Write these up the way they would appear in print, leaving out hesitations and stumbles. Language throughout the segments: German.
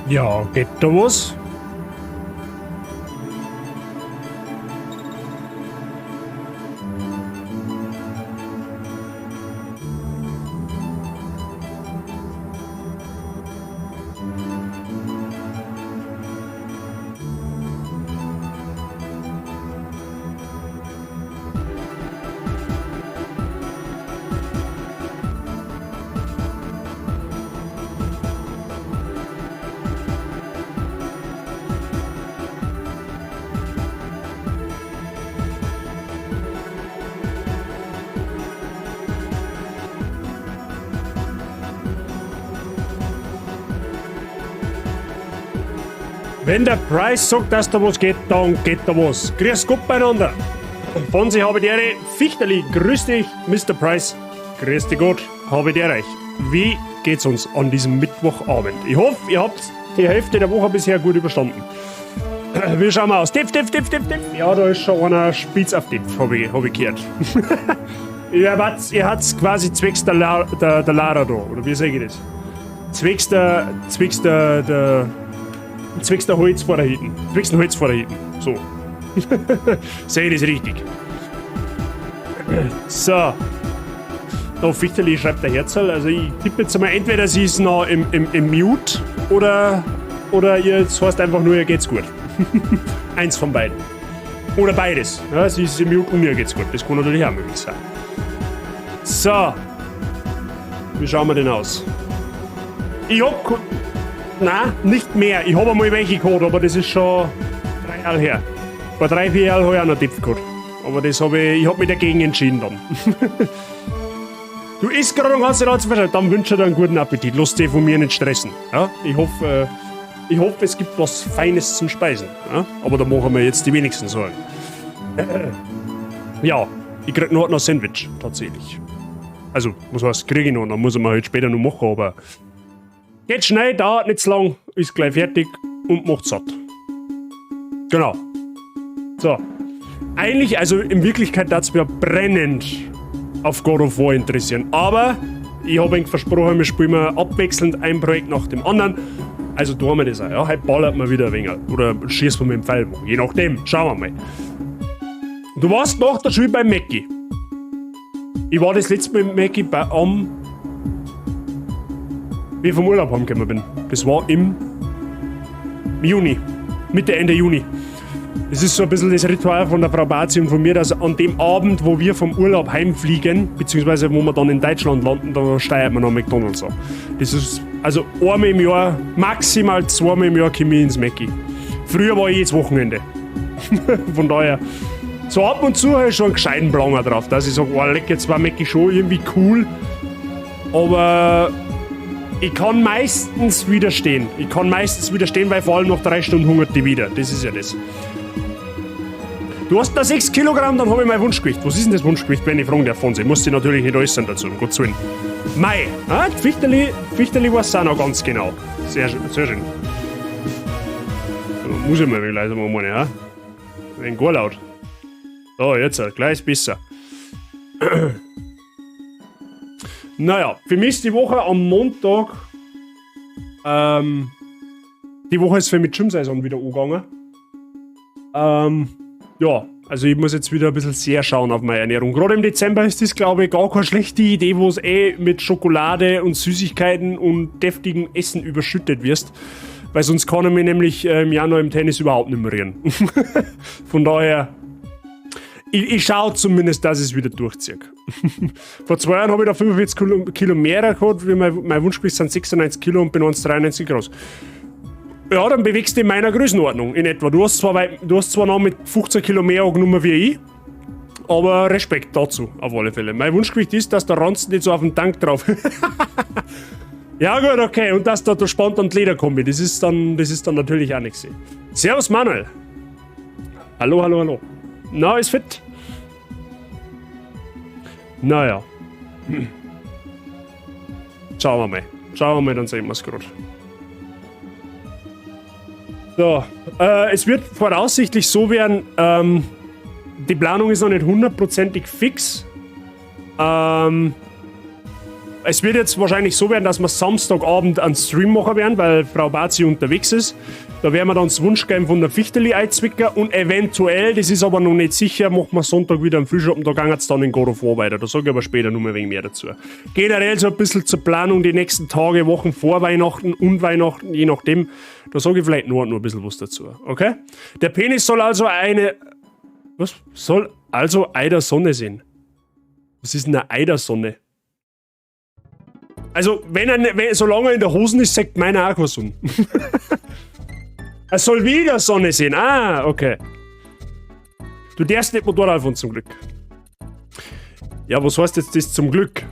Ja, geht da was? Wenn der Price sagt, dass da was geht, dann geht da was. Grüß Gott beieinander. Von sich habe die Ehre. Fichterli, grüß dich, Mr. Price. Grüß dich Gott, habe die Ehre. Wie geht's uns an diesem Mittwochabend? Ich hoffe, ihr habt die Hälfte der Woche bisher gut überstanden. Wie schauen wir aus? Tipp. Ja, da ist schon einer spitz auf Tipp, habe ich gehört. Ihr habt's quasi zwecks der Lara da, oder wie sage ich das? Zwecks der Holz vor der Hütten. Zwecks den Holz vor der Hütten. So. Sehe ich das richtig? So. Da Fichterli schreibt der Herzl. Also ich tippe jetzt einmal, entweder sie ist noch im Mute oder ihr das heißt einfach nur, ihr geht's gut. Eins von beiden. Oder beides. Ja, sie ist im Mute und ihr geht's gut. Das kann natürlich auch möglich sein. So. Wie schauen wir denn aus? Ich hab... Nein, nicht mehr. Ich habe einmal welche gehabt, aber das ist schon 3 Jahre her. Vor 3-4 Jahren habe ich auch noch Tipp gehabt. Aber das ich hab mich dagegen entschieden dann. Du isst gerade und kannst dir dazu verstehen. Dann wünsche ich dir einen guten Appetit. Lass dich von mir nicht stressen. Ja? Ich hoffe, es gibt was Feines zum Speisen. Ja? Aber da machen wir jetzt die wenigsten Sorgen. Ja, ich krieg noch ein Sandwich, tatsächlich. Also, was heißt, kriege ich noch. Dann muss ich mir halt später noch machen, aber... Geht schnell, dauert nicht zu lang, ist gleich fertig und macht satt. Genau. So. Eigentlich, also in Wirklichkeit darf es mir brennend auf God of War interessieren. Aber ich habe ihnen versprochen, wir spielen mal abwechselnd ein Projekt nach dem anderen. Also tun wir das auch. Ja? Heute ballert man wieder ein wenig. Oder schießt man mit dem Pfeilbogen. Je nachdem. Schauen wir mal. Du warst nach der Schule bei Mackie. Ich war das letzte Mal mit Mackie wie ich vom Urlaub heimgekommen bin. Das war im Juni. Mitte, Ende Juni. Das ist so ein bisschen das Ritual von der Frau Bazi und von mir, dass an dem Abend, wo wir vom Urlaub heimfliegen, beziehungsweise wo wir dann in Deutschland landen, da steuert man nach McDonalds an. Das ist also einmal im Jahr, maximal 2-mal im Jahr komme ich ins Mackie. Früher war ich jedes Wochenende. Von daher, so ab und zu habe ich schon einen gescheiten Blanger drauf, dass ich sage, oh leck, jetzt war Mackie schon irgendwie cool, aber... Ich kann meistens widerstehen. Weil vor allem nach 3 Stunden hungert die wieder. Das ist ja das. Du hast da 6 Kilogramm, dann habe ich mein Wunschgewicht. Was ist denn das Wunschgewicht, wenn ich fragen darf von Sie? Muss sie natürlich nicht äußern dazu, um Gottes Willen. Mei, Fichterli weiß es auch noch ganz genau. Sehr schön. So, muss ich mal ein leiser machen, ja? Ein gar laut. So, jetzt, gleich ist besser. Naja, für mich ist die Woche am Montag. Die Woche ist für mich Gym-Saison wieder angegangen. Ja, also ich muss jetzt wieder ein bisschen sehr schauen auf meine Ernährung. Gerade im Dezember ist das, glaube ich, gar keine schlechte Idee, wo es mit Schokolade und Süßigkeiten und deftigem Essen überschüttet wirst. Weil sonst kann ich mich nämlich im Januar im Tennis überhaupt nicht mehr rühren. Von daher... Ich schaue zumindest, dass ich es wieder durchziehe. Vor 2 Jahren habe ich da 45 Kilo mehr gehabt, wie mein Wunschgewicht sind 96 Kilo und bin 1,93 groß. Ja, dann bewegst du in meiner Größenordnung in etwa. Du hast zwar noch mit 15 Kilo mehr angenommen wie ich, aber Respekt dazu, auf alle Fälle. Mein Wunschgewicht ist, dass der Ranzen nicht so auf den Tank drauf. Ja gut, okay, und dass da der Spann und Lederkombi, das ist dann natürlich auch nichts. Servus Manuel. Hallo. Na, ist fit? Naja. Schauen wir mal, dann sehen wir es gerade. So, es wird voraussichtlich so werden, die Planung ist noch nicht hundertprozentig fix. es wird jetzt wahrscheinlich so werden, dass wir Samstagabend einen Stream machen werden, weil Frau Bazi unterwegs ist. Da werden wir dann das Wunschgame von der Fichteli einzwicken und eventuell, das ist aber noch nicht sicher, machen wir Sonntag wieder einen Frühschoppen, da gehen jetzt dann in God of War weiter. Da sage ich aber später noch mal ein wenig mehr dazu. Generell so ein bisschen zur Planung die nächsten Tage, Wochen vor Weihnachten und Weihnachten, je nachdem. Da sage ich vielleicht noch ein bisschen was dazu, okay? Der Penis soll also was? Soll also Ei der Sonne sein. Was ist denn eine Ei der Sonne? Also, solange er in der Hosen ist, sagt meiner auch keine Sonne. Er soll wieder Sonne sehen. Ah, okay. Du darfst nicht Motorrad fahren, zum Glück. Ja, was heißt jetzt das zum Glück?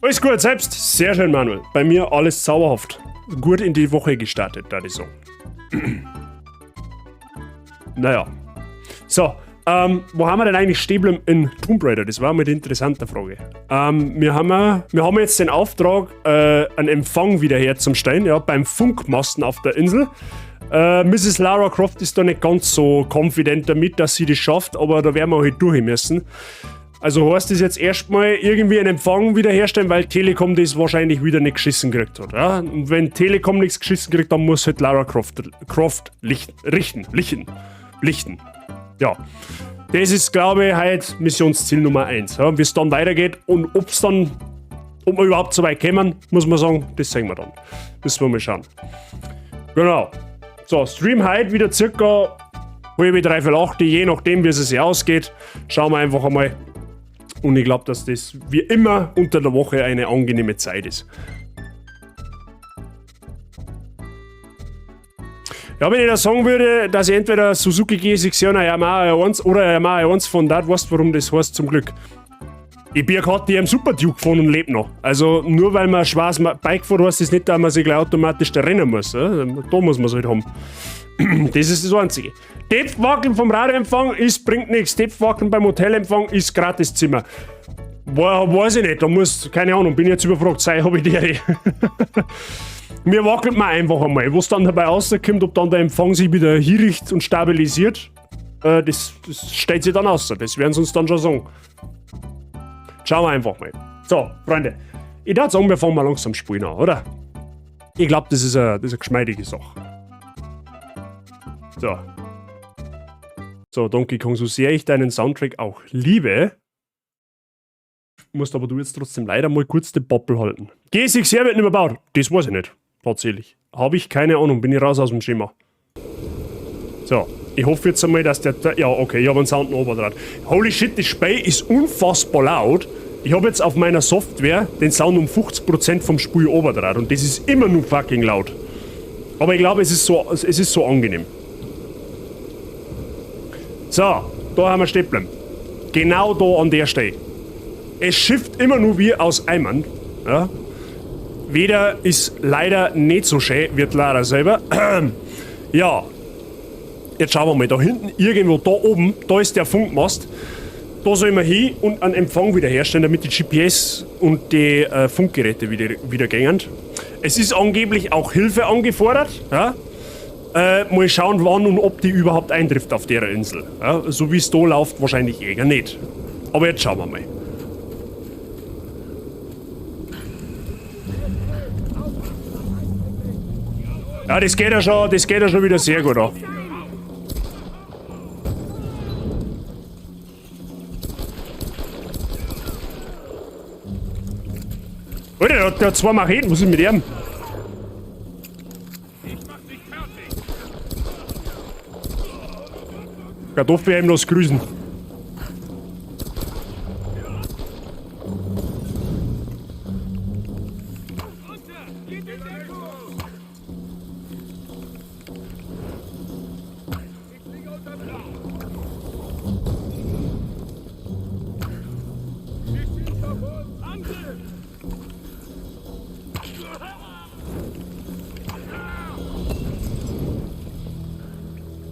Alles gut, selbst. Sehr schön, Manuel. Bei mir alles zauberhaft. Gut in die Woche gestartet, da ich sagen. Naja. So, wo haben wir denn eigentlich stehen in Tomb Raider? Das war mal die interessante Frage. Wir haben jetzt den Auftrag, einen Empfang wiederherzustellen, ja, beim Funkmasten auf der Insel. Mrs. Lara Croft ist da nicht ganz so confident damit, dass sie das schafft, aber da werden wir halt durch müssen. Also heißt das jetzt erstmal irgendwie einen Empfang wiederherstellen, weil Telekom das wahrscheinlich wieder nicht geschissen gekriegt hat. Ja? Und wenn Telekom nichts geschissen kriegt, dann muss halt Lara Croft lichten. Ja. Das ist, glaube ich, halt Missionsziel Nummer 1. Ja? Wie es dann weitergeht und ob wir überhaupt so weit kommen, muss man sagen, das sehen wir dann. Müssen wir mal schauen. Genau. So, Stream heute wieder circa halb 3:08, je nachdem, wie es sich ausgeht. Schauen wir einfach einmal. Und ich glaube, dass das wie immer unter der Woche eine angenehme Zeit ist. Ja, wenn ich da sagen würde, dass ich entweder Suzuki G6 oder Yamaha 1 oder Yamaha 1 von da, weißt du, warum das heißt, zum Glück. Ich bin gerade die im Super Duke gefahren und lebe noch. Also nur weil man ein schwarzes Bike fährt, heißt das nicht, dass man sich gleich automatisch da rennen muss. Ja? Da muss man es halt haben. Das ist das Einzige. Depthwackeln vom Radioempfang bringt nichts. Depthwackeln beim Hotelempfang ist Gratiszimmer. Weiß ich nicht, da muss, keine Ahnung, bin jetzt überfragt, habe ich die. Mir wackelt man einfach einmal. Was dann dabei rauskommt, ob dann der Empfang sich wieder hinrichtet und stabilisiert, das stellt sich dann aus. Das werden sie uns dann schon sagen. Schauen wir einfach mal. So, Freunde, ich würde sagen, wir fangen mal langsam spielen an, oder? Ich glaube, das ist eine geschmeidige Sache. So, Donkey Kong, so sehr ich deinen Soundtrack auch liebe, musst aber du jetzt trotzdem leider mal kurz den Boppel halten. G6 her wird nicht mehr baut. Das weiß ich nicht. Tatsächlich. Habe ich keine Ahnung. Bin ich raus aus dem Schema. So. Ich hoffe jetzt einmal, dass der... Ja, okay. Ich habe einen Sound oben dran. Holy shit, das Spiel ist unfassbar laut. Ich habe jetzt auf meiner Software den Sound um 50% vom Spiel oben dran. Und das ist immer nur fucking laut. Aber ich glaube, es ist so angenehm. So. Da haben wir stehen bleiben. Genau da an der Stelle. Es schifft immer nur wie aus Eimern. Ja. Weder ist leider nicht so schön, wird Lara selber. Ja. Jetzt schauen wir mal. Da hinten, irgendwo da oben, da ist der Funkmast. Da soll man hin und einen Empfang wiederherstellen, damit die GPS und die Funkgeräte wieder gängen. Es ist angeblich auch Hilfe angefordert. Ja. Mal schauen, wann und ob die überhaupt eintrifft auf der Insel. Ja. So wie es da läuft, wahrscheinlich eher nicht. Aber jetzt schauen wir mal. Ja, das geht ja schon wieder sehr gut an. Alter, der hat zwei Macheten, was ist mit ihm? Kartoffeln los grüßen.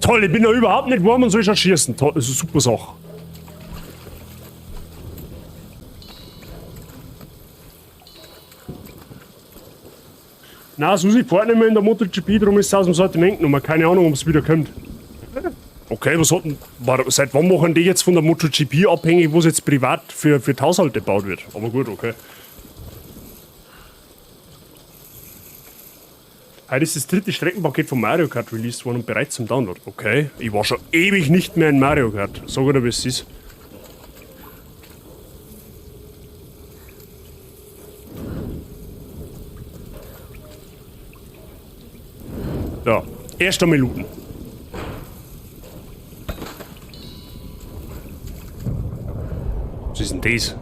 Toll, ich bin da überhaupt nicht warm und soll schon schießen. Toll, das ist eine super Sache. Na, Susi fährt nicht mehr in der MotoGP, darum ist es aus dem Sortiment genommen. Keine Ahnung, ob es wieder kommt. Okay, was hat denn, seit wann machen die jetzt von der MotoGP abhängig, wo es jetzt privat für die Haushalte gebaut wird? Aber gut, okay. Heute ist das dritte Streckenpaket von Mario Kart released worden und bereit zum Download. Okay, ich war schon ewig nicht mehr in Mario Kart. Sag oder wie es ist. Ja, erster Minuten. Was ist denn das?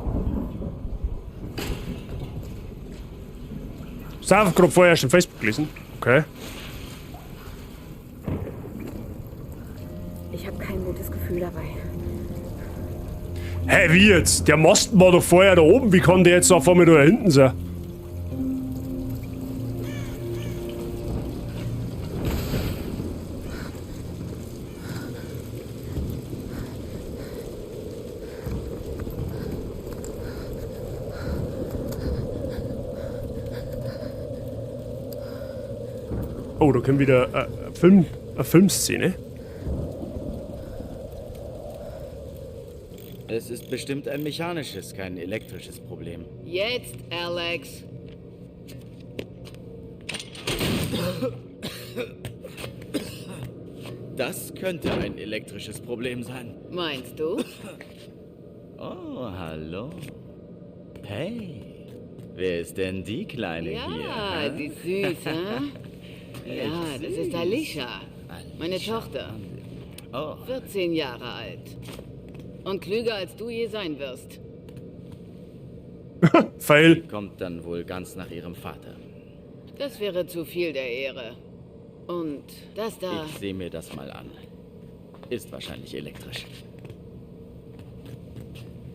Hast du einfach gerade vorher erst in Facebook gelesen? Okay. Ich habe kein gutes Gefühl dabei. Hä, wie jetzt? Der Mast war doch vorher da oben. Wie kann der jetzt auf einmal da hinten sein? Oh, da kommt wieder eine Filmszene. Es ist bestimmt ein mechanisches, kein elektrisches Problem. Jetzt, Alex. Das könnte ein elektrisches Problem sein. Meinst du? Oh, hallo. Hey, wer ist denn die Kleine Ja, hier? die ist süß, hä? Ja, das ist Alicia, meine Tochter. Oh, 14 Jahre alt. Und klüger als du je sein wirst. Fail. kommt dann wohl ganz nach ihrem Vater. Das wäre zu viel der Ehre. Und das da... Ich sehe mir das mal an. Ist wahrscheinlich elektrisch.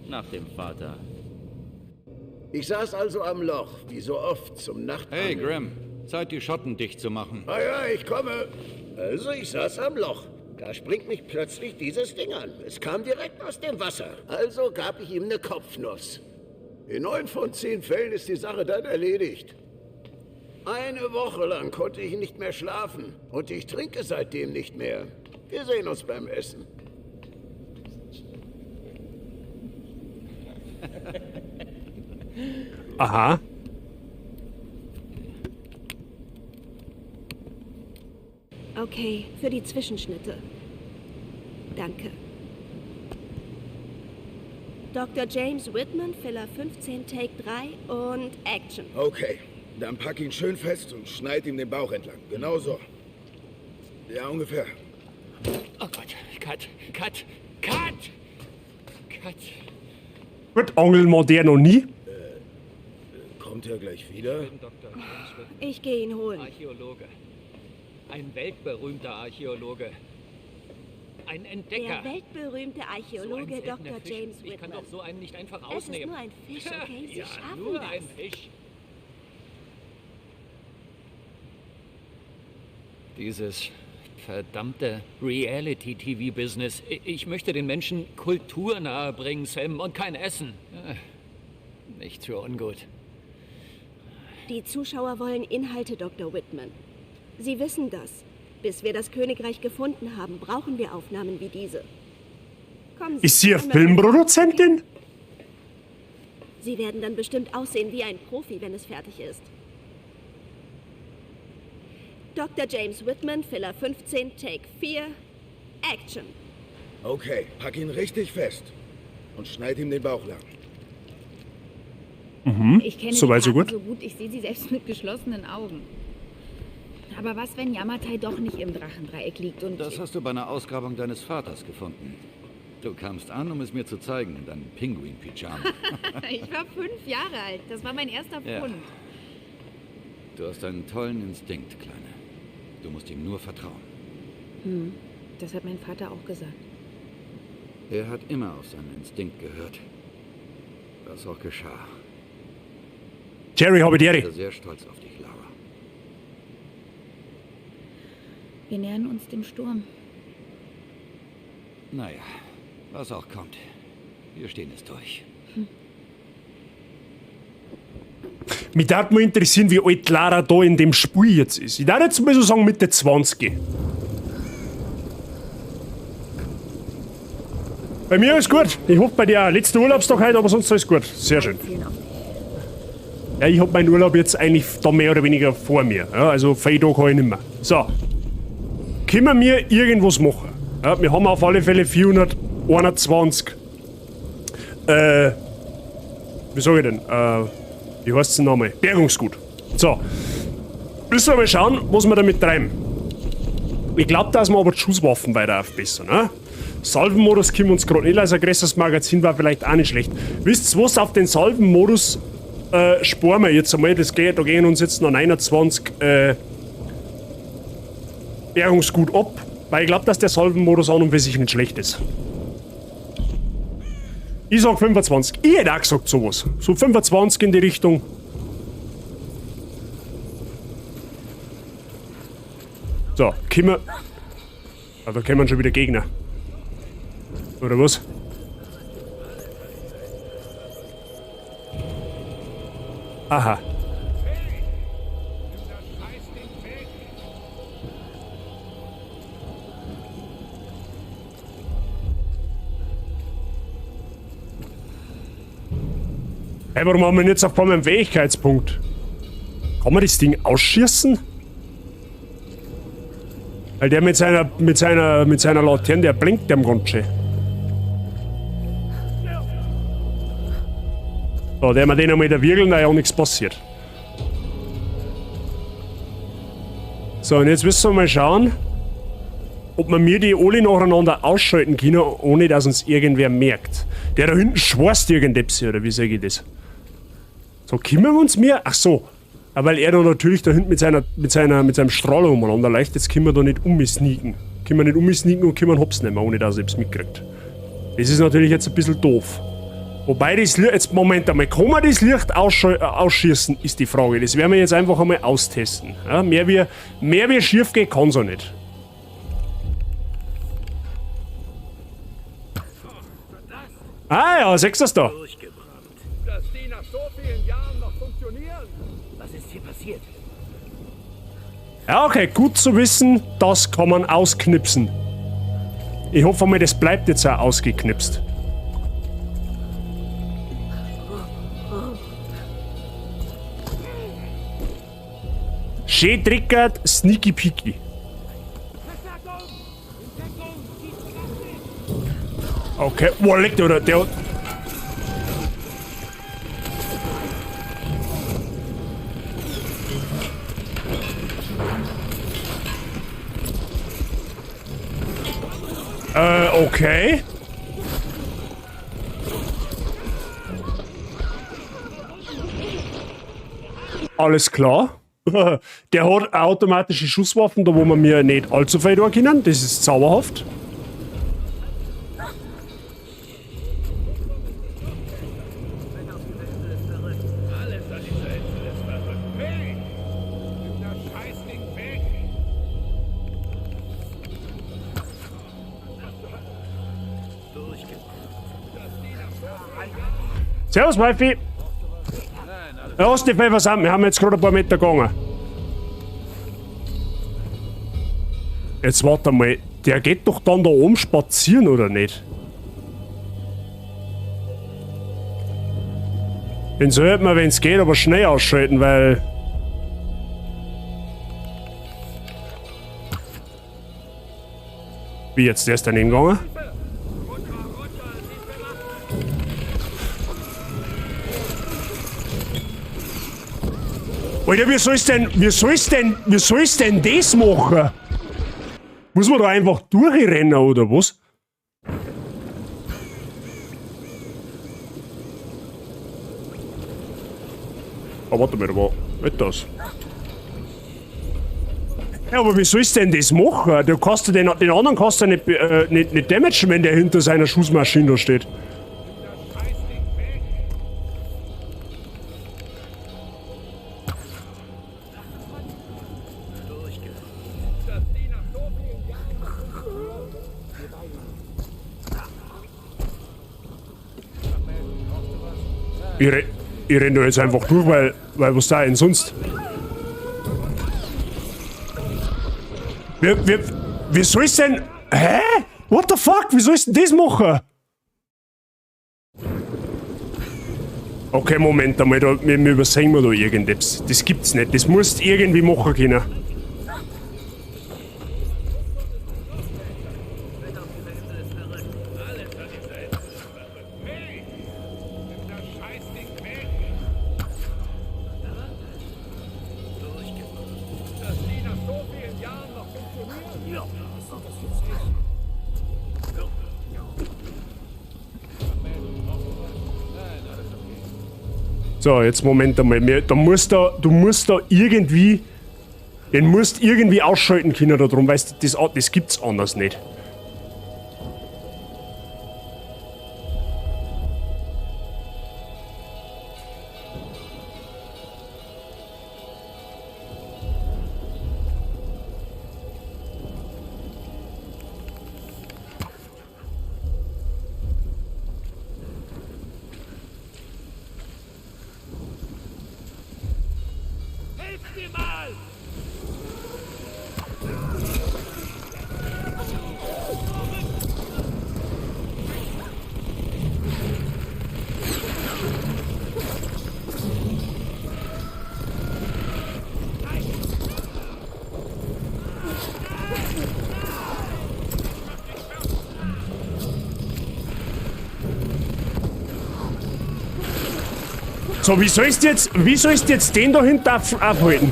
Nach dem Vater. Ich saß also am Loch, wie so oft zum Nachtangeln. Hey, Graham, Zeit, die Schotten dicht zu machen. Ah ja, ich komme. Also, ich saß am Loch. Da springt mich plötzlich dieses Ding an. Es kam direkt aus dem Wasser. Also gab ich ihm eine Kopfnuss. In 9 von 10 Fällen ist die Sache dann erledigt. Eine Woche lang konnte ich nicht mehr schlafen. Und ich trinke seitdem nicht mehr. Wir sehen uns beim Essen. Aha. Okay, für die Zwischenschnitte. Danke. Dr. James Whitman, Filler 15, Take 3 und Action. Okay, dann pack ihn schön fest und schneid ihm den Bauch entlang. Genau so. Ja, ungefähr. Oh Gott, Cut. Gut, angeln wir der noch nie. Kommt er gleich wieder? Dr. Ich gehe ihn holen. Archäologe. Ein weltberühmter Archäologe. Ein Entdecker. Der weltberühmte So ein Archäologe seltener Dr. Fisch. James Ich kann Whitman. doch so einen nicht einfach Es ist ausnehmen. nur ein Fisch, okay? Sie Ja, schaffen nur das. ein Fisch. Dieses verdammte Reality-TV-Business. Ich möchte den Menschen Kultur nahebringen, Sam, und kein Essen. Nicht für ungut. Die Zuschauer wollen Inhalte, Dr. Whitman. Sie wissen das. Bis wir das Königreich gefunden haben, brauchen wir Aufnahmen wie diese. Kommen Sie. Ist sie eine können wir- Filmproduzentin? Sie werden dann bestimmt aussehen wie ein Profi, wenn es fertig ist. Dr. James Whitman, Filler 15, Take 4, Action. Okay, pack ihn richtig fest. Und schneid ihm den Bauch lang. Ich kenne So die weit, so Karten gut. so gut, ich sehe sie selbst mit geschlossenen Augen. Aber was, wenn Yamatai doch nicht im Drachendreieck liegt und... Das hast du bei einer Ausgrabung deines Vaters gefunden. Du kamst an, um es mir zu zeigen, in deinem Pinguin-Pyjama. Ich war 5 Jahre alt. Das war mein erster Ja. Fund. Du hast einen tollen Instinkt, Kleine. Du musst ihm nur vertrauen. Das hat mein Vater auch gesagt. Er hat immer auf seinen Instinkt gehört. Was auch geschah. Jerry, habe Ich die bin sehr stolz auf dich, Lara. Wir nähern uns dem Sturm. Naja, was auch kommt. Wir stehen es durch. Mich darf mal interessieren, wie alt Lara da in dem Spiel jetzt ist. Ich darf jetzt mal so sagen Mitte 20. Bei mir ist gut. Ich hoffe bei dir auch. Letzter Urlaubstag heute, aber sonst alles gut. Sehr schön. Ja, ich hab meinen Urlaub jetzt eigentlich da mehr oder weniger vor mir. Ja, also 4 Tage habe ich nicht mehr. So. Können wir irgendwas machen? Ja, wir haben auf alle Fälle 421. Wie sag ich denn? Wie heißt der Name? Bergungsgut. So. Müssen wir mal schauen, was wir damit treiben. Ich glaube, dass wir aber die Schusswaffen weiter aufbessern. Ne? Salvenmodus können wir uns gerade nicht. Also ein größeres Magazin war vielleicht auch nicht schlecht. Wisst ihr was? Auf den Salvenmodus sparen wir jetzt einmal. Das geht, da gehen uns jetzt noch 29 Bergungsgut ab. Weil ich glaube, dass der Salvenmodus an und für sich nicht schlecht ist. Ich sag 25. Ich hätte auch gesagt sowas. So 25 in die Richtung. So, können wir... Ah, da kommen schon wieder Gegner. Oder was? Aha. Hey, warum haben wir jetzt auf einmal einen Fähigkeitspunkt? Kann man das Ding ausschießen? Weil der mit seiner Laterne, der blinkt dem ganz schön. So, der wir den einmal da wirgeln, da ja auch nichts passiert. So, und jetzt müssen wir mal schauen, ob wir mir die alle nacheinander ausschalten können, ohne dass uns irgendwer merkt. Der da hinten schwarzt irgendetwas, oder wie sage ich das? So, kümmern wir uns mehr? Ach so. Aber weil er da natürlich da hinten mit seinem Strahler umeinander leicht, jetzt können wir da nicht sneaken. Können wir nicht sneaken und können wir Hops nehmen, ohne dass er es mitkriegt. Das ist natürlich jetzt ein bisschen doof. Wobei das Licht, jetzt Moment einmal, kann man das Licht ausschießen, ist die Frage. Das werden wir jetzt einfach einmal austesten. Ja, mehr wie schief geht, kann es auch nicht. Ah ja, sechs ist da. Dass die nach so vielen Jahren noch funktionieren. Was ist hier passiert? Ja, okay, gut zu wissen, das kann man ausknipsen. Ich hoffe mal, das bleibt jetzt auch ausgeknipst. Schön triggert, sneaky peaky. Okay, wo liegt der? Der. Okay. Alles klar. Der hat automatische Schusswaffen, da wo wir mir nicht allzu viel tun können. Das ist zauberhaft. Servus, Wifi. Ja, hast dich was an? Wir haben jetzt gerade ein paar Meter gegangen. Jetzt warte mal, der geht doch dann da oben spazieren, oder nicht? Den sollte man, wenn es geht, aber schnell ausschalten, weil... Wie jetzt, der ist daneben gegangen? Alter, wie soll's denn das machen? Muss man da einfach durchrennen, oder was? Ah, warte mal, da war etwas. Ja, aber wie soll's denn das machen? Du kannst den anderen kannst du nicht damagen, wenn der hinter seiner Schussmaschine da steht. Ich renn da jetzt einfach durch, weil was da denn sonst? Wie soll's denn? Hä? What the fuck? Wie soll's denn das machen? Okay, Moment einmal, wir übersehen wir da irgendetwas. Das gibt's nicht. Das musst du irgendwie machen können. So, jetzt Moment einmal. Du musst da irgendwie. Den musst irgendwie ausschalten können da drum, weißt du, das gibt's anders nicht. So, wie sollst du jetzt den da hinten abhalten?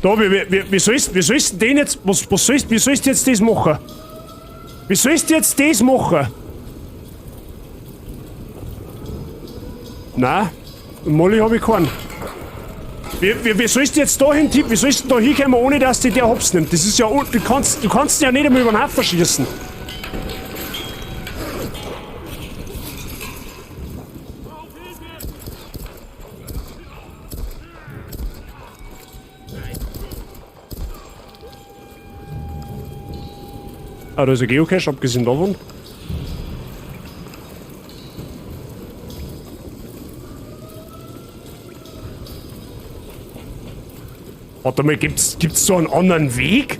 Da, wie sollst du den jetzt, wie sollst du jetzt das machen? Wie sollst du jetzt das machen? Nein, Molly hab ich keinen. Wie sollst du jetzt da hin tippen? Wie sollst du da hinkommen, ohne dass dich der Hops nimmt? Das ist ja, du kannst ihn ja nicht einmal über den Haufen schießen. Ah, da ist ein Geocache, abgesehen davon. Warte mal, gibt's so einen anderen Weg?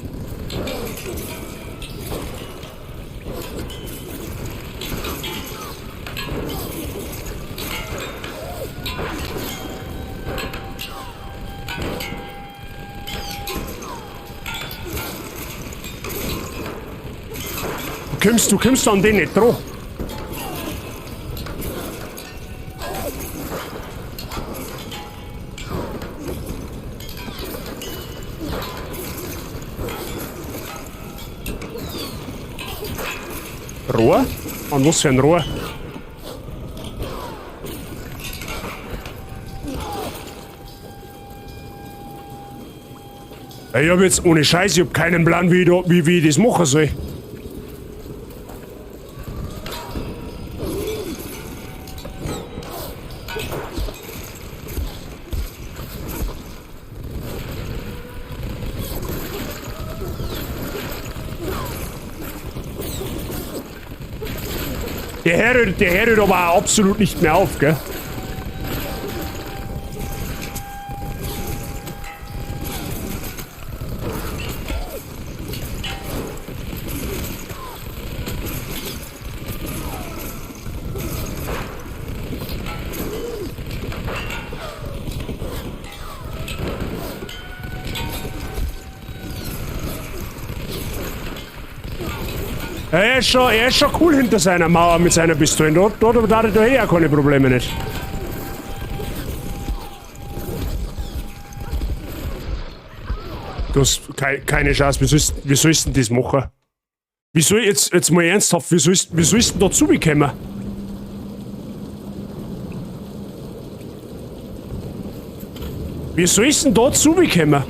Du kommst an den nicht dran. Rohr? An was für ein Rohr? Ich hab jetzt ohne Scheiß, ich hab keinen Plan, wie ich das machen soll. Der hört aber auch absolut nicht mehr auf, gell? Er ist schon cool hinter seiner Mauer mit seiner Pistole. Dort hat er ja keine Probleme nicht. Du hast keine Chance. Wie sollst du denn das machen? Wie soll jetzt mal ernsthaft, wie sollst du denn da zubekommen? Wie sollst du denn da zubekommen?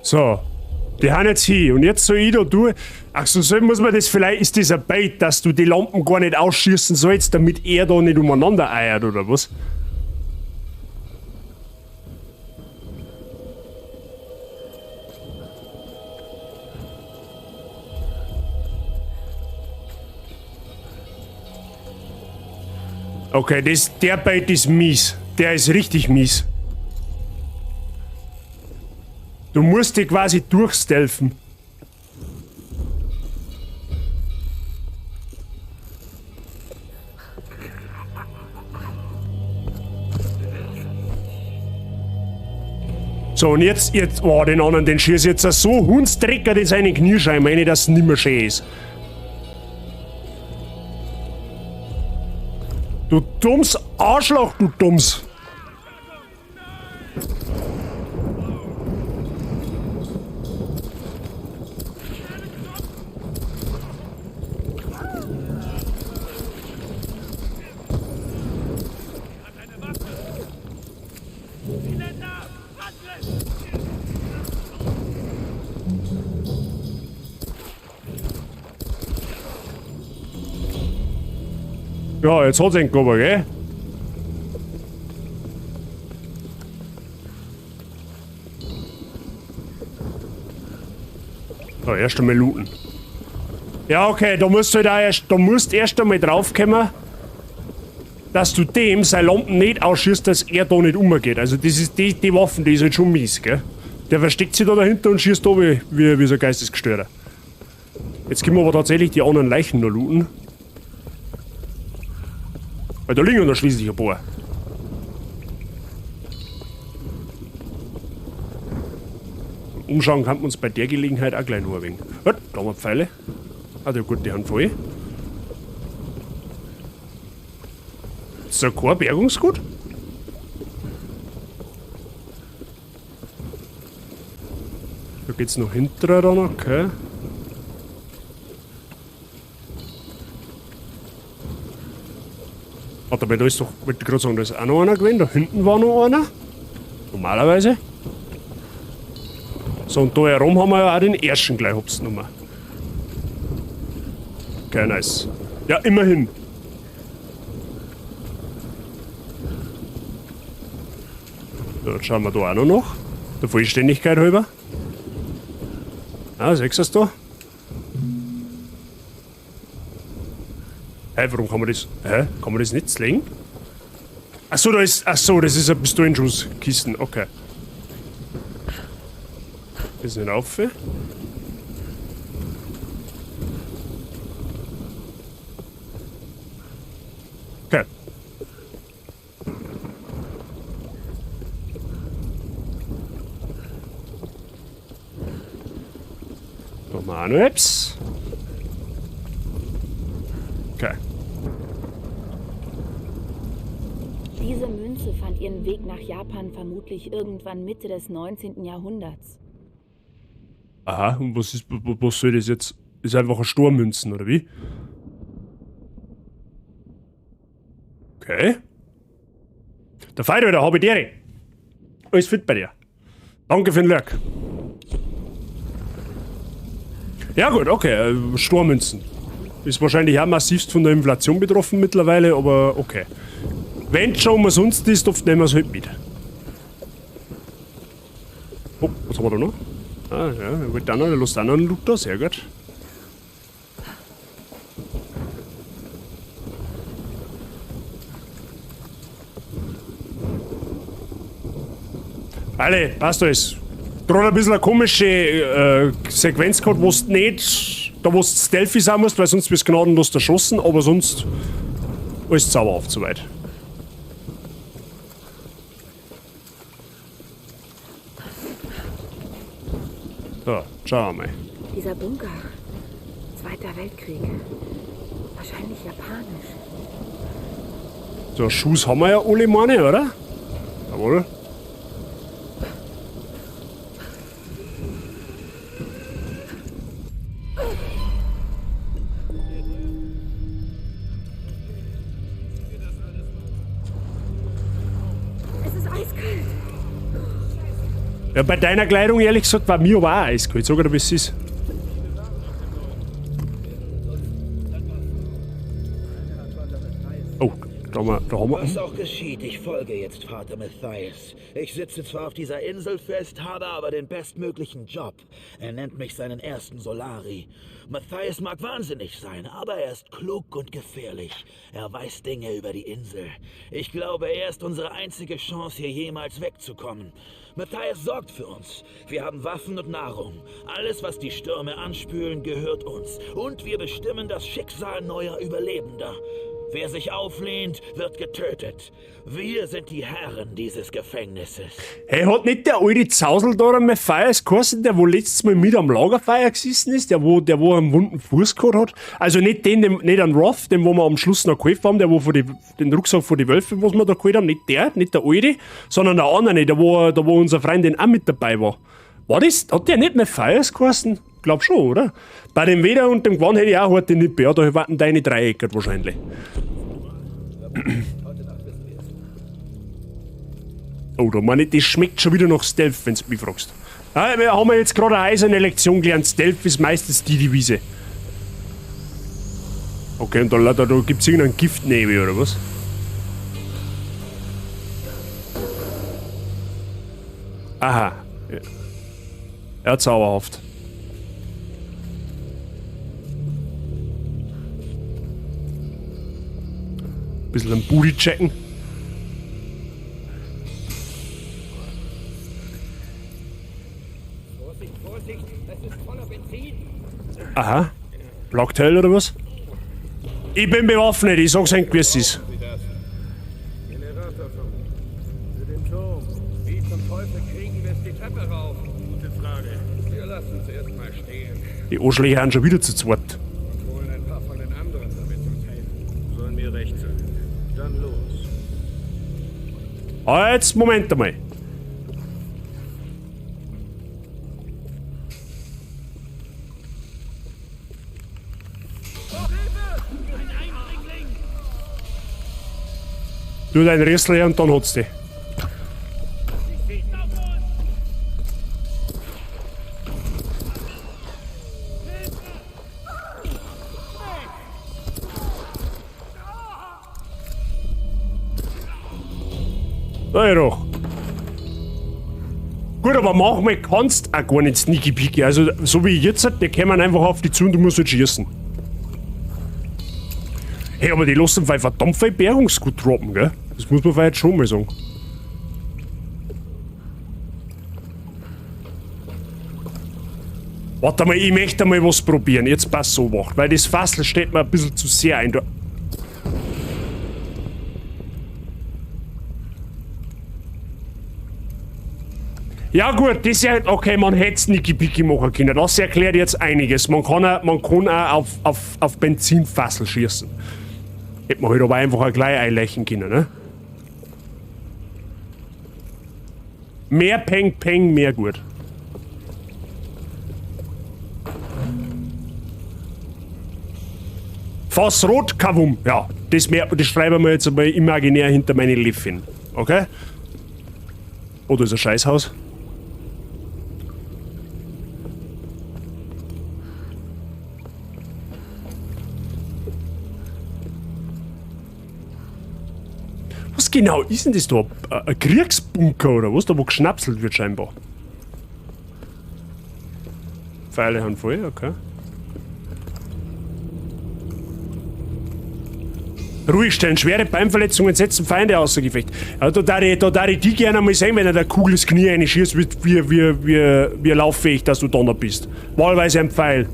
So. Die haben jetzt hier. Und jetzt soll ich da durch. Ach so muss man das vielleicht, ist das ein Bait, dass du die Lampen gar nicht ausschießen sollst, damit er da nicht umeinander eiert, oder was? Okay, der Bait ist mies. Der ist richtig mies. Du musst dich quasi durchstelfen. So, und jetzt, oh, den anderen, den schießt jetzt so Hundsdrecker in seine Kniescheiben, meine, dass es nicht mehr schön ist. Du dummes Arschloch, du dummes. Ja, jetzt hat's ihn gegeben, gell? So, erst einmal looten. Ja, okay, da musst du halt erst einmal draufkommen, dass du dem seine Lampen nicht ausschießt, dass er da nicht umgeht. Also das ist die Waffen, die ist halt schon mies, gell? Der versteckt sich da dahinter und schießt da wie so ein Geistesgestörter. Jetzt können wir aber tatsächlich die anderen Leichen noch looten. Weil da liegen ja noch schließlich ein paar. Umschauen kann man uns bei der Gelegenheit auch gleich nur ein wenig. Da haben wir Pfeile. Ah, ja gut, die haben voll. So, kein Bergungsgut? Da geht's noch hinterher dann, okay. Warte mal, da ist doch, wollte ich gerade sagen, da ist auch noch einer gewesen, da hinten war noch einer. Normalerweise. So, und da herum haben wir ja auch den ersten gleich hops genommen. Okay, nice. Ja, immerhin. So, jetzt schauen wir da auch noch nach. Der Vollständigkeit halber. Ah, siehst du es da? Hä, warum kann man das... Hä? Kann man das nicht slingen? Achso, da ist... Achso, das ist ein Pistolenschusskisten. Okay. Das ist nicht auf. Okay. Nochmal auch noch etwas. Okay. Diese Münze fand ihren Weg nach Japan vermutlich irgendwann Mitte des 19. Jahrhunderts. Aha, und was soll das jetzt? Ist einfach ein Sturmmünzen, oder wie? Okay. Der Feier, der Habidere. Alles fit bei dir. Danke für den Lurk. Ja gut, okay, Sturmmünzen. Ist wahrscheinlich auch massivst von der Inflation betroffen mittlerweile, aber okay. Wenn es schon umsonst ist, oft nehmen wir es halt mit. Oh, was haben wir da noch? Ah, ja, er wollte auch noch, er lässt auch noch einen Loot da, sehr gut. Alle, passt alles. Gerade ein bisschen eine komische Sequenz gehabt, wo du nicht, da wo du stealthy sein musst, weil sonst bist du gnadenlos erschossen, aber sonst alles zauberhaft soweit. So, schauen wir mal. Dieser Bunker. Zweiter Weltkrieg. Wahrscheinlich japanisch. So, Schuss haben wir ja alle meine, oder? Jawohl. Ja, bei deiner Kleidung, ehrlich gesagt, war mir aber auch eiskalt. Sag dir, wie es ist. Oh, da haben wir... Was auch geschieht, ich folge jetzt Vater Matthias. Ich sitze zwar auf dieser Insel fest, habe aber den bestmöglichen Job. Er nennt mich seinen ersten Solari. Matthias mag wahnsinnig sein, aber er ist klug und gefährlich. Er weiß Dinge über die Insel. Ich glaube, er ist unsere einzige Chance, hier jemals wegzukommen. Matthias sorgt für uns. Wir haben Waffen und Nahrung. Alles, was die Stürme anspülen, gehört uns. Und wir bestimmen das Schicksal neuer Überlebender. Wer sich auflehnt, wird getötet. Wir sind die Herren dieses Gefängnisses. Hey, hat nicht der alte Zausel da am Matthias geheißen, der wo letztes Mal mit am Lagerfeuer gesessen ist, der wo einen wunden Fuß gehabt hat? Also nicht nicht an Roth, den wo wir am Schluss noch geholfen haben, der wo den Rucksack von die Wölfe, was wir da geholt haben, nicht der alte, sondern der andere, der wo unser Freundin auch mit dabei war. War das, hat der nicht Matthias geheißen? Glaub schon, oder? Bei dem Weder und dem Gwan hätte ich auch heute nicht mehr, da warten deine Dreieckert wahrscheinlich. Oh, da meine ich, das schmeckt schon wieder nach Stealth, wenn du mich fragst. Ah, wir haben jetzt gerade eine eiserne Lektion gelernt. Stealth ist meistens die Devise. Okay, und da gibt es irgendeinen Giftnebel, oder was? Aha. Ja, zauberhaft. Bisschen am Booty checken. Vorsicht, Vorsicht, es ist voller Benzin. Aha. Blocktail oder was? Ich bin bewaffnet, ich sag's euch, wie es ist. Generator für den Turm. Wie zum Teufel kriegen wir es die Treppe rauf? Gute Frage. Wir lassen es erstmal stehen. Die Arschlöcher haben schon wieder zu zweit. Und holen ein paar von den anderen, damit uns helfen. Soll mir recht sein. Dann los. Jetzt, Moment einmal. Du dein Rissel her und dann hat's dich. Da doch. Gut, aber manchmal kannst du auch gar nicht sneaky peaky. Also, so wie jetzt, die kommen einfach auf die zu und du musst halt schießen. Hey, aber die lassen verdammt viel Bergungsgut droppen, gell? Das muss man vielleicht schon mal sagen. Warte mal, ich möchte mal was probieren. Jetzt passt so wach, weil das Fassel steht mir ein bisschen zu sehr ein. Ja gut, das ist ja, okay, man hätte Sneaky Peaky machen können. Das erklärt jetzt einiges. Man kann auch auf Benzinfassel schießen. Hätte man halt aber einfach auch gleich einlöchen können, ne? Mehr Peng Peng, mehr gut. Fassrot, Kavum. Ja, das schreiben wir jetzt einmal imaginär hinter meine Lippen. Okay? Oder ist ein Scheißhaus? Was genau ist denn das da? Ein Kriegsbunker oder was? Da wo geschnapselt wird scheinbar. Pfeile haben voll, okay. Ruhig stellen, schwere Beinverletzungen setzen Feinde außer Gefecht. Ja, da darf ich die gerne mal sehen, wenn er der Kugel das Knie reinschießt, wie lauffähig, dass du Donner bist. Wahlweise ein Pfeil.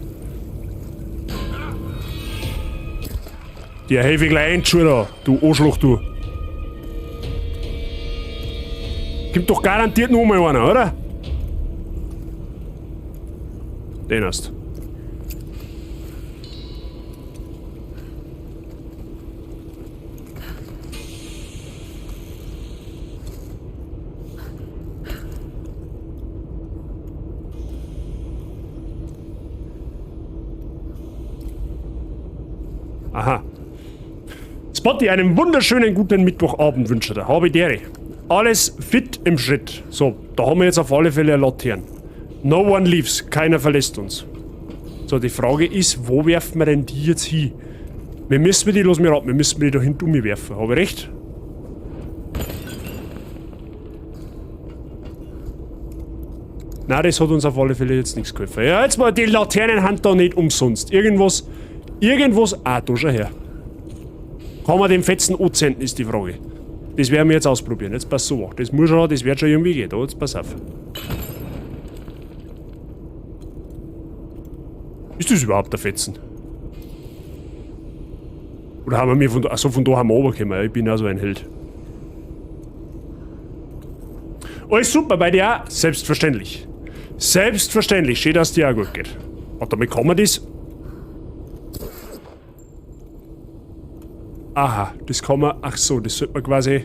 Dir helfe ich gleich ein, da, du Arschloch, du. Gibt doch garantiert noch mal einer, oder? Den hast. Aha. Spotty, einen wunderschönen guten Mittwochabend wünsche dir. Habe Dere. alles fit im Schritt. So, da haben wir jetzt auf alle Fälle eine Laterne. No one leaves, keiner verlässt uns. So, die Frage ist, wo werfen wir denn die jetzt hin? Wir müssen die, los mir ab, wir müssen die da hinten umwerfen. Habe ich recht? Nein, das hat uns auf alle Fälle jetzt nichts geholfen. Ja, jetzt mal die Laternenhand da nicht umsonst. Irgendwas, da schau her. Kann man den Fetzen anzünden, ist die Frage. Das werden wir jetzt ausprobieren. Jetzt pass so. Das muss schon, das wird schon irgendwie gehen. Da, jetzt pass auf. Ist das überhaupt der Fetzen? Oder haben wir mir von da, achso, von da haben wir runtergekommen. Ich bin ja so ein Held. Alles super bei dir auch? Selbstverständlich. Selbstverständlich. Schön, dass dir auch gut geht. Und damit kann man das. Aha, das kann man. Ach so, das sollte man quasi.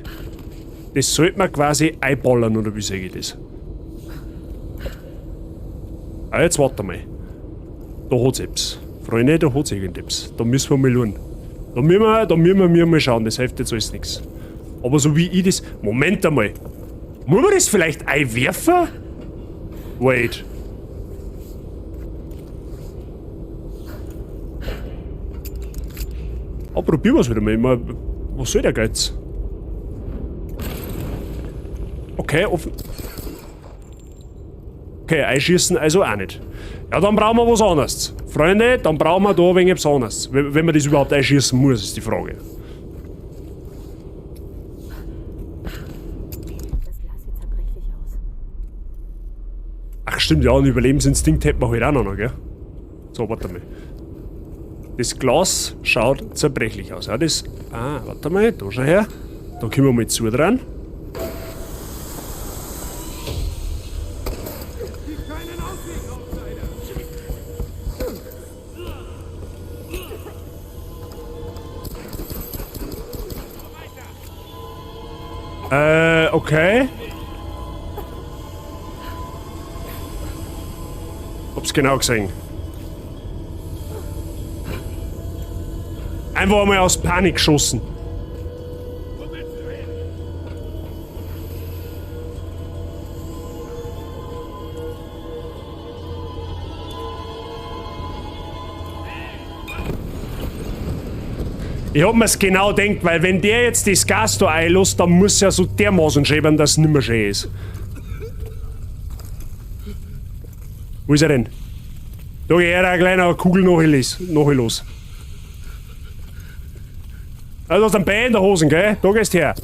Das sollte man quasi einballern, oder wie sage ich das? Ah, jetzt warte mal. Da hat's etwas. Freunde, da hat's irgendetwas. Da müssen wir mal schauen. Da müssen wir mal schauen, das hilft jetzt alles nichts. Aber so wie ich das. Moment einmal. Muss man das vielleicht einwerfen? Wait. Oh, probieren wir es wieder mal. Was soll der Geiz? Okay, offen. Okay, einschießen also auch nicht. Ja, dann brauchen wir was anderes. Freunde, dann brauchen wir da ein wenig was anderes. Wenn man das überhaupt einschießen muss, ist die Frage. Ach stimmt, ja, einen Überlebensinstinkt hätten wir halt auch noch, gell? So, warte mal. Das Glas schaut zerbrechlich aus. Ja, das. Ah, warte mal, da schau her. Da können wir mal zu dran. Okay. Hab's genau gesehen. Einfach einmal aus Panik geschossen. Ich hab mir's genau gedacht, weil wenn der jetzt das Gas da einlässt, dann muss er so dermaßen schäbern, dass es nicht mehr schön ist. Wo ist er denn? Da geht er eine kleine Kugel nachher los. Also du hast einen Bein in der Hosen, gell? Da gehst her.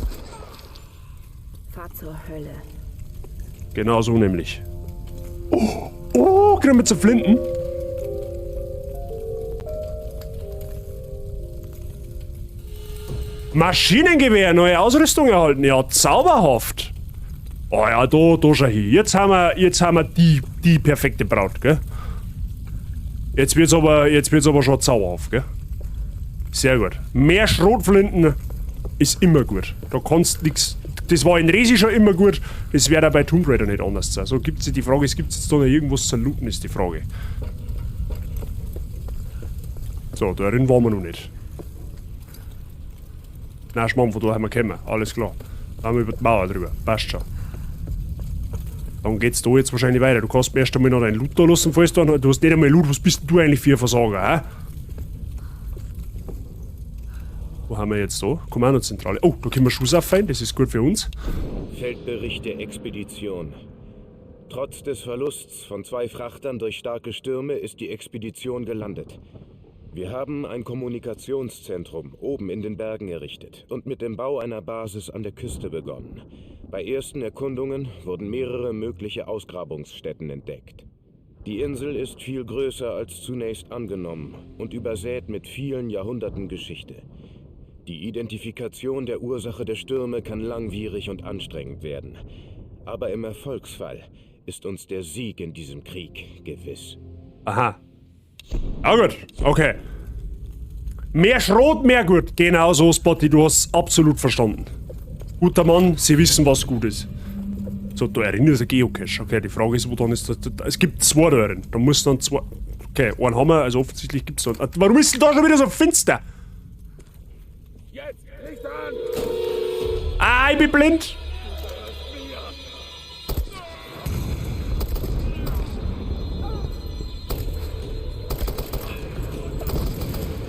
Fahr zur Hölle. Genau so nämlich. Oh, kriegen wir zu Flinten? Maschinengewehr, neue Ausrüstung erhalten. Ja, zauberhaft. Oh ja, da schau hin. Jetzt haben wir die perfekte Braut, gell? Jetzt wird's aber schon zauberhaft, gell? Sehr gut. Mehr Schrotflinten ist immer gut. Da kannst nix. Das war in Resi schon immer gut. Das wäre bei Tomb Raider nicht anders sein. So gibt's die Frage, es gibt jetzt da noch irgendwas zu looten, ist die Frage. So, darin waren wir noch nicht. Nein, Schmarrn, von da haben wir gekommen. Alles klar. Da haben wir über die Mauer drüber. Passt schon. Dann geht's da jetzt wahrscheinlich weiter. Du kannst mir erst einmal noch deinen Loot da lassen, falls du hast nicht einmal Loot. Was bist denn du eigentlich für ein Versager, hä? Wo haben wir jetzt da? Kommandozentrale. Oh, da können wir Schuss auffallen. Das ist gut für uns. Feldbericht der Expedition. Trotz des Verlusts von 2 Frachtern durch starke Stürme ist die Expedition gelandet. Wir haben ein Kommunikationszentrum oben in den Bergen errichtet und mit dem Bau einer Basis an der Küste begonnen. Bei ersten Erkundungen wurden mehrere mögliche Ausgrabungsstätten entdeckt. Die Insel ist viel größer als zunächst angenommen und übersät mit vielen Jahrhunderten Geschichte. Die Identifikation der Ursache der Stürme kann langwierig und anstrengend werden. Aber im Erfolgsfall ist uns der Sieg in diesem Krieg gewiss. Aha. Ah gut, okay. Mehr Schrot, mehr gut. Genau so, Spotty, du hast absolut verstanden. Guter Mann, sie wissen, was gut ist. So, da erinnert der Geocache. Okay, die Frage ist, wo dann ist das. Es gibt 2 da drin. Da muss dann 2. Okay, einen haben wir, also offensichtlich gibt's da. Warum ist denn da schon wieder so finster? Jetzt, Licht an! Ah, ich bin blind!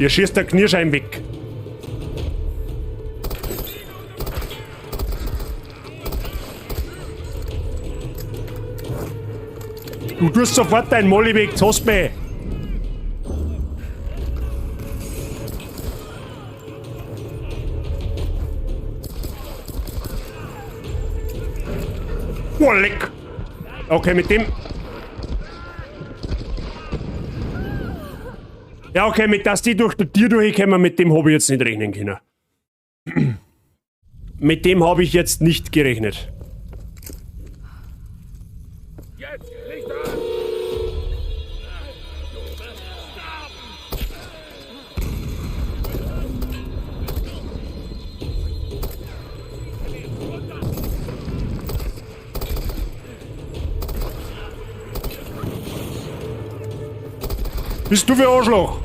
Ihr schießt der Knirschein weg. Du tust sofort dein Molly weg, jetzt hast du mich. Oh, leck. Okay, mit dem... Ja, okay, mit dass die durch die Tür durchkommen, mit dem habe ich jetzt nicht rechnen können. Mit dem habe ich jetzt nicht gerechnet. Jetzt, Licht an! Bist du für Arschloch?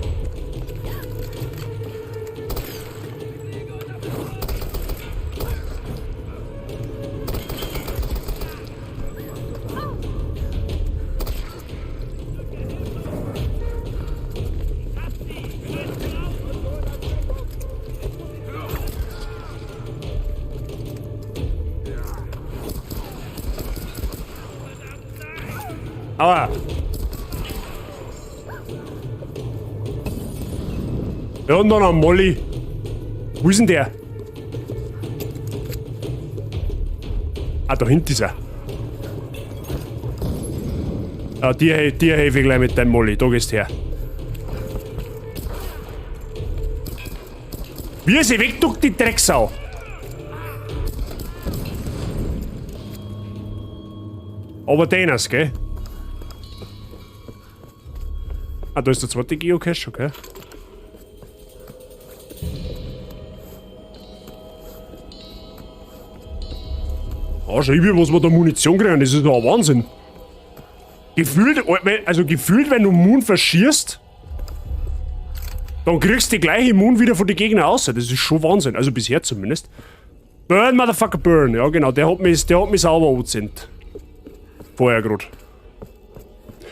Aua. Ja, und dann ein Molly. Wo ist denn der? Ah, da hinten ist er. Ah, dir helfe ich gleich mit deinem Molly. Da gehst du her. Wie er sich wegduckt, die Drecksau. Aber deners, gell? Ah, da ist der zweite Geocache, okay. Ah, schau, was wir da Munition kriegen, das ist doch ein Wahnsinn. Gefühlt, wenn du Moon verschießt, dann kriegst du die gleiche Moon wieder von den Gegnern aus. Das ist schon Wahnsinn, also bisher zumindest. Burn, Motherfucker, burn. Ja genau, der hat mich sauber angezinnt. Vorher gerade.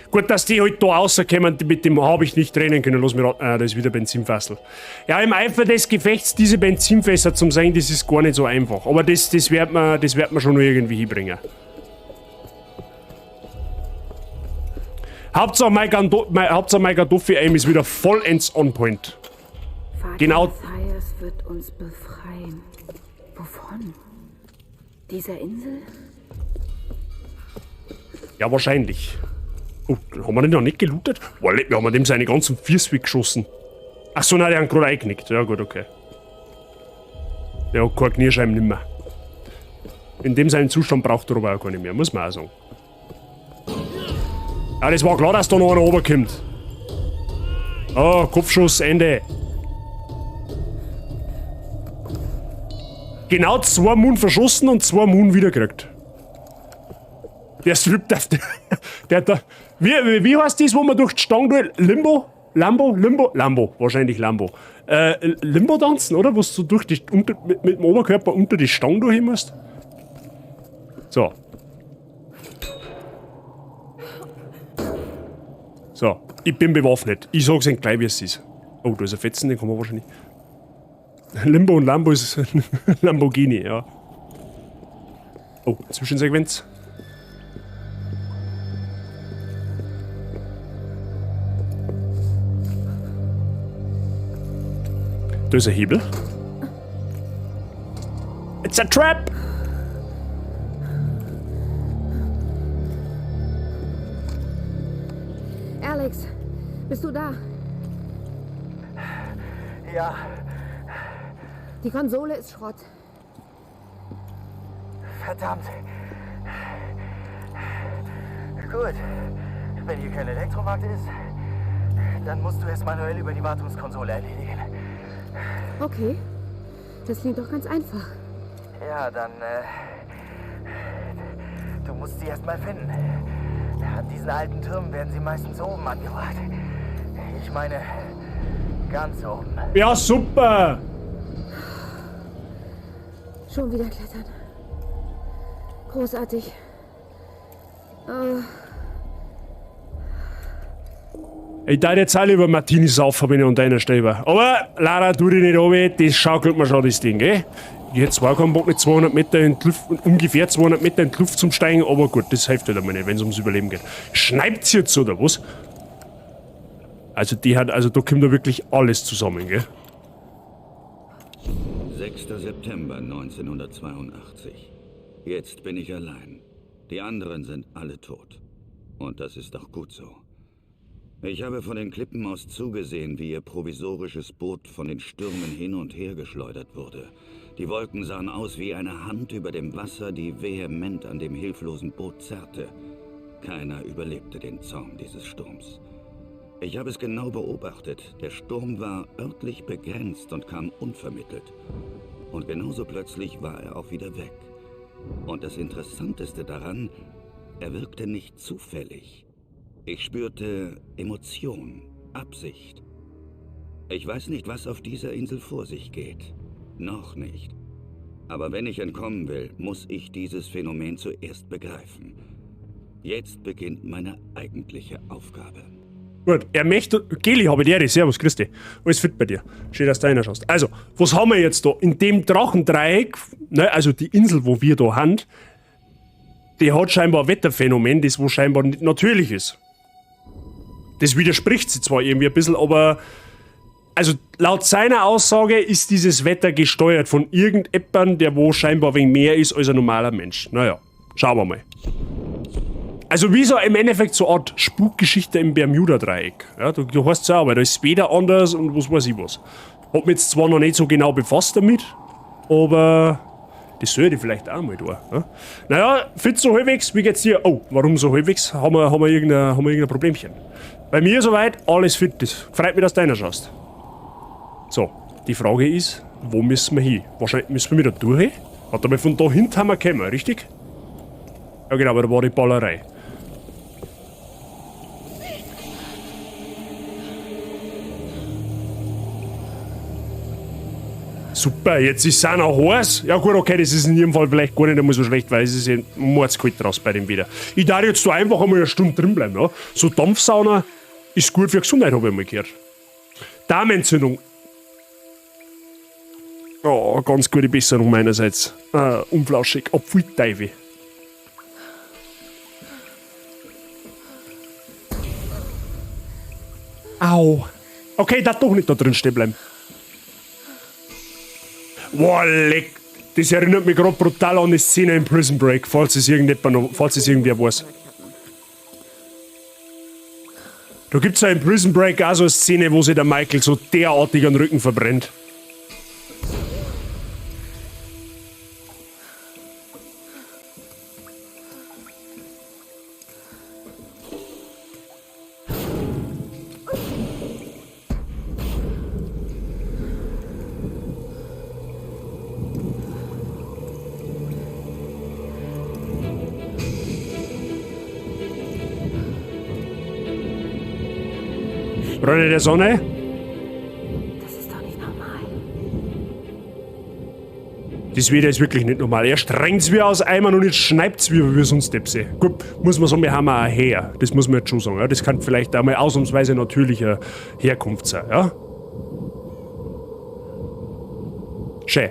Gut, dass die halt da rauskommen, mit dem habe ich nicht rennen können. Lass mich raten. Ah, das ist wieder Benzinfassel. Ja, im Eifer des Gefechts diese Benzinfässer zum sein, das ist gar nicht so einfach. Aber das wird man schon noch irgendwie hinbringen. Hauptsache mein Gaddafi-Aim ist wieder vollends on point. Vater Genau. Matthias wird uns befreien. Wovon? Dieser Insel? Ja, wahrscheinlich. Oh, haben wir den noch nicht gelootet? Boah, wir haben dem seine ganzen Viers weggeschossen. Achso, nein, der hat gerade eingeknickt. Ja gut, okay. Der hat kein Knirscheiben nimmer. In dem seinen Zustand braucht er aber auch gar nicht mehr, muss man auch sagen. Ja, das war klar, dass da noch einer runterkommt. Oh, Kopfschuss, Ende. Genau 2 Moon verschossen und 2 Moon wiedergekriegt. Der strippt auf der da. Wie heißt das, wo man durch die Stange Limbo? Lambo? Wahrscheinlich Lambo. Limbo tanzen, oder? Wo du durch die, mit dem Oberkörper unter die Stange durch musst. So. So, ich bin bewaffnet. Ich sag's Ihnen gleich, wie es ist. Oh, da ist ein Fetzen, den kann man wahrscheinlich. Limbo und Lambo ist Lamborghini, ja. Oh, Zwischensequenz. Da ist ein Hebel. It's a trap! Alex, bist du da? Ja. Die Konsole ist Schrott. Verdammt. Gut. Wenn hier kein Elektromarkt ist, dann musst du es manuell über die Wartungskonsole erledigen. Okay. Das klingt doch ganz einfach. Ja, dann, du musst sie erst mal finden. An diesen alten Türmen werden sie meistens oben angebracht. Ich meine, ganz oben. Ja, super! Schon wieder klettern. Großartig. Ich darf jetzt auch lieber Martini saufen, wenn ich unter einer Stelle. Aber, Lara, tu dich nicht runter, das schaukelt mir schon, das Ding, gell? Ich hätte zwar keinen Bock, nicht 200 Meter in die Luft, ungefähr 200 Meter in die Luft zum Steigen, aber gut, das hilft halt einmal nicht, wenn es ums Überleben geht. Schneit's jetzt, oder was? Also, da kommt da wirklich alles zusammen, gell? 6. September 1982. Jetzt bin ich allein. Die anderen sind alle tot. Und das ist auch gut so. Ich habe von den Klippen aus zugesehen, wie ihr provisorisches Boot von den Stürmen hin und her geschleudert wurde. Die Wolken sahen aus wie eine Hand über dem Wasser, die vehement an dem hilflosen Boot zerrte. Keiner überlebte den Zorn dieses Sturms. Ich habe es genau beobachtet. Der Sturm war örtlich begrenzt und kam unvermittelt. Und genauso plötzlich war er auch wieder weg. Und das Interessanteste daran, er wirkte nicht zufällig. Ich spürte Emotion, Absicht. Ich weiß nicht, was auf dieser Insel vor sich geht. Noch nicht. Aber wenn ich entkommen will, muss ich dieses Phänomen zuerst begreifen. Jetzt beginnt meine eigentliche Aufgabe. Gut, er möchte... Geli, habe ich dir. Servus, grüß dich. Alles fit bei dir. Schön, dass du reinschaust. Also, was haben wir jetzt da? In dem Drachendreieck, ne, also die Insel, wo wir da haben, die hat scheinbar ein Wetterphänomen, das wo scheinbar nicht natürlich ist. Das widerspricht sie zwar irgendwie ein bisschen, aber... Also, laut seiner Aussage ist dieses Wetter gesteuert von irgendjemandem, der wo scheinbar ein wenig mehr ist als ein normaler Mensch. Naja, schauen wir mal. Also wie so im Endeffekt so eine Art Spukgeschichte im Bermuda-Dreieck. Ja, du hast es ja, aber da ist später anders und was weiß ich was. Hab mich jetzt zwar noch nicht so genau befasst damit, aber das sollte ich vielleicht auch mal tun. Ja? Naja, fit so halbwegs, wie geht's dir? Oh, warum so halbwegs? Haben wir irgendein Problemchen? Bei mir soweit, alles fit. Das freut mich, dass du reinschaust. So, die Frage ist, wo müssen wir hin? Wahrscheinlich müssen wir wieder durch. Hat aber von da hinten haben wir gekommen, richtig? Ja genau, aber da war die Ballerei. Super, jetzt ist es auch noch heiß. Ja gut, okay, das ist in jedem Fall vielleicht gar nicht einmal so schlecht, weil es ist ja mordskalt raus bei dem Wetter. Ich darf jetzt da einfach einmal eine Stunde drin bleiben. Ja? So Dampfsauna ist gut für Gesundheit, habe ich mal gehört. Darmentzündung. Oh, ganz gute Besserung meinerseits. Unflauschig, Apfelteufel. Au. Okay, da doch nicht da drin stehen bleiben. Wow, leck. Das erinnert mich gerade brutal an die Szene in Prison Break, falls es irgendwer weiß. Da gibt es ja in Prison Break auch so eine Szene, wo sich der Michael so derartig an den Rücken verbrennt. Freunde der Sonne? Das ist doch nicht normal. Das Wetter ist wirklich nicht normal. Er strengt's wie aus Eimern und jetzt schneit's wie wir sonst Depse. Gut, muss man sagen, wir haben auch her. Das muss man jetzt schon sagen. Ja? Das kann vielleicht auch mal ausnahmsweise natürlicher Herkunft sein. Ja? Schön.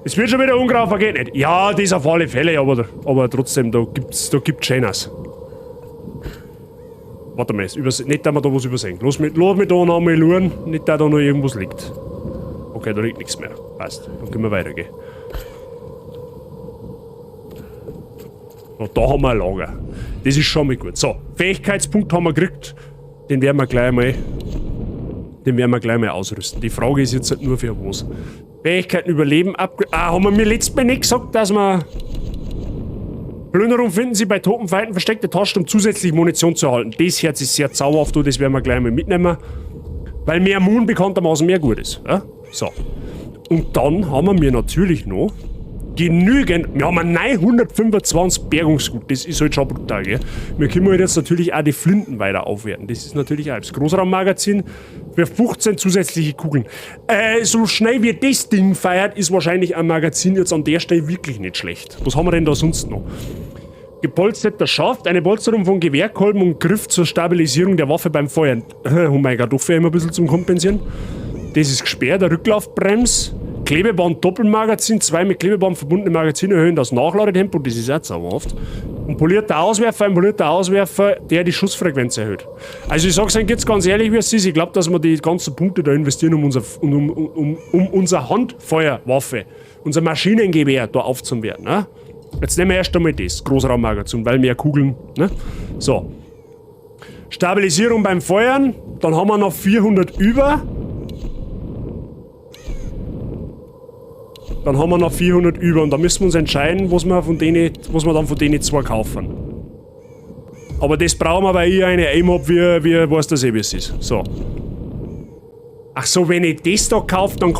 Es wird schon wieder Unkraut, vergeht nicht. Ja, das auf alle Fälle, aber trotzdem, da gibt's Schönes. Warte mal, nicht, dass wir da was übersehen. Lass mich da noch einmal schauen, nicht, dass da noch irgendwas liegt. Okay, da liegt nichts mehr. Passt, dann können wir weitergehen. So, da haben wir ein Lager. Das ist schon mal gut. So, Fähigkeitspunkt haben wir gekriegt. Den werden wir gleich mal ausrüsten. Die Frage ist jetzt halt nur für was. Fähigkeiten überleben, haben wir mir letztes Mal nicht gesagt, dass wir... Plünderung finden Sie bei toten Feinden versteckte Taschen, um zusätzliche Munition zu erhalten. Das Herz ist sehr zauberhaft, das werden wir gleich mal mitnehmen. Weil mehr Moon bekanntermaßen mehr gut ist. Ja? So. Und dann haben wir natürlich noch genügend... Wir haben 925 Bergungsgut. Das ist halt schon brutal, gell? Wir können halt jetzt natürlich auch die Flinten weiter aufwerten. Das ist natürlich auch das Großraummagazin für 15 zusätzliche Kugeln. So schnell wie das Ding feiert, ist wahrscheinlich ein Magazin jetzt an der Stelle wirklich nicht schlecht. Was haben wir denn da sonst noch? Gepolsterter Schaft, eine Polsterung von Gewehrkolben und Griff zur Stabilisierung der Waffe beim Feuern. Oh mein Gott, dafür immer ein bisschen zum Kompensieren. Das ist gesperrt, der Rücklaufbrems. Klebeband Doppelmagazin, 2 mit Klebeband verbundene Magazine erhöhen das Nachladetempo, das ist auch zauberhaft. Und polierter Auswerfer, der die Schussfrequenz erhöht. Also ich sag's euch jetzt ganz ehrlich, wie es ist, ich glaube, dass wir die ganzen Punkte da investieren, um unser Handfeuerwaffe, unser Maschinengewehr da aufzuwerten. Ne? Jetzt nehmen wir erst einmal das Großraummagazin, weil mehr Kugeln. Ne? So. Stabilisierung beim Feuern, dann haben wir noch 400 über. Dann haben wir noch 400 über und da müssen wir uns entscheiden, was wir dann von denen zwei kaufen. Aber das brauchen wir, weil ich eine Aim habe, wie weiß das wie es ist. So. Ach so, wenn ich das da kaufe, dann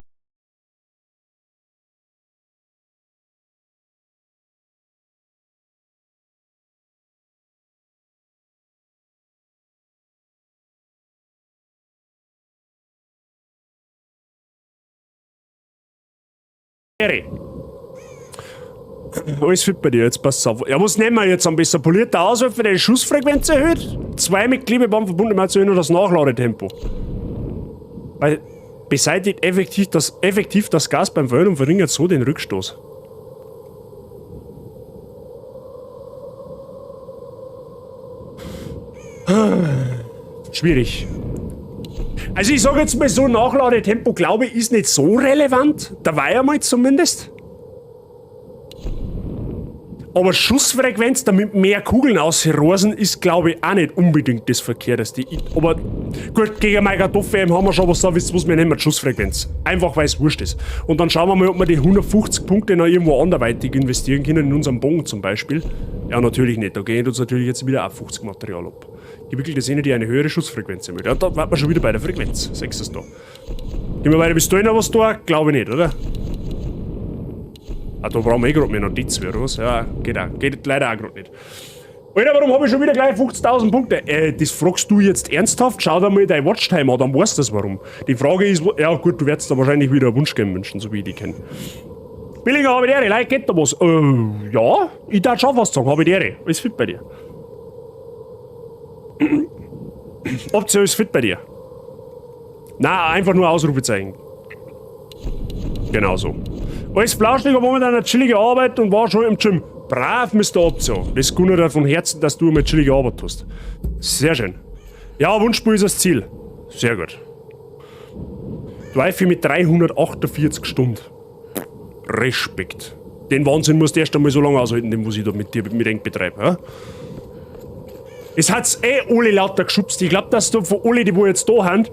alles fit bei dir, jetzt passt auf. Ja, was nehmen wir jetzt am besten? Polierter Auswerfer, der die Schussfrequenz erhöht? 2 mit Klebeband verbunden mit nur das Nachladetempo. Weil beseitigt effektiv das Gas beim Feuern und verringert so den Rückstoß. Schwierig. Also ich sage jetzt mal so, Nachladetempo, glaube ich, ist nicht so relevant. Da war ja mal zumindest. Aber Schussfrequenz, damit mehr Kugeln ausrosen, ist, glaube ich, auch nicht unbedingt das Verkehrteste. Aber gut, gegen meine Kartoffel haben wir schon was da, wisst ihr, was wir nehmen, Schussfrequenz. Einfach, weil es wurscht ist. Und dann schauen wir mal, ob wir die 150 Punkte noch irgendwo anderweitig investieren können, in unserem Bogen zum Beispiel. Ja, natürlich nicht. Da geht uns natürlich jetzt wieder auch 50 Material ab. Gewickelt ist eine, die eine höhere Schussfrequenz haben. Ja, da warten wir schon wieder bei der Frequenz. Sechstes da. Gehen wir bei der Pistole noch was da? Glaube ich nicht, oder? Ah, da brauchen wir eh gerade mehr Notiz, oder was? Ja, geht leider auch gerade nicht. Alter, warum habe ich schon wieder gleich 50.000 Punkte? Das fragst du jetzt ernsthaft? Schau dir mal dein Watchtime an, dann weißt du das warum. Die Frage ist, ja gut, du wirst da wahrscheinlich wieder ein Wunschgame wünschen, so wie ich die kenne. Billiger, habe ich die Ehre, Leute, geht da was? Ja, ich darf schon was sagen, habe ich die Ehre. Alles fit bei dir? Option ist fit bei dir. Na, einfach nur Ausrufezeichen. Genau so. Alles flauschig, aber momentan eine chillige Arbeit und war schon im Gym. Brav, Mr. Option. Das gönne dir von Herzen, dass du eine chillige Arbeit hast. Sehr schön. Ja, Wunschspiel ist das Ziel. Sehr gut. Drive mit 348 Stunden. Respekt. Den Wahnsinn musst du erst einmal so lange aushalten, den was ich da mit dir mit betreibe. Ja? Es hat's alle lauter geschubst. Ich glaube, dass du von alle, die wo jetzt da sind,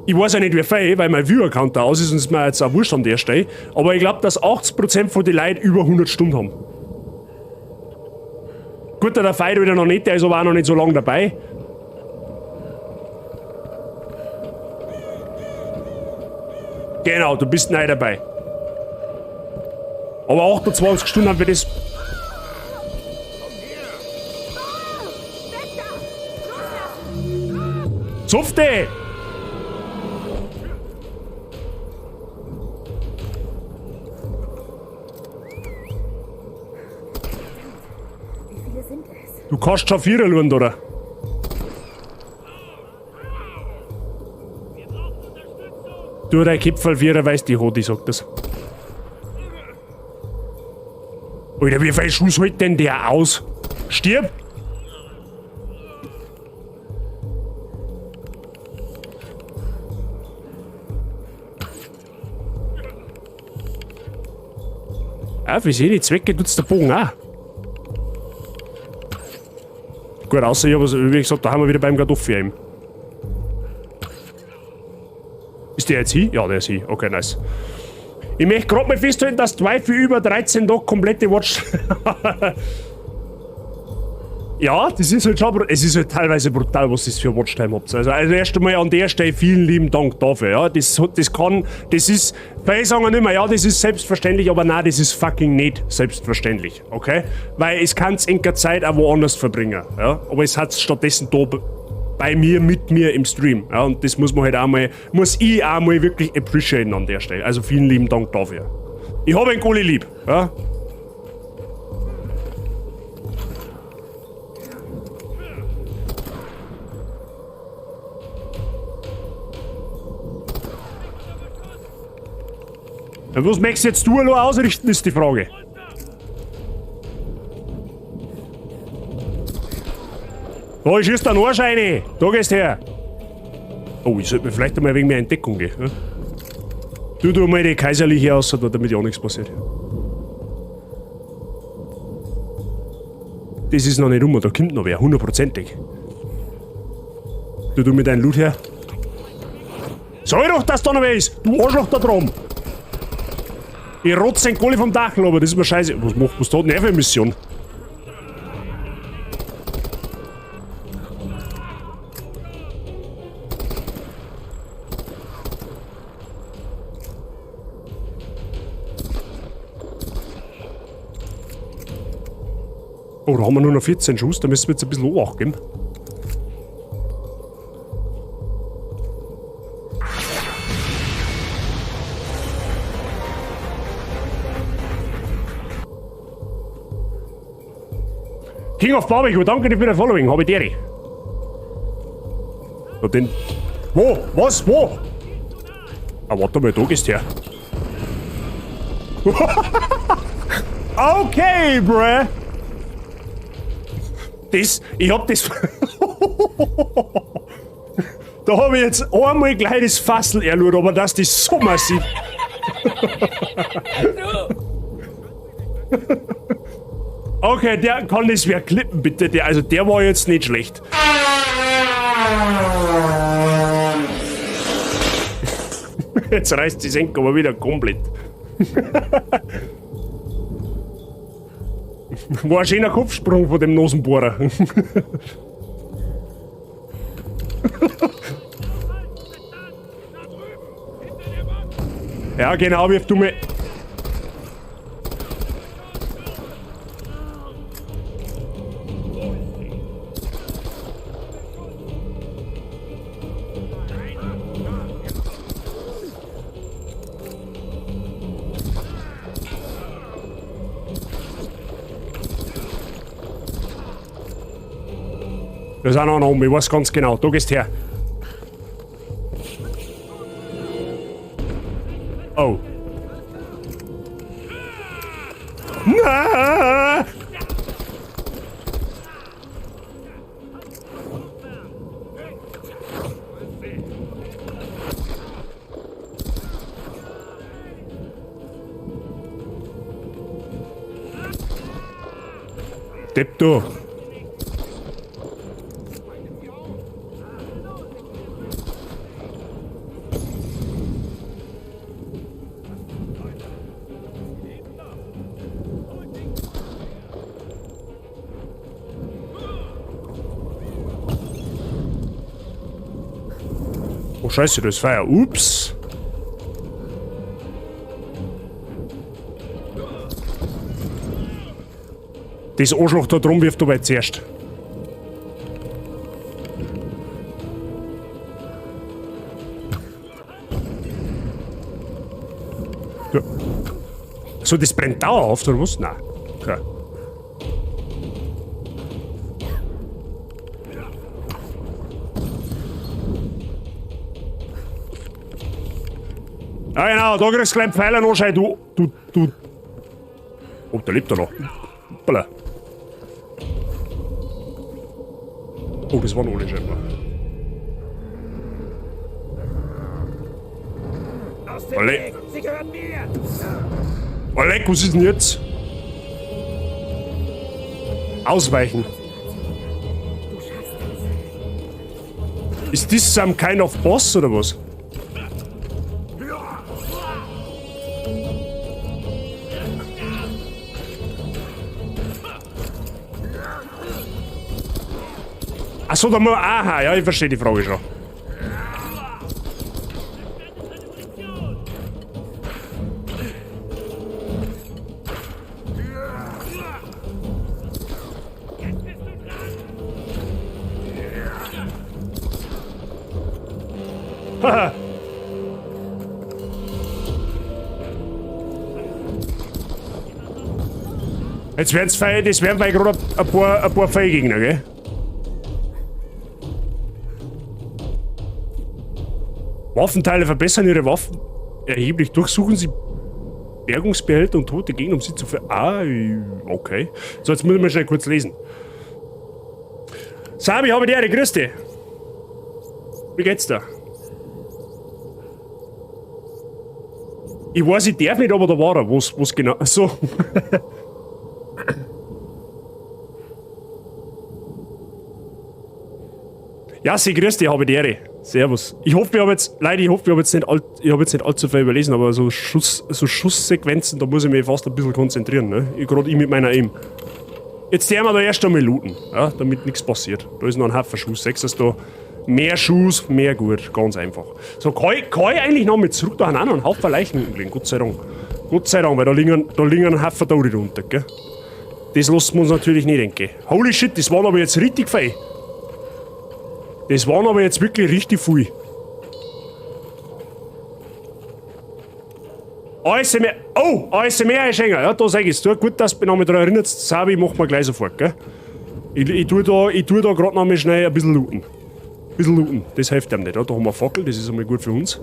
ich weiß ja nicht wie viel, weil mein Viewer-Account da aus ist und es mir jetzt auch wurscht an der Stelle, aber ich glaube, dass 80% von den Leuten über 100 Stunden haben. Gut, der Feind wieder noch nicht, der ist aber auch noch nicht so lange dabei. Genau, du bist neu dabei. Aber 28 Stunden haben wir das... Zufte! Wie viele sind es? Du kannst schon 4 schauen, oder? Du, dein Kipfelvierer weiß die Hodi, sagt das. Alter, wie viel Schuss hält denn der aus? Stirb! Ah, für seine Zwecke tut's der Bogen auch. Gut, außer ich habe, wie gesagt, da haben wir wieder beim Kartoffelheim. Ist der jetzt hier? Ja, der ist hier. Okay, nice. Ich möchte gerade mal festhalten, dass Dwight für über 13 Tage komplette Watch... Ja, das ist halt schon... Es ist halt teilweise brutal, was das für Watchtime habt. Also erst einmal an der Stelle vielen lieben Dank dafür. Ja, das ist... Viele sagen nicht mehr, ja, das ist selbstverständlich, aber nein, das ist fucking nicht selbstverständlich. Okay? Weil es kann in der Zeit auch woanders verbringen. Ja? Aber es hat stattdessen da bei mir, mit mir im Stream. Ja? Und das muss man halt auch mal... Muss ich auch mal wirklich appreciaten an der Stelle. Also vielen lieben Dank dafür. Ich habe einen Goli lieb. Ja? Ja, was möchtest jetzt du allein ausrichten, ist die Frage. Da ist jetzt ein Arsch rein. Da gehst her. Oh, ich sollte mir vielleicht einmal wegen mehr Entdeckung gehen. Ja? Du mal die kaiserliche aus, damit ja auch nichts passiert. Das ist noch nicht rum, da kommt noch wer, hundertprozentig. Du mit deinem Loot her. Sag doch, dass da noch wer ist! Du Arschloch da drum! Ich rotze den Kohle vom Dach, aber das ist mir scheiße. Was tut denn er für eine Mission? Oh, da haben wir nur noch 14 Schuss, da müssen wir jetzt ein bisschen Obacht geben. King of Barbecue, danke dir für das Following, habe ich dir. So, den. Wo? Was? Wo? Ah, warte mal, da gehst du her. Okay, bruh. Ich hab das. Da habe ich jetzt einmal gleich das Fassel erlurt, aber das ist so massiv. Okay, der kann das wer klippen, bitte. Der war jetzt nicht schlecht. Jetzt reißt die Senke aber wieder komplett. War ein schöner Kopfsprung von dem Nosenbohrer. Ja, genau, wirf du mir. Da ist auch noch oben, ich weiß ganz genau. Da gehst her. Oh. Na! Depp du. Oh Scheiße, das ist Feuer. Ups. Das Arschloch da drum wirft aber zuerst. Ja. So, das brennt dauerhaft, oder was? Nein. Okay. Ja genau, da kriegst du gleich Pfeiler anscheinend, du. Oh, der lebt da noch. Hoppala. Oh, das war noch nicht scheinbar. Oleg. Sie gehören mir! Oleg, was ist denn jetzt? Ausweichen. Ist das some kind of boss oder was? Achso, da muss. Aha, ja, ich verstehe die Frage schon. Haha. Jetzt werden's Feier, das werden wir gerade ein paar Feigegner, gell? Waffenteile verbessern ihre Waffen erheblich. Durchsuchen sie Bergungsbehälter und tote Gegner, um sie zu ver... Ah, okay. So, jetzt muss ich mal schnell kurz lesen. Sabi, habe die Ehre, grüß dich. Wie geht's da? Ich weiß, ich darf nicht, aber da war er. Was genau... So. Ja, sie grüß dich, habe die Ehre. Servus. Ich hoffe, ich habe jetzt nicht allzu viel überlesen, aber so Schusssequenzen, da muss ich mich fast ein bisschen konzentrieren, ne? Gerade ich mit meiner Aim. Jetzt werden wir da erst einmal looten, ja, damit nichts passiert. Da ist noch ein Haufen Schuss. Sechs ist da mehr Schuss, mehr gut. Ganz einfach. So, kann ich eigentlich noch mit zurück? Da haben auch noch einen Haufen Leichen liegen, Gott sei Dank. Gott sei Dank, weil da liegen ein Haufen Tode runter, gell? Das lassen wir uns natürlich nicht denken. Holy shit, das waren aber jetzt richtig viel. Das waren aber jetzt wirklich richtig viel. ASMR. Oh, ASMR ist enger. Ja, da sag ich's. Gut, dass du mich noch mal daran erinnerst. Sabi, mach mal gleich sofort, gell? Ich tue da gerade noch mal schnell ein bisschen looten. Das hilft einem nicht. Ja? Da haben wir Fackel, das ist einmal gut für uns.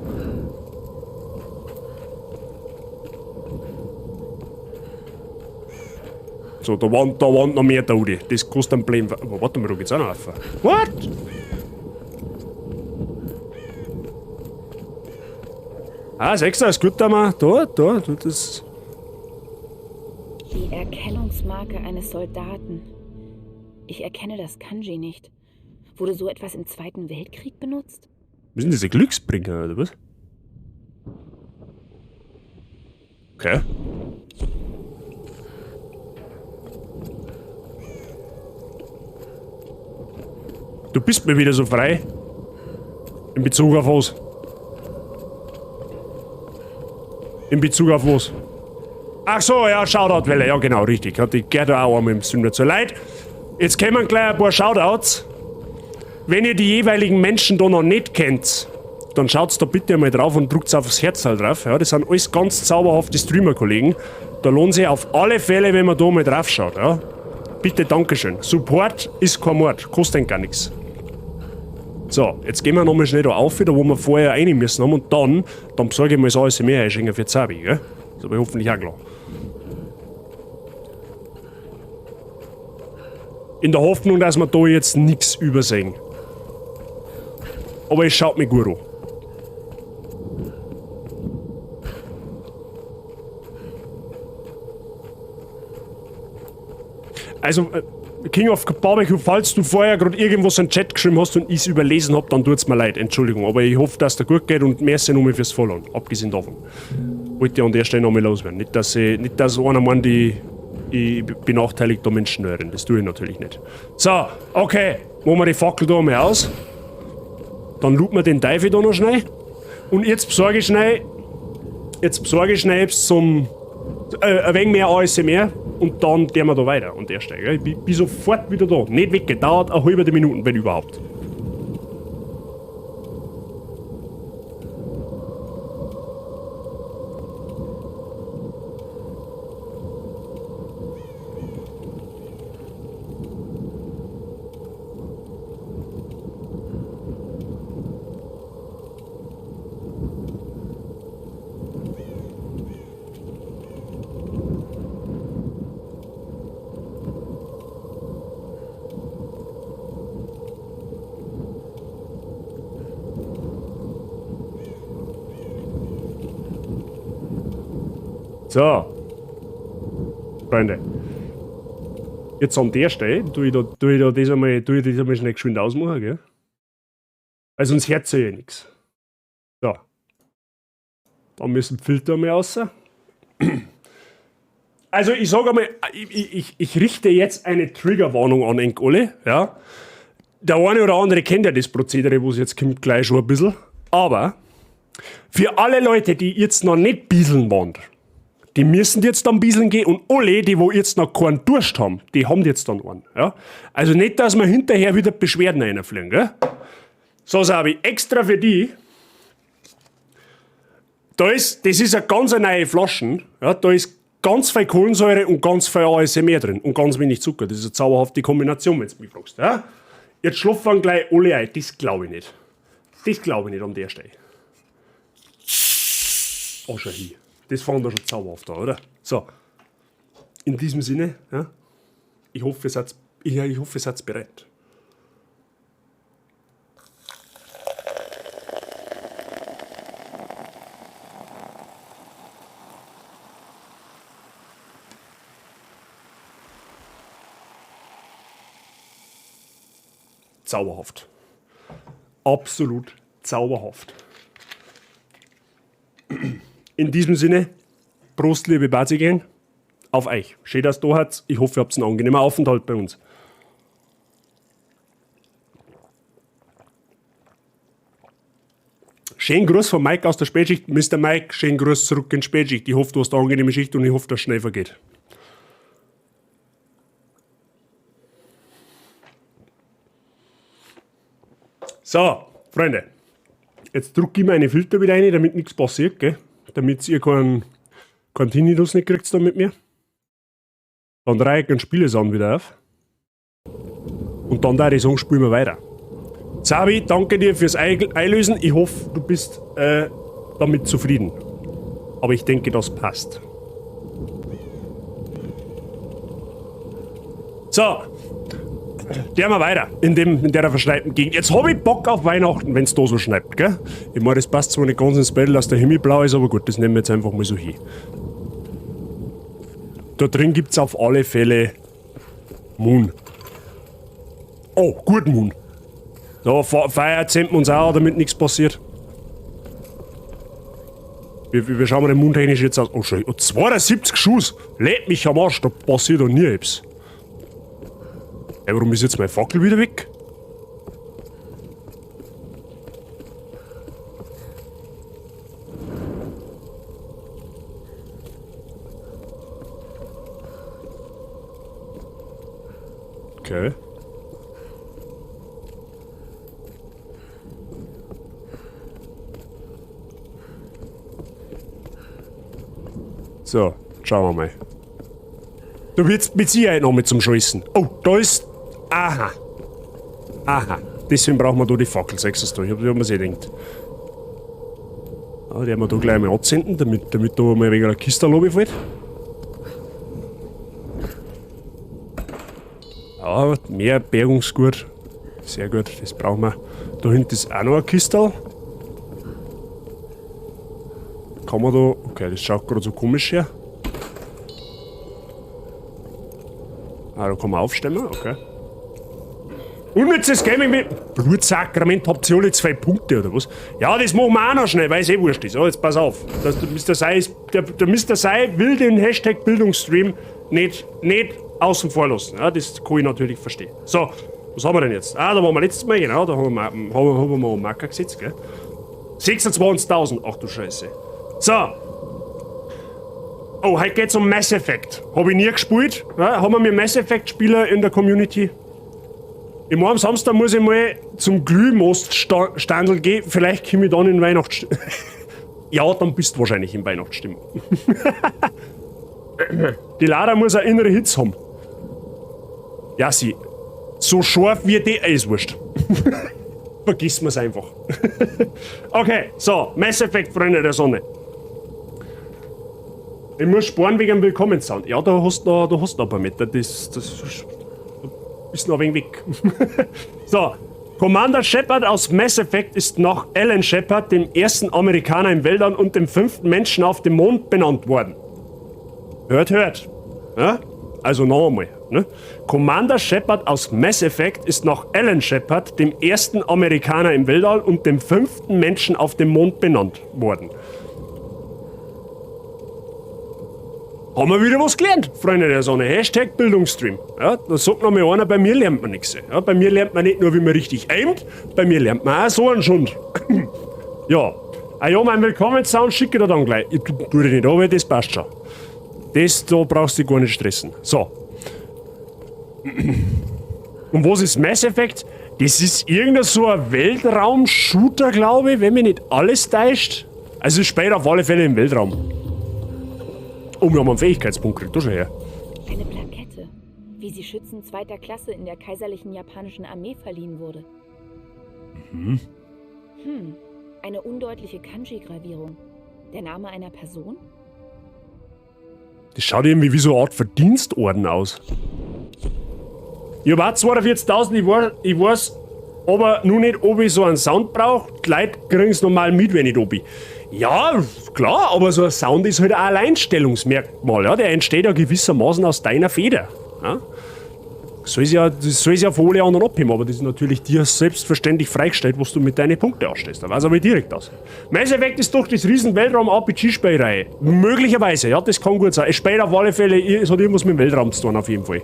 So, da waren noch mehr Tode. Das kostet ein Blame. Aber warte mal, da geht's auch noch rauf. What? Ah, Sechser ist gut, da mal. Da, das. Die Erkennungsmarke eines Soldaten. Ich erkenne das Kanji nicht. Wurde so etwas im Zweiten Weltkrieg benutzt? Was sind diese Glücksbringer, oder was? Okay. Du bist mir wieder so frei. In Bezug auf was? In Bezug auf was? Ach so, ja, Shoutout-Welle, ja genau, richtig. Hat die gehört auch einmal im Sünder zu leid. Jetzt kommen gleich ein paar Shoutouts. Wenn ihr die jeweiligen Menschen da noch nicht kennt, dann schaut da bitte einmal drauf und drückt aufs Herz halt drauf. Ja, das sind alles ganz zauberhafte Streamer-Kollegen. Da lohnt sich auf alle Fälle, wenn man da mal drauf schaut. Ja. Bitte, Dankeschön. Support ist kein Mord, kostet gar nichts. So, jetzt gehen wir nochmal schnell da auf, da wo wir vorher rein müssen haben und dann besorge ich mal das ASMR-Einschenken für Zabi, gell? Das ist aber hoffentlich auch klar. In der Hoffnung, dass wir da jetzt nichts übersehen. Aber es schaut mir gut an. Also, King of Barbecue, falls du vorher gerade irgendwas in den Chat geschrieben hast und ich es überlesen habe, dann tut's mir leid, Entschuldigung. Aber ich hoffe, dass der gut geht und merci nochmal fürs Followen, abgesehen davon. Wollte ich an der Stelle nochmal loswerden. Nicht, dass einer meint, ich benachteilige da Menschen hören. Das tue ich natürlich nicht. So, okay, machen wir die Fackel da mal aus. Dann looten wir den Teufel da noch schnell. Und jetzt besorge ich schnell zum ein wenig mehr ASMR und dann gehen wir da weiter an der Stelle. Ich bin sofort wieder da. Nicht weg, dauert eine halbe Minute, wenn überhaupt. So. Freunde. Jetzt an der Stelle tue ich das einmal schnell geschwind ausmachen, gell? Weil sonst hört sich ja nichts. So. Dann müssen Filter mal raus. Also ich sage einmal, ich richte jetzt eine Triggerwarnung an euch alle, ja? Der eine oder andere kennt ja das Prozedere, wo es jetzt kommt gleich schon ein bisschen. Aber für alle Leute, die jetzt noch nicht bieseln waren, die müssen jetzt dann bieseln gehen und alle, die wo jetzt noch keinen Durst haben, die haben jetzt dann einen. Ja? Also nicht, dass wir hinterher wieder Beschwerden reinfliegen. Gell? So, Sabi, extra für die. Das ist eine ganz neue Flasche. Ja? Da ist ganz viel Kohlensäure und ganz viel ASMR drin und ganz wenig Zucker. Das ist eine zauberhafte Kombination, wenn du mich fragst. Ja? Jetzt schlafen gleich alle ein. Das glaube ich nicht. Das glaube ich nicht an der Stelle. Oh, schon hier. Das fand er schon zauberhaft an, oder? So. In diesem Sinne, ja, ich hoffe, ihr seid bereit. Zauberhaft. Absolut zauberhaft. In diesem Sinne, Prost, liebe Bazigen, auf euch. Schön, dass du da habt. Ich hoffe, ihr habt einen angenehmen Aufenthalt bei uns. Schönen Gruß von Mike aus der Spätschicht. Mr. Mike, schönen Gruß zurück in die Spätschicht. Ich hoffe, du hast eine angenehme Schicht und ich hoffe, dass es schnell vergeht. So, Freunde. Jetzt drücke ich meine Filter wieder rein, damit nichts passiert, gell? Damit ihr keinen Tinnitus nicht kriegt da mit mir. Dann reihe ich den Spielesound wieder auf. Und dann da die Song spielen wir weiter. Zabi, danke dir fürs Einlösen. Ich hoffe, du bist damit zufrieden. Aber ich denke, das passt. So. Gehen wir weiter in der verschneiten Gegend. Jetzt habe ich Bock auf Weihnachten, wenn es da so schneit, gell? Ich meine, das passt zwar nicht ganz ins Bild, dass der Himmel blau ist, aber gut, das nehmen wir jetzt einfach mal so hin. Da drin gibt es auf alle Fälle Moon. Oh, gut Moon. Da feiern wir uns auch, damit nichts passiert. Wie schauen wir den Moon technisch jetzt aus? Oh, schön. 72 Schuss. Lädt mich am Arsch, da passiert doch nie etwas. Ey, warum ist jetzt mein Fackel wieder weg? Okay. So, schauen wir mal. Du wirst mit Sicherheit noch mit zum Scheißen. Oh, da ist... Aha. Aha. Deswegen brauchen wir da die Fackel, sagst du. Ich hab mir das gedacht. Ah, die haben wir da gleich mal anzünden, damit da mal wegen einer Kiste fällt. Ja, mehr Bergungsgut. Sehr gut, das brauchen wir. Da hinten ist auch noch eine Kiste. Kann man da... Okay, das schaut gerade so komisch her. Ah, da kann man aufstemmen, okay. Unnützes Gaming mit Blutsakrament, habt ihr alle 2 Punkte oder was? Ja, das machen wir auch noch schnell, weil es eh wurscht ist. Oh, jetzt pass auf. Der Mr. Sei will den Hashtag Bildungsstream nicht außen vor lassen. Ja, das kann ich natürlich verstehen. So, was haben wir denn jetzt? Ah, da waren wir letztes Mal, genau, da haben wir einen Marker gesetzt, gell? 26.000, ach du Scheiße. So. Oh, heute geht's um Mass Effect. Hab ich nie gespielt. Ja, haben wir Mass Effect Spieler in der Community? Ich meine, am Samstag muss ich mal zum Glühmoststandel gehen. Vielleicht komme ich dann in Weihnachtsstimmung. Ja, dann bist du wahrscheinlich in Weihnachtsstimmung. Die Lara muss eine innere Hitze haben. Ja, sie. So scharf wie die ist wurscht. Vergiss mir's einfach. Okay, so, Mass Effect, Freunde der Sonne. Ich muss sparen wegen dem Willkommenssound. Ja, da hast du noch ein paar Meter. Das ist noch ein wenig weg. So, Commander Shepard aus Mass Effect ist nach Alan Shepard, dem ersten Amerikaner im Weltall und dem 5. Menschen auf dem Mond benannt worden. Hört. Ja? Also noch einmal. Ne? Commander Shepard aus Mass Effect ist nach Alan Shepard, dem ersten Amerikaner im Weltall und dem 5. Menschen auf dem Mond benannt worden. Haben wir wieder was gelernt, Freunde der Sonne. Hashtag Bildungsstream. Ja, da sagt noch mal einer, bei mir lernt man nichts. Ja, bei mir lernt man nicht nur, wie man richtig aimt, bei mir lernt man auch so einen Schund. Ja. Ah ja, mein Willkommenssound schicke ich dir dann gleich. Ich tue dich nicht an, weil das passt schon. Da brauchst du dich gar nicht stressen. So. Und was ist Mass Effect? Das ist irgendein so ein Weltraum-Shooter, glaube ich, wenn mich nicht alles täuscht. Also es spielt auf alle Fälle im Weltraum. Oh, wir haben einen Fähigkeitspunkt gekriegt, da schon her. Eine Plakette, wie sie Schützen 2. Klasse in der kaiserlichen japanischen Armee verliehen wurde. Mhm. Eine undeutliche Kanji-Gravierung. Der Name einer Person? Das schaut irgendwie wie so eine Art Verdienstorden aus. Ich habe auch 42.000, ich weiß aber nur nicht, ob ich so einen Sound brauche. Die Leute kriegen es normal mit, wenn ich da bin. Ja, klar, aber so ein Sound ist halt ein Alleinstellungsmerkmal. Ja? Der entsteht ja gewissermaßen aus deiner Feder. Ja? Das soll sich ja von alle anderen abheben, aber das ist natürlich dir selbstverständlich freigestellt, was du mit deinen Punkten ausstellst. Da weiß aber direkt aus. Mass Effect ist doch das riesen Weltraum-RPG-Spielreihe. Möglicherweise, ja, das kann gut sein. Es spielt auf alle Fälle, es hat irgendwas mit dem Weltraum zu tun, auf jeden Fall.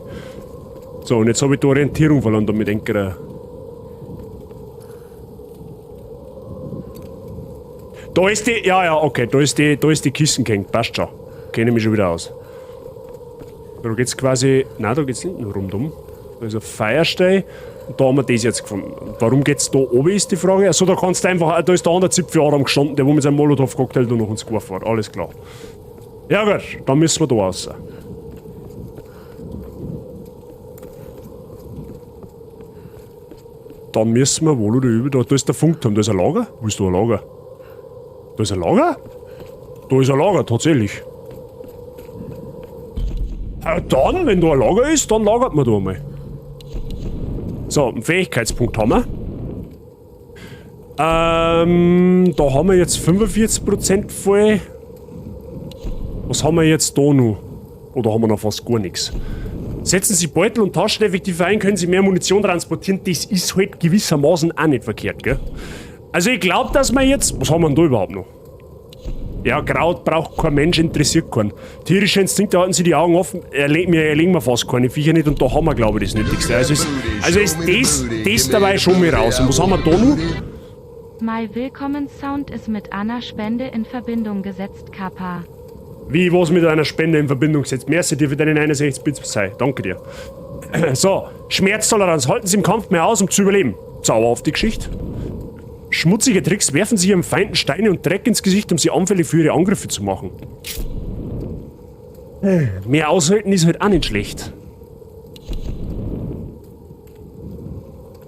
So, und jetzt habe ich die Orientierung verloren, damit denke Da ist die, ja, okay, da ist die Kisten gehängt, passt schon. Kenne mich schon wieder aus. Da geht's quasi, nein, da geht's nicht nur rundum. Da ist ein Feierstein und da haben wir das jetzt gefunden. Warum geht's da oben, ist die Frage. Also da kannst du einfach, da ist der andere Zipfel Adam gestanden, der wo mit seinem Molotow-Cocktail da noch ins Geworfen fährt, alles klar. Ja gut, dann müssen wir da raus. Dann müssen wir wohl oder übel, da ist der Funkturm, da ist ein Lager. Wo ist da ein Lager? Da ist ein Lager? Da ist ein Lager, tatsächlich. Dann, wenn da ein Lager ist, dann lagert man da mal. So, einen Fähigkeitspunkt haben wir. Da haben wir jetzt 45% voll. Was haben wir jetzt da noch? Oder haben wir noch fast gar nichts? Setzen Sie Beutel und Taschen effektiv ein, können Sie mehr Munition transportieren. Das ist halt gewissermaßen auch nicht verkehrt, gell? Also ich glaube, dass wir jetzt... Was haben wir denn da überhaupt noch? Ja, Kraut braucht kein Mensch, interessiert keinen. Tierische Instinkte halten Sie die Augen offen. Wir erlegen fast keine Viecher nicht und da haben wir, glaube ich, das Nötigste. Also ist das dabei schon mal raus. Und was haben wir da noch? My Willkommen-Sound ist mit einer Spende in Verbindung gesetzt, Kappa. Wie, was mit einer Spende in Verbindung gesetzt? Merci dir für deinen 61 Bits sei. Danke dir. So, Schmerztoleranz. Halten Sie im Kampf mehr aus, um zu überleben. Zauberhafte Geschichte. Schmutzige Tricks. Werfen Sie Ihrem Feinden Steine und Dreck ins Gesicht, um sie anfällig für ihre Angriffe zu machen. Mehr aushalten ist halt auch nicht schlecht.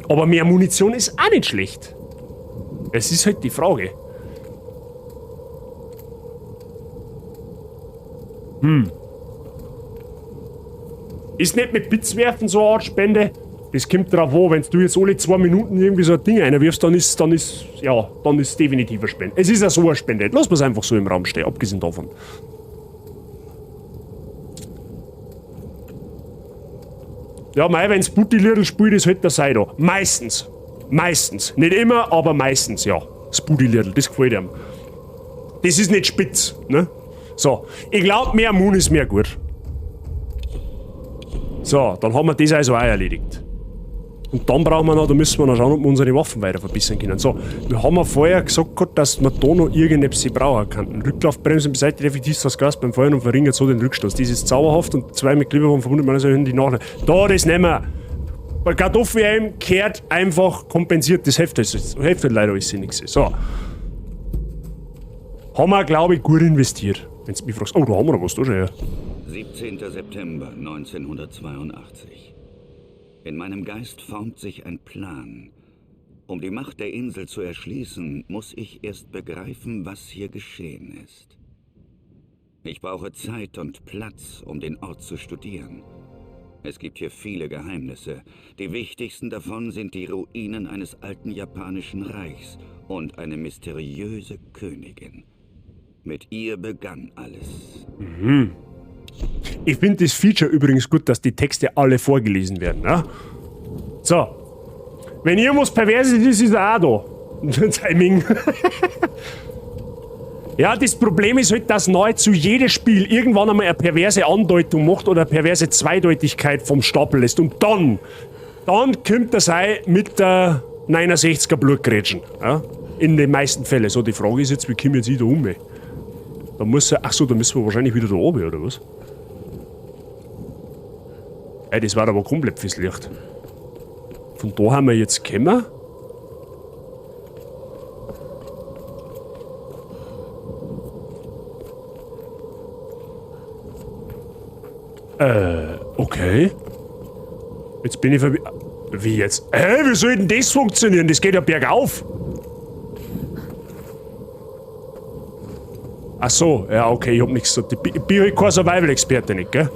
Aber mehr Munition ist auch nicht schlecht. Es ist halt die Frage. Ist nicht mit Bits werfen so eine Art Spende? Das kommt drauf an, wenn du jetzt alle 2 Minuten irgendwie so ein Ding reinwirfst, dann ist definitiv eine Spende. Es ist ja so eine Spende. Lass es einfach so im Raum stehen, abgesehen davon. Ja, mei, wenn's Butti Lidl spielt, ist halt der Seido. Meistens. Meistens. Nicht immer, aber meistens, ja. Das Butti Lidl, das gefällt ihm. Das ist nicht spitz, ne? So. Ich glaube, mehr Moon ist mehr gut. So, dann haben wir das also auch erledigt. Und dann brauchen wir noch, da müssen wir noch schauen, ob wir unsere Waffen weiter verbessern können. So, wir haben ja vorher gesagt, dass wir da noch irgendetwas brauchen könnten. Rücklaufbremsen beseitigt effektiv das Gas beim Feuern und verringert so den Rückstoß. Das ist zauberhaft und 2 mit Kleberwurm verbunden, man erhöhen die Nachladen. Da, das nehmen wir. Bei Kartoffeln kehrt einfach kompensiert. Das hilft leider ist nichts. So. Haben wir, glaube ich, gut investiert. Wenn du mich fragst. Oh, da haben wir noch was, da schon her. 17. September 1982. In meinem Geist formt sich ein Plan. Um die Macht der Insel zu erschließen, muss ich erst begreifen, was hier geschehen ist. Ich brauche Zeit und Platz, um den Ort zu studieren. Es gibt hier viele Geheimnisse. Die wichtigsten davon sind die Ruinen eines alten japanischen Reichs und eine mysteriöse Königin. Mit ihr begann alles. Mhm. Ich finde das Feature übrigens gut, dass die Texte alle vorgelesen werden. Ne? So. Wenn irgendwas Perverses ist, ist er auch da. Timing. Ja, das Problem ist halt, dass nahezu jedes Spiel irgendwann einmal eine perverse Andeutung macht oder eine perverse Zweideutigkeit vom Stapel lässt. Und dann kommt das Ei mit der 69er Blutgrätschen. Ja? In den meisten Fällen. So, die Frage ist jetzt, wie komme ich jetzt da um? Da muss er, achso, da müssen wir wahrscheinlich wieder da oben, oder was? Ey, das war aber komplett fürs Licht. Von da haben wir jetzt gekommen. Okay. Jetzt bin ich Wie jetzt? Wie soll denn das funktionieren? Das geht ja bergauf. Ach so, ja, okay, ich hab nichts gesagt. Ich bin halt kein Survival-Experte nicht, gell?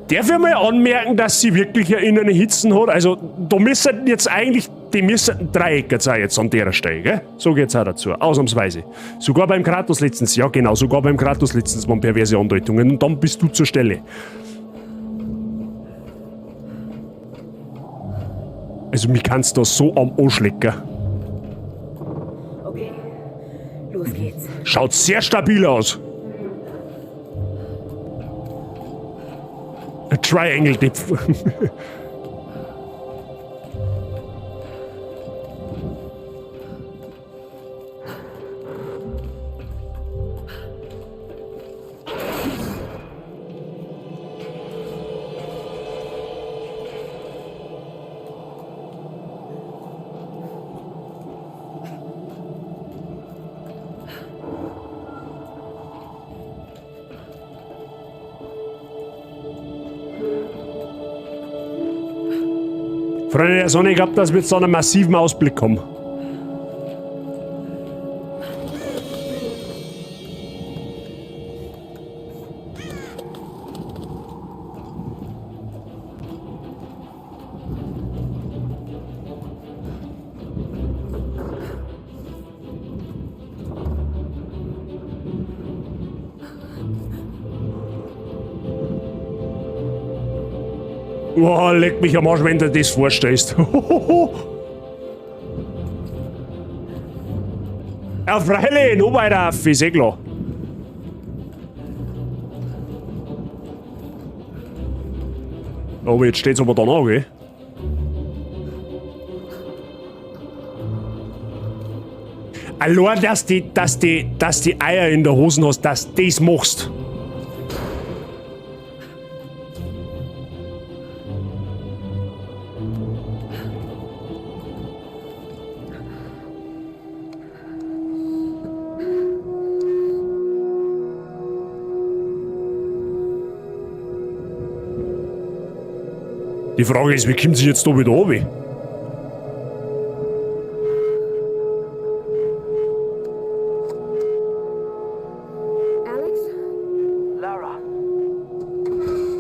Darf ich mal anmerken, dass sie wirklich eine innere Hitzen hat? Also, da müssen jetzt eigentlich, die müssen Dreiecke sein jetzt an der Stelle, gell? So geht's auch dazu, ausnahmsweise. Sogar beim Kratos letztens, ja genau, sogar beim Kratos letztens waren perverse Andeutungen und dann bist du zur Stelle. Also, mich kannst du so am Arsch lecken. Okay, los geht's. Schaut sehr stabil aus. Ein Triangle-Dip. Freunde der Sonne, ich glaube, dass wir jetzt so einen massiven Ausblick haben. Oh, leck mich am Arsch, wenn du das vorstellst. Ja, freilich, noch weiter auf, ist eh klar. Aber jetzt steht's aber dann auch, gell? Allein, dass die Eier in der Hosen hast, dass du das machst. Die Frage ist, wie kommt sie jetzt da wieder runter? Alex? Lara.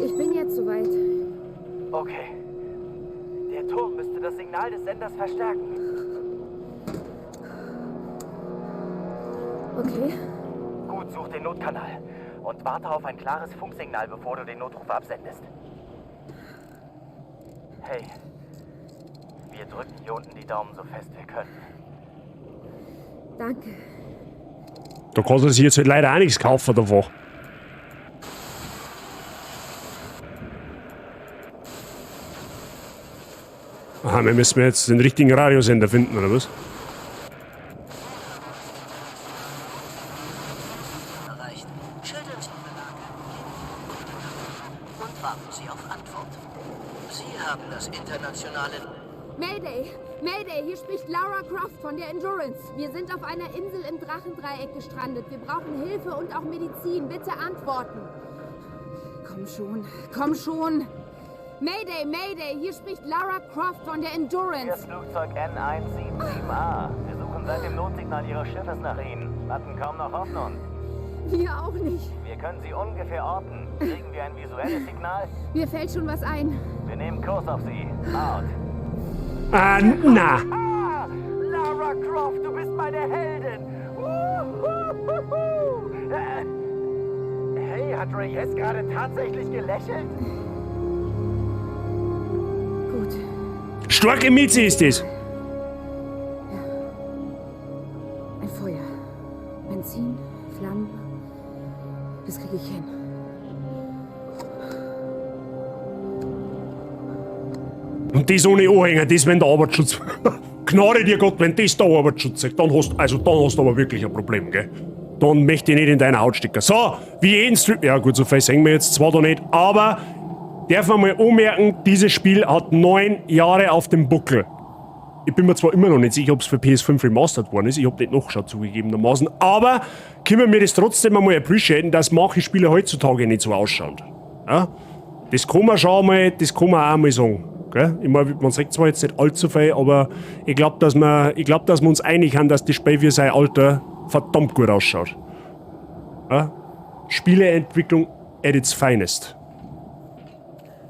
Ich bin jetzt soweit. Okay. Der Turm müsste das Signal des Senders verstärken. Okay. Gut, such den Notkanal. Und warte auf ein klares Funksignal, bevor du den Notruf absendest. Hey, wir drücken hier unten die Daumen so fest wir können. Danke. Da kannst du sich jetzt halt leider auch nichts kaufen davon. Aha, wir müssen jetzt den richtigen Radiosender finden, oder was? Erreicht. Schildern Sie Ihre Lage. Und warten Sie auf Antwort. Sie haben das internationale... Mayday! Mayday, hier spricht Lara Croft von der Endurance. Wir sind auf einer Insel im Drachendreieck gestrandet. Wir brauchen Hilfe und auch Medizin. Bitte antworten. Komm schon, komm schon. Mayday, Mayday, hier spricht Lara Croft von der Endurance. Hier ist Flugzeug N177A. Wir suchen seit dem Notsignal Ihres Schiffes nach Ihnen. Hatten kaum noch Hoffnung. Wir auch nicht. Wir können Sie ungefähr orten. Kriegen wir ein visuelles Signal? Mir fällt schon was ein. Wir nehmen Kurs auf Sie. Out. Na. Ah, Lara Croft, du bist meine Heldin. Hey, hat Reyes gerade tatsächlich gelächelt? Gut. Starke Mieze ist das. Ein Feuer. Benzin, Flammen. Das kriege ich hin. Und das ohne Anhänger, das wenn der Arbeitsschutz... Gnade dir Gott, wenn das der Arbeitsschutz sagt, dann hast du aber wirklich ein Problem, gell? Dann möchte ich nicht in deine Haut stecken. So, wie jeden Stream... Ja gut, so viel sehen wir jetzt zwar da nicht, aber darf man mal anmerken, dieses Spiel hat 9 Jahre auf dem Buckel. Ich bin mir zwar immer noch nicht sicher, ob es für PS5 remastered worden ist, ich habe nicht nachgeschaut zugegebenermaßen, aber können wir das trotzdem einmal appreciaten, dass manche Spiele heutzutage nicht so ausschauen. Ja? Das kann man schon mal, das kann man auch mal sagen. Gell? Ich meine, man sagt zwar jetzt nicht allzu viel, aber ich glaube, dass wir uns einig haben, dass das Spiel für sein Alter verdammt gut ausschaut. Ja? Spieleentwicklung at its finest.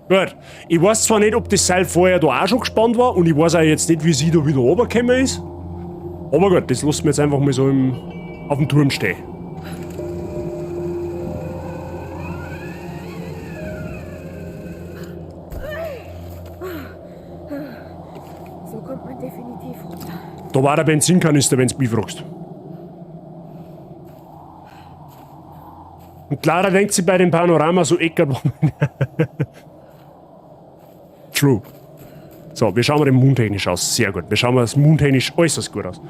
Gut, ich weiß zwar nicht, ob das Seil vorher da auch schon gespannt war und ich weiß auch jetzt nicht, wie sie da wieder runtergekommen ist. Aber gut, das lassen wir jetzt einfach mal so auf dem Turm stehen. So kommt man definitiv runter. Da war der Benzinkanister, wenn du mich fragst. Und Clara denkt sich bei dem Panorama so eckert. True. So, wir schauen mal den Moon-technisch aus. Sehr gut. Wir schauen mal das Moon-technisch äußerst gut aus.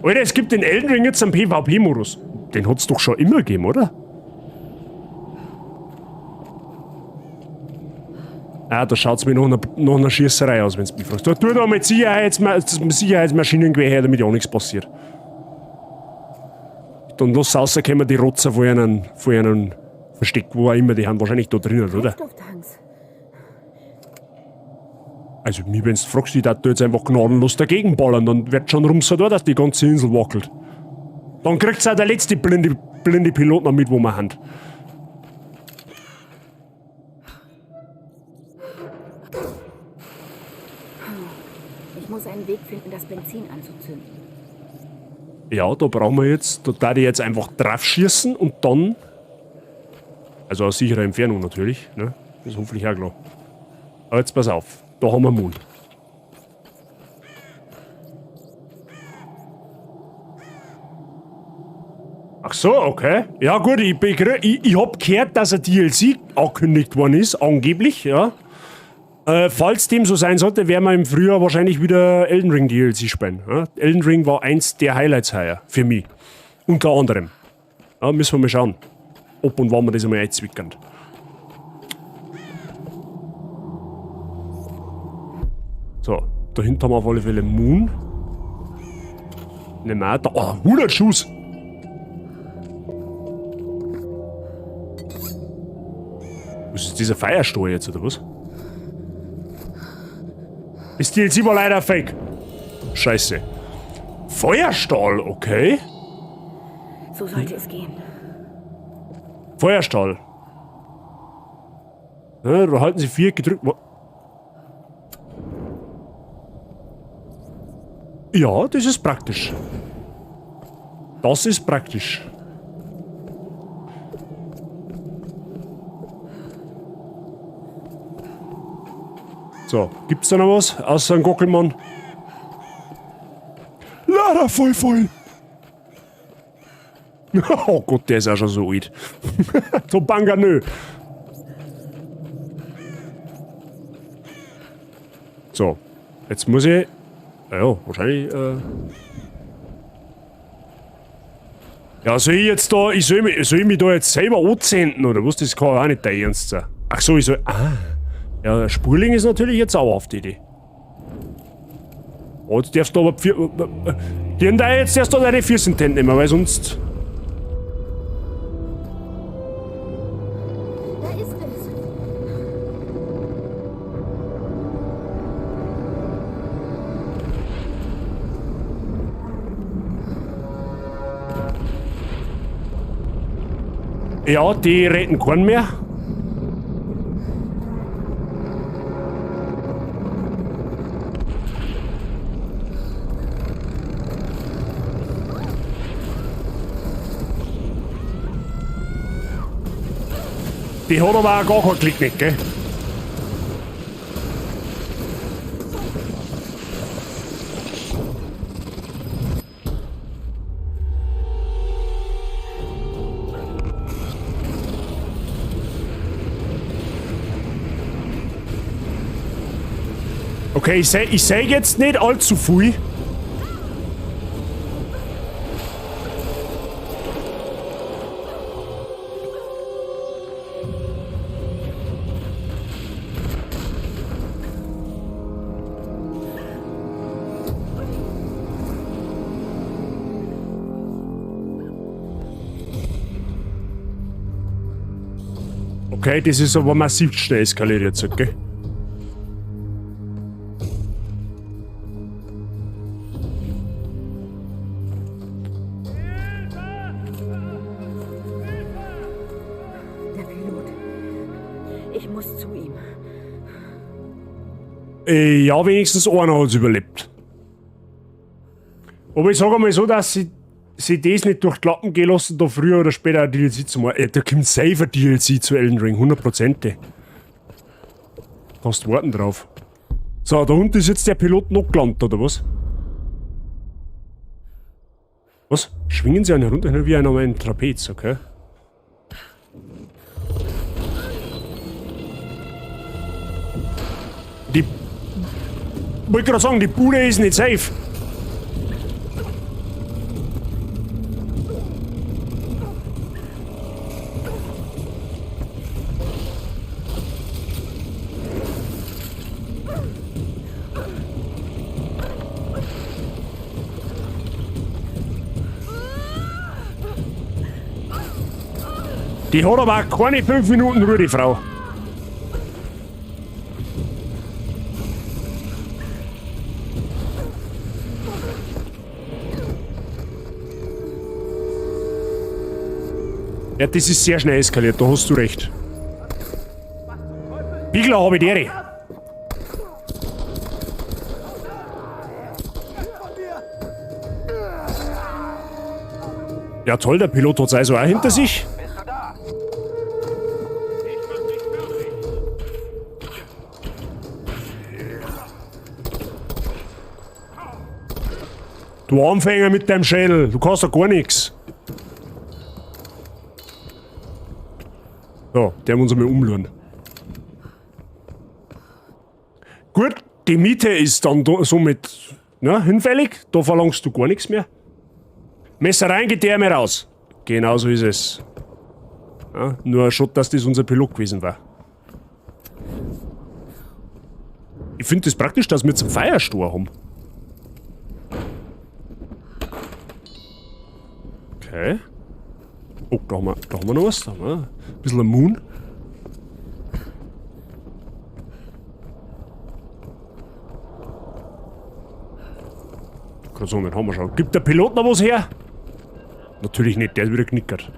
Alter, es gibt den Elden Ring jetzt am PvP-Modus. Den hat's doch schon immer gegeben, oder? Ah, da schaut's mir nach einer Schießerei aus, wenn du mich fragst. Da tu da mit Sicherheitsmaschinengewehr her, damit ja auch nichts passiert. Dann lass rauskommen die Rotzer vor einem Versteck, wo auch immer die haben. Wahrscheinlich da drinnen, oder? Also, wenn du fragst, ich darf jetzt einfach gnadenlos dagegen ballern, dann wird schon rumso da, dass die ganze Insel wackelt. Dann kriegt's auch der letzte blinde Pilot noch mit, wo wir haben. Ich muss einen Weg finden, das Benzin anzuzünden. Ja, da brauchen wir jetzt, da darf ich jetzt einfach drauf schießen und dann, also aus sicherer Entfernung natürlich, ne? Das ist hoffentlich auch klar. Aber jetzt pass auf, da haben wir Mond. Ach so, okay. Ja gut, ich hab gehört, dass ein DLC angekündigt worden ist, angeblich, ja. Falls dem so sein sollte, werden wir im Frühjahr wahrscheinlich wieder Elden Ring DLC spielen. Ja? Elden Ring war eins der Highlights heuer, für mich. Unter anderem. Ja, müssen wir mal schauen, ob und wann wir das einmal einzwickern. So, da hinten haben wir auf alle Fälle Moon. Nehmen wir auch da. Oh, 100 Schuss! Was ist dieser Feierstall jetzt, oder was? Das DLC war leider fake. Scheiße. Feuerstahl, okay. So sollte es gehen. Feuerstahl. Ja, da halten sie 4 gedrückt. Ja, das ist praktisch. Das ist praktisch. So, gibt's da noch was? Außer ein Gockelmann? Leider voll. Oh Gott, der ist ja schon so alt. So Banganö. So, jetzt muss ich... Ja, wahrscheinlich... Ja, soll ich jetzt da... Soll ich mich da jetzt selber anzünden, oder was? Das kann auch nicht dein Ernst sein. Ach so, ich soll... Ah... Ja, Spurling ist natürlich jetzt auch auf die Idee. Oh, jetzt darfst du aber... Jetzt darfst du deine Füße in die Hände nehmen, weil sonst... Da ist es. Ja, die retten keinen mehr. Die hat aber auch gar keinen Klick nicht, gell? Okay, ich seh jetzt nicht allzu viel. Okay, das ist aber massiv schnell eskaliert jetzt, okay? ja, wenigstens einer hat es überlebt. Aber ich sage mal so, dass sie das nicht durch die Lappen gehen lassen, da früher oder später ein DLC zu machen. Da kommt safe ein DLC zu Elden Ring, 100%. Kannst warten drauf. So, da unten ist jetzt der Pilot noch gelandet, oder was? Was? Schwingen sie einen herunter wie einer ein Trapez, okay? Ich wollte gerade sagen, die Bude ist nicht safe. Die hat aber auch keine 5 Minuten Ruhe, die Frau. Ja, das ist sehr schnell eskaliert, da hast du recht. Bigler habe ich die. Ja toll, der Pilot hat es also auch hinter sich. Du Anfänger mit deinem Schädel, du kannst doch gar nichts. So, der muss uns einmal umschauen. Gut, die Miete ist dann somit hinfällig, da verlangst du gar nichts mehr. Messer rein, Gedärme raus. Genau so ist es. Ja, nur ein Schott, dass das unser Pilot gewesen war. Ich finde es das praktisch, dass wir jetzt einen Feuerstor haben. Okay. Oh, da haben wir noch was. Da haben wir ein bisschen ein Moon. Gerade sagen, den haben wir schon. Gibt der Pilot noch was her? Natürlich nicht, der ist wieder knickert.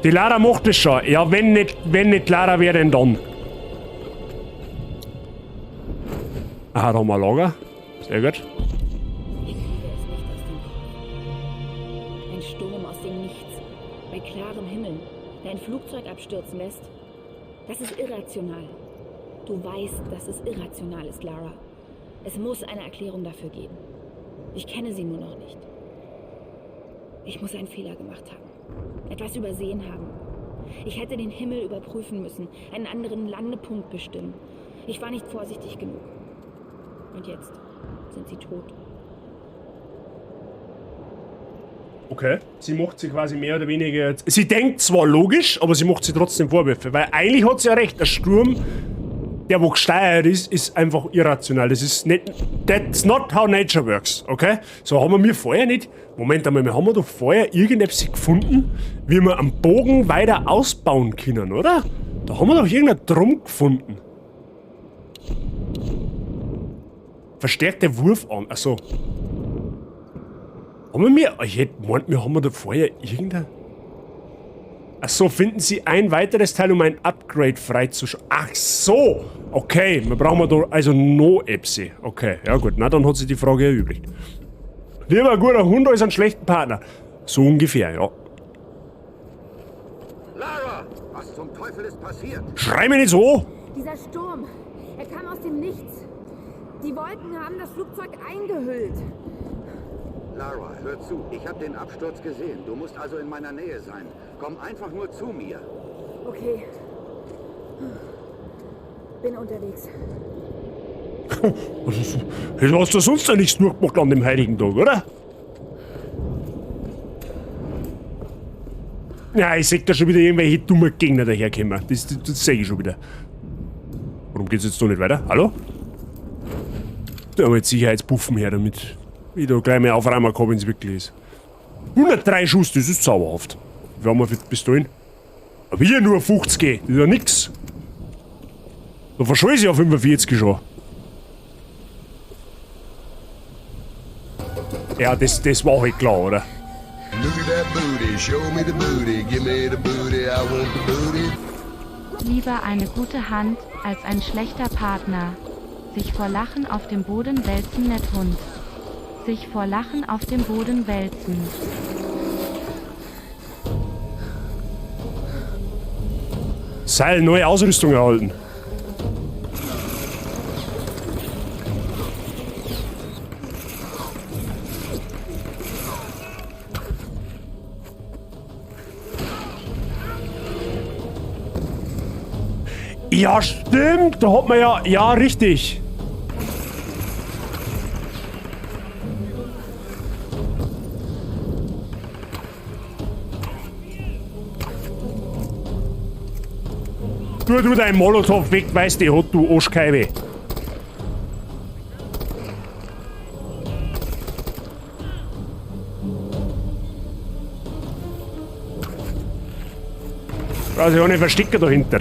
Die Lara macht es schon. Ja, wenn nicht Lara, wer denn dann? Aha, da haben wir ein Lager. Sehr gut. Ein Sturm aus dem Nichts. Bei klarem Himmel, der ein Flugzeug abstürzen lässt. Das ist irrational. Du weißt, dass es irrational ist, Lara. Es muss eine Erklärung dafür geben. Ich kenne sie nur noch nicht. Ich muss einen Fehler gemacht haben. Etwas übersehen haben. Ich hätte den Himmel überprüfen müssen, einen anderen Landepunkt bestimmen. Ich war nicht vorsichtig genug. Und jetzt sind sie tot. Okay, sie macht sie quasi mehr oder weniger... Sie denkt zwar logisch, aber sie macht sie trotzdem Vorwürfe. Weil eigentlich hat sie ja recht, der Sturm, der wo gesteuert ist einfach irrational. Das ist nicht... That's not how nature works, okay? So haben wir vorher nicht... Moment einmal, wir haben doch vorher irgendetwas gefunden, wie wir am Bogen weiter ausbauen können, oder? Da haben wir doch irgendeinen Drum gefunden. Verstärkter Wurf an. Achso. Haben wir ich hätte gemeint, wir haben da vorher irgendein... Achso, finden Sie ein weiteres Teil, um ein Upgrade freizuschalten. Ach so! Okay, wir brauchen da also noch Epsi. Okay, ja gut, na dann hat sich die Frage erübrigt. Lieber ein guter Hund als einen schlechten Partner. So ungefähr, ja. Lara, was zum Teufel ist passiert? Schrei mir nicht so! Dieser Sturm, er kam aus dem Nichts. Die Wolken haben das Flugzeug eingehüllt. Lara, hör zu. Ich habe den Absturz gesehen. Du musst also in meiner Nähe sein. Komm einfach nur zu mir. Okay. Bin unterwegs. Du hast du sonst ja nichts durchgemacht an dem heiligen Tag, oder? Ja, ich seh da schon wieder irgendwelche dumme Gegner daherkommen. Das sehe ich schon wieder. Warum geht's jetzt doch nicht weiter? Hallo? Da haben wir jetzt Sicherheitsbuffen her, damit ich da gleich mal aufräumen kann, wenn es wirklich ist. 103 Schuss, das ist zauberhaft. Wir haben für bis dahin. Aber hier nur 50, das ist ja nix. Da verscholl ich ja 45 schon. Ja, das war halt klar, oder? Look at that booty, show me the booty, give me the booty, I want the booty. Lieber eine gute Hand als ein schlechter Partner. Sich vor Lachen auf dem Boden wälzen, nett Hund. Sich vor Lachen auf dem Boden wälzen. Seil, neue Ausrüstung erhalten. Ja, stimmt. Da hat man ja... Ja, richtig. Du dein Molotow weg, weißt du, hat du Arschkeibe. Also ja nicht verstecken dahinter.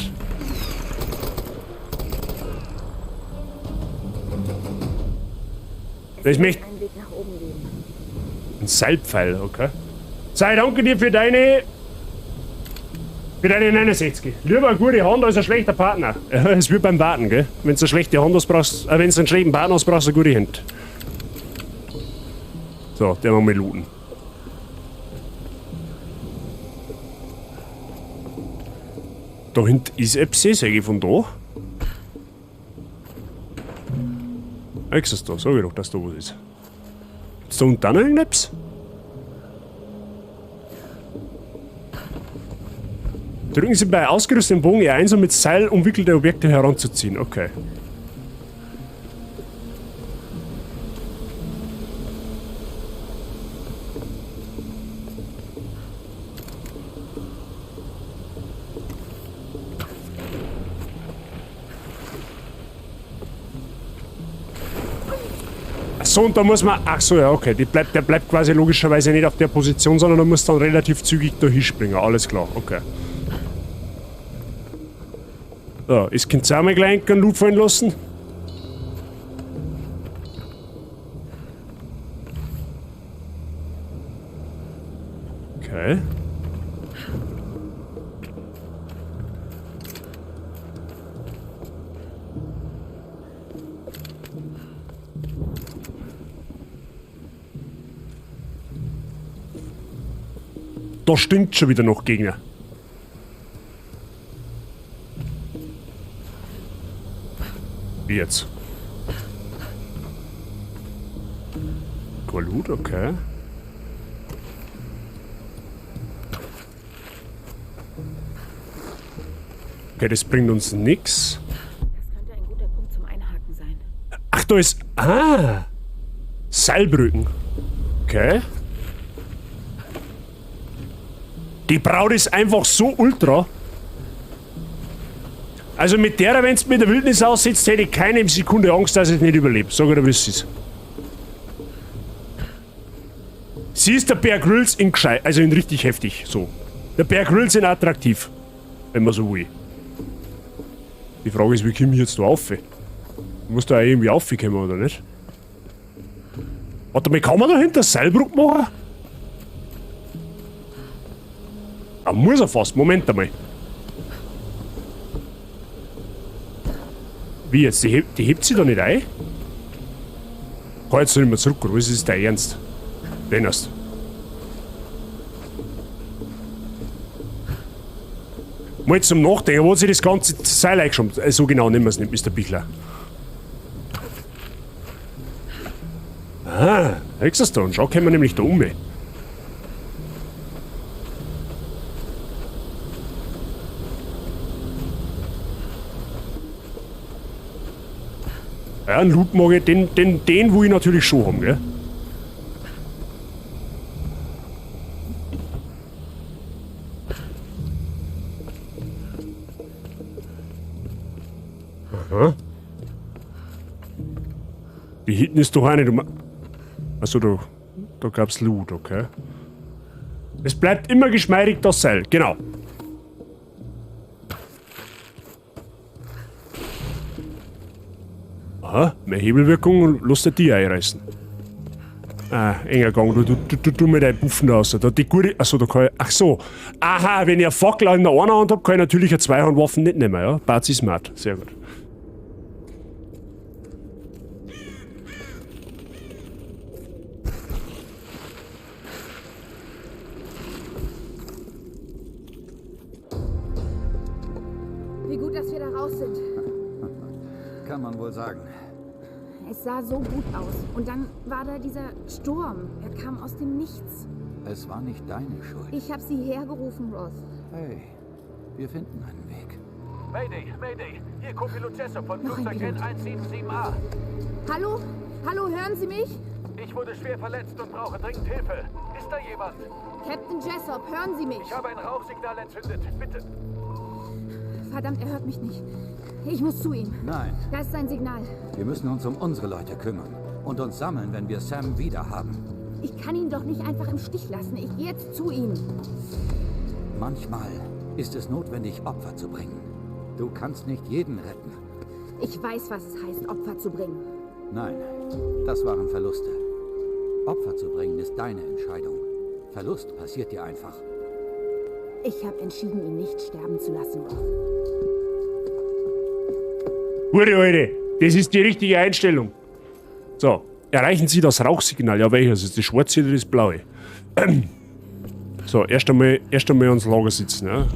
Das möchte... Ein Seilpfeil, okay. Sei, danke dir für deine 69. Lieber eine gute Hand als ein schlechter Partner. Ja, es wird beim Warten, gell? Wenn du eine schlechte Hand hast, brauchst wenn du einen schlechten Partner hast, brauchst du eine gute Hand. So, der mal looten. Da hinten ist etwas, sag ich von da. Ist es da? Sag ich doch, dass da was ist. Ist da unten auch noch irgendetwas? Drücken Sie bei ausgerüstetem Bogen E1, um mit Seil umwickelte Objekte heranzuziehen. Okay. Achso, und da muss man... Achso, ja, okay. Der bleibt quasi logischerweise nicht auf der Position, sondern er muss dann relativ zügig da hinspringen. Alles klar, okay. So, ist kein Zahme gleich einen Loot fallen lassen? Okay. Da stinkt schon wieder noch Gegner. Wie jetzt? Gut, okay. Okay, das bringt uns nix. Das könnte ein guter Punkt zum Einhaken sein. Ach, da ist... Ah! Seilbrücken. Okay. Die Braut ist einfach so ultra. Also mit der, wenn es mit der Wildnis aussetzt, hätte ich keine Sekunde Angst, dass ich nicht überlebe. Sag ich dir, wie es ist. Sie ist der Bear Grylls in gescheit, also in richtig heftig, so. Der Bear Grylls in attraktiv, wenn man so will. Die Frage ist, wie komme ich jetzt da rauf? Du musst da irgendwie raufkommen, oder nicht? Warte mal, kann man da hinter Seilbrücke machen? Ah, muss er fast. Moment einmal. Wie jetzt? Die hebt sie da nicht ein? Kann jetzt nicht mehr zurück, oder? Was ist dein Ernst? Den hast. Mal zum Nachdenken, wo hat sich das ganze Seil eingeschoben? So genau nehmen wir es nicht, Mr. Bichler. Ah, kriegst du das da? Und schau, können wir nämlich da um. Ja, einen Loot mag ich, den will ich natürlich schon haben, gell? Aha. Die hinten ist doch auch nicht... Achso, da gab's Loot, okay. Es bleibt immer geschmeidig das Seil, genau. Aha, mehr Hebelwirkung und Lust die einreißen. enger Gang. Du mit deinen Buffen da raus. Da die gute. Achso, da kann ich. Ach so. Aha, wenn ich eine Fackel in der einen Hand habe, kann ich natürlich eine Zweihandwaffe nicht nehmen, ja? Bazi smart. Sehr gut. Wie gut, dass wir da raus sind. Kann man wohl sagen. Es sah so gut aus. Und dann war da dieser Sturm. Er kam aus dem Nichts. Es war nicht deine Schuld. Ich habe sie hergerufen, Roth. Hey, wir finden einen Weg. Mayday, Mayday. Hier Co-Pilot Jessup von Flugzeug N177A. Hallo? Hallo, hören Sie mich? Ich wurde schwer verletzt und brauche dringend Hilfe. Ist da jemand? Captain Jessup, hören Sie mich? Ich habe ein Rauchsignal entzündet. Bitte. Verdammt, er hört mich nicht. Ich muss zu ihm. Nein. Da ist sein Signal. Wir müssen uns um unsere Leute kümmern und uns sammeln, wenn wir Sam wieder haben. Ich kann ihn doch nicht einfach im Stich lassen. Ich gehe jetzt zu ihm. Manchmal ist es notwendig, Opfer zu bringen. Du kannst nicht jeden retten. Ich weiß, was es heißt, Opfer zu bringen. Nein, das waren Verluste. Opfer zu bringen ist deine Entscheidung. Verlust passiert dir einfach. Ich habe entschieden, ihn nicht sterben zu lassen, Roth. Gute Leute, das ist die richtige Einstellung. So, erreichen Sie das Rauchsignal. Ja, welches? Ist das schwarze oder das blaue? So, erst einmal ans Lager sitzen. Ja.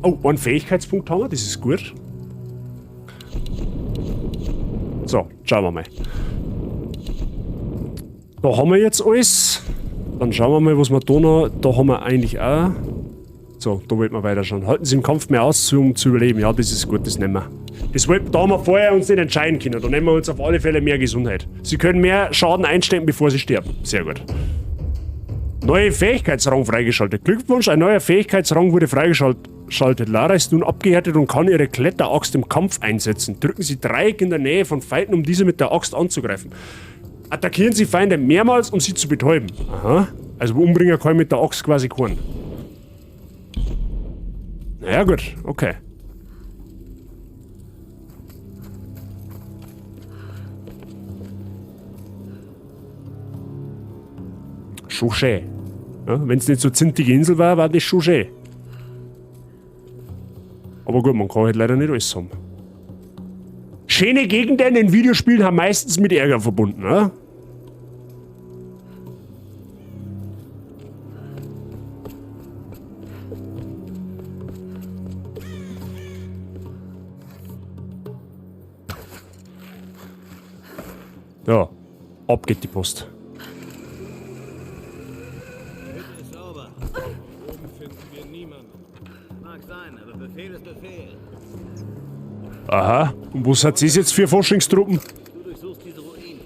Oh, einen Fähigkeitspunkt haben wir, das ist gut. So, schauen wir mal. Da haben wir jetzt alles. Dann schauen wir mal, was wir da noch. Da haben wir eigentlich auch. So, da wollten wir weiterschauen. Halten Sie im Kampf mehr aus, um zu überleben. Ja, das ist gut, das nehmen wir. Da haben wir vorher uns nicht entscheiden können. Da nehmen wir uns auf alle Fälle mehr Gesundheit. Sie können mehr Schaden einstecken, bevor Sie sterben. Sehr gut. Neue Fähigkeitsrang freigeschaltet. Glückwunsch, ein neuer Fähigkeitsrang wurde freigeschaltet. Lara ist nun abgehärtet und kann ihre Kletteraxt im Kampf einsetzen. Drücken Sie Dreieck in der Nähe von Feinden, um diese mit der Axt anzugreifen. Attackieren Sie Feinde mehrmals, um sie zu betäuben. Aha. Also umbringen kann ich mit der Axt quasi keinen. Naja gut, okay. Schon schön. Ja, wenn es nicht so eine zintige Insel war, war das schon schön. Aber gut, man kann halt leider nicht alles haben. Schöne Gegenden in Videospielen haben meistens mit Ärger verbunden, ne? Ja, ab geht die Post. Ist sauber. Oben finden wir niemanden. Mag sein, aber Befehl ist Befehl. Aha, und was hat sie jetzt für Forschungstruppen? Du durchsuchst diese Ruinen.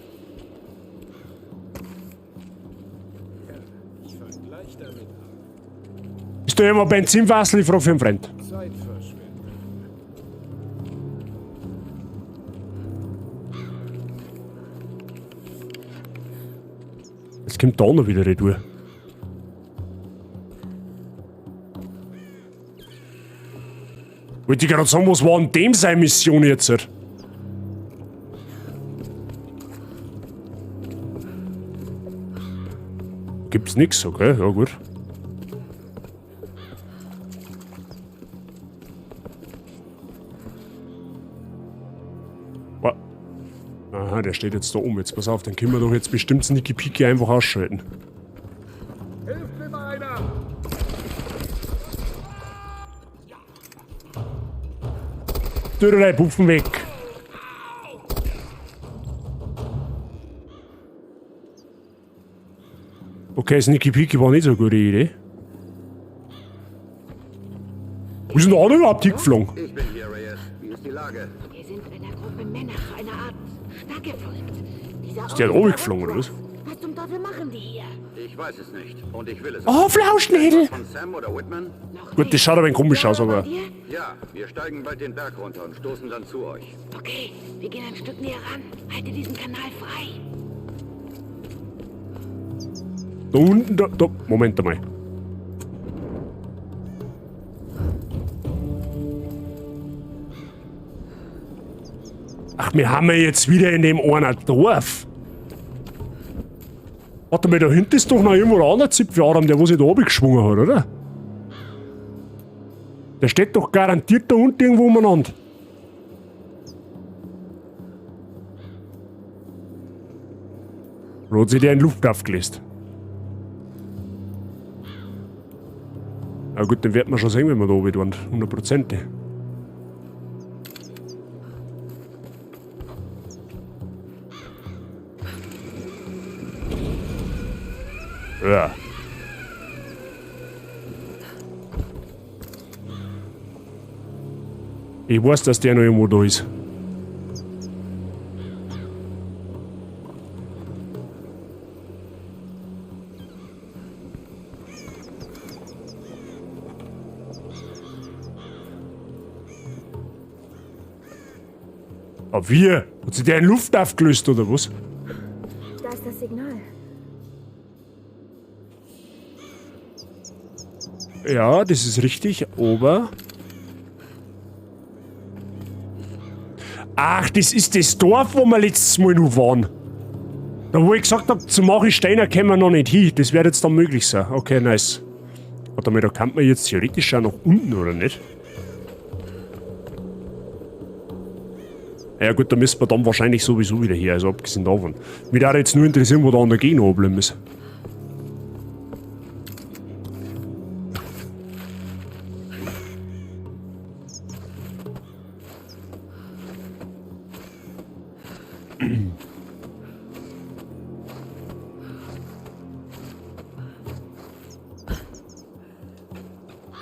Ich fang gleich damit an. Ist da immer Benzinwasser? Ich frage für einen Freund. Zeitverschwendung. Jetzt kommt da noch wieder retour. Wollte ich gerade sagen, was war denn dem seine Mission jetzt? Gibt's nix, okay, ja gut. Aha, der steht jetzt da oben. Jetzt pass auf, dann können wir doch jetzt bestimmt Sneaky Peeky einfach ausschalten. Hilft mir mal einer! Tu dir deine Puffen weg! Okay, Sneaky Peeky war nicht so eine gute Idee. Wo sind alle überhaupt hingeflogen? Ich bin hier, Reyes. Wie ist die Lage? Wir sind einer Gruppe Männer einer Art Schnack gefolgt. Ist der oben geflogen, oder was? Was zum Teufel machen die hier? Ich weiß es nicht. Und ich will es Oh, Flauschnädel! Von Sam oder Whitman? Gut, das schaut aber ein komisch aus, aber... Ja, wir steigen bald den Berg runter und stoßen dann zu euch. Okay, wir gehen ein Stück näher ran. Halte diesen Kanal frei. Da unten, da... Moment einmal. Ach, wir haben ja jetzt wieder in dem einen Dorf. Warte mal, da hinten ist doch noch irgendwo ein anderer Zipfelarm, der sich da runtergeschwungen hat, oder? Der steht doch garantiert da unten irgendwo umeinander. Oder hat sich der in Luft aufgelöst? Na gut, dann wird man schon sehen, wenn wir da oben tun. 100%. Ja. Ich weiß, dass der noch irgendwo da ist. Aber wie? Hat sich der in Luft aufgelöst, oder was? Da ist das Signal. Ja, das ist richtig, aber... Ach, das ist das Dorf, wo wir letztes Mal noch waren. Da wo ich gesagt habe, zu Machi Steiner können wir noch nicht hin. Das wird jetzt dann möglich sein. Okay, nice. Warte mal, da kann man jetzt theoretisch auch nach unten, oder nicht? Ja gut, da müssen wir dann wahrscheinlich sowieso wieder hier, also abgesehen davon. Mich würde jetzt nur interessieren, wo da an der Gegner oben ist.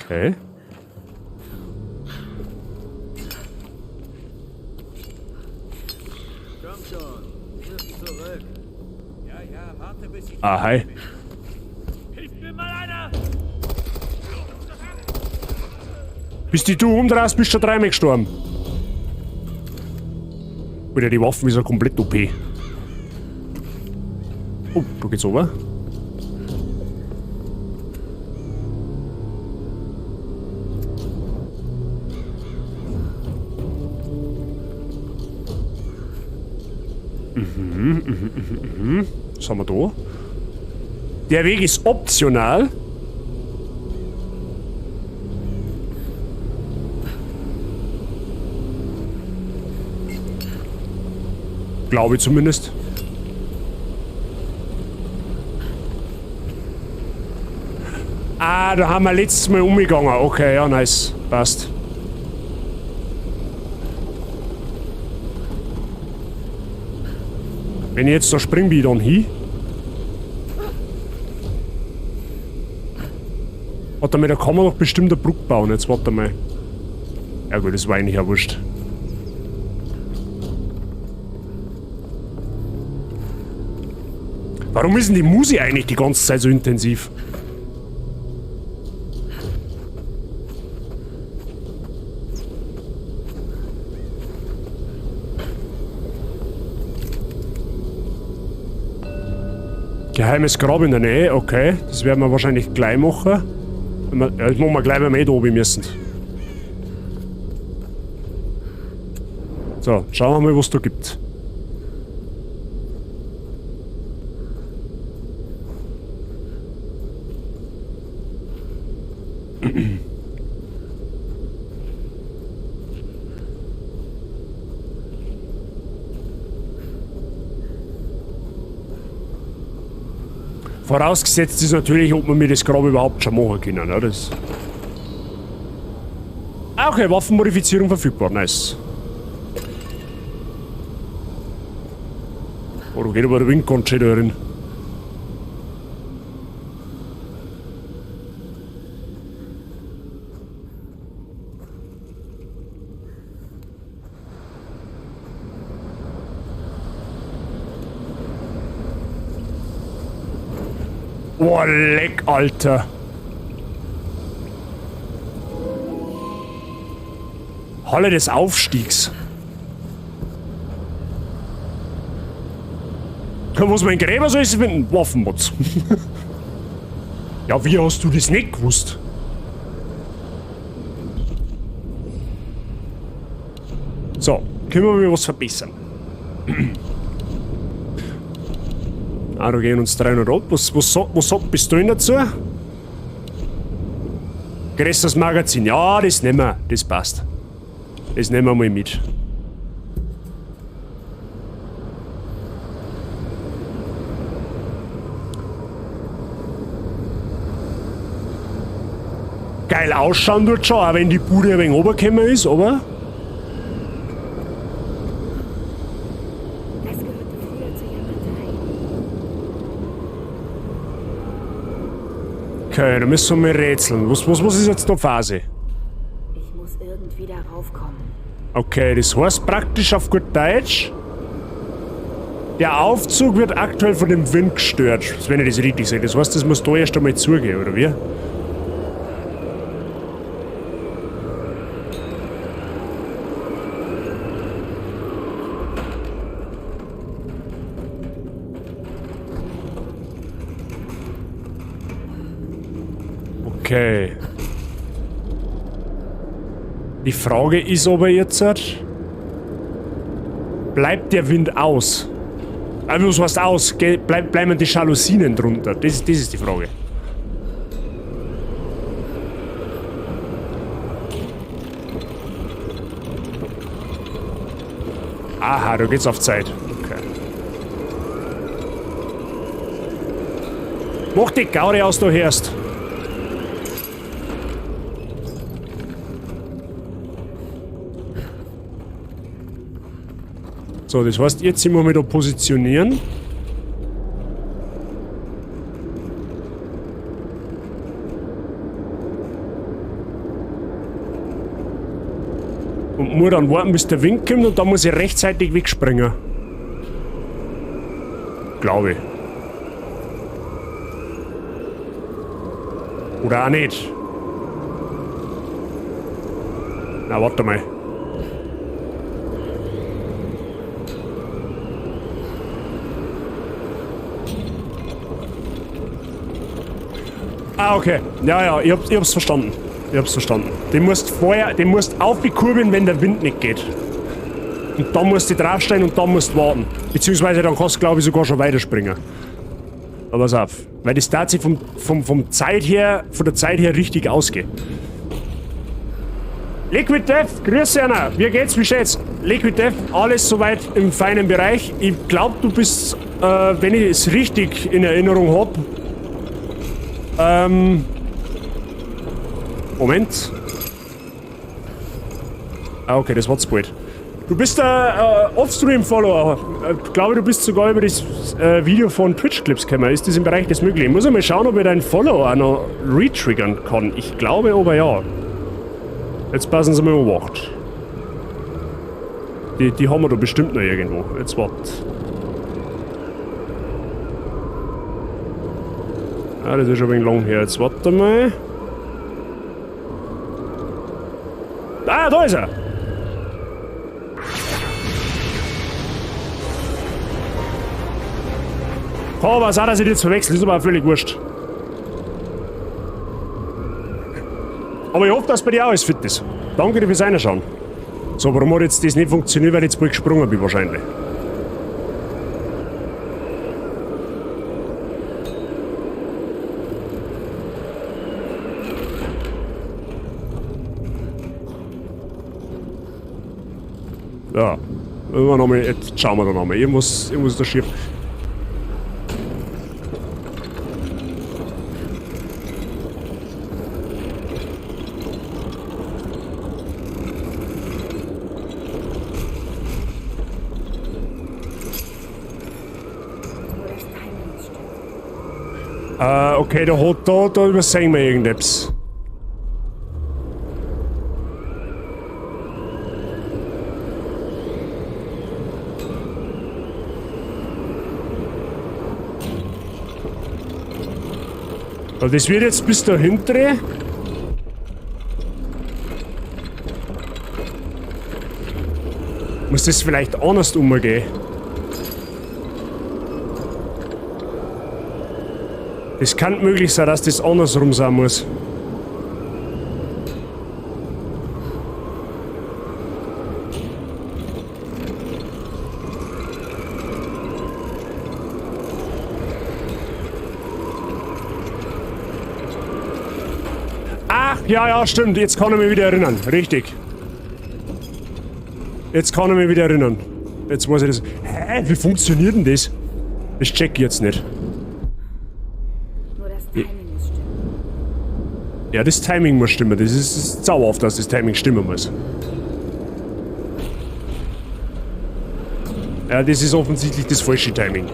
Okay. Komm schon, wirf zurück. Ja, warte bis ich... Ah, hi. Hilf mir mal einer! Bis die du umdrehst, bist du schon dreimal gestorben. Oder die Waffen ist ja komplett OP. Oh, da geht's runter. Was haben wir da? Der Weg ist optional. Glaube ich zumindest. Ah, da haben wir letztes Mal umgegangen. Okay, ja, nice. Passt. Wenn ich jetzt da springe, wie dann hin? Warte mal, da kann man doch bestimmt eine Brücke bauen. Jetzt warte mal. Ja gut, das war eigentlich ja wurscht. Warum ist denn die Musik eigentlich die ganze Zeit so intensiv? Geheimes Grab in der Nähe, okay. Das werden wir wahrscheinlich gleich machen. Ja, das machen wir gleich, wenn wir da oben müssen. So, schauen wir mal, was da gibt. Vorausgesetzt ist natürlich, ob wir mir das Grab überhaupt schon machen können. Ne? Das okay, Waffenmodifizierung verfügbar, nice. Oh, da geht aber der Windkonche drin. Oh, leck, Alter. Halle des Aufstiegs. Was mein Gräber soll, ist ein Waffenmutz. Ja, wie hast du das nicht gewusst? So, können wir mal was verbessern. Ah, da gehen uns 300 ab. Was sagt bist du denn dazu? Größeres Magazin. Ja, das nehmen wir. Das passt. Das nehmen wir mal mit. Geil ausschauen tut schon, auch wenn die Bude ein wenig runtergekommen ist, aber... Okay, da müssen wir mal rätseln. Was ist jetzt da Phase? Ich muss irgendwie da raufkommen. Okay, das heißt praktisch auf gut Deutsch, der Aufzug wird aktuell von dem Wind gestört, wenn ich das richtig sehe. Das heißt, das muss da erst einmal zugehen, oder wie? Okay. Die Frage ist aber jetzt, bleibt der Wind aus? Also was heißt aus? Bleiben die Jalousien drunter? Das ist die Frage. Aha, da geht's auf Zeit. Okay. Mach die Gaudi aus, du hörst. So, das heißt, jetzt sind wir mal da positionieren. Und muss dann warten, bis der Wind kommt und dann muss ich rechtzeitig wegspringen. Glaube ich. Oder auch nicht. Na, warte mal. Ah, okay. Ja, ich hab's verstanden. Den musst aufkurbeln, wenn der Wind nicht geht. Und dann musst du draufstehen und dann musst du warten. Beziehungsweise dann kannst du, glaube ich, sogar schon weiterspringen. Aber pass auf. Weil das tatsächlich von der Zeit her richtig ausgeht. Liquid Death, grüß Anna. Wie geht's, wie steht's? Liquid Death, alles soweit im feinen Bereich. Ich glaube, du bist, wenn ich es richtig in Erinnerung habe, Moment. Ah, okay, das war zu bald. Du bist der Offstream-Follower. Ich glaube, du bist sogar über das Video von Twitch-Clips gekommen. Ist das im Bereich des Möglichen? Ich muss mal schauen, ob ich deinen Follower auch noch retriggern kann. Ich glaube aber ja. Jetzt passen Sie mal Obacht. Die haben wir da bestimmt noch irgendwo. Jetzt wartet. Ah, das ist schon ein wenig lang her. Jetzt warte mal. Ah, da ist er! Kann aber sein, dass ich das verwechsel. Ist aber auch völlig wurscht. Aber ich hoffe, dass bei dir auch alles fit ist. Danke dir fürs Reinschauen. So, warum hat jetzt das nicht funktioniert, weil ich jetzt bald gesprungen bin wahrscheinlich. Ja, jetzt schauen wir da nochmal. Irgendwas ist da schief. Okay, da übersehen wir irgendetwas. Also das wird jetzt bis dahin drehen. Muss das vielleicht anders umgehen? Es kann möglich sein, dass das andersrum sein muss. ja, ja, stimmt. Jetzt kann ich mich wieder erinnern. Richtig. Jetzt kann ich mich wieder erinnern. Jetzt muss ich das... Hä? Wie funktioniert denn das? Das check ich jetzt nicht. Nur das Timing muss stimmen. Ja, das Timing muss stimmen. Das ist zauberhaft, dass das Timing stimmen muss. Ja, das ist offensichtlich das falsche Timing.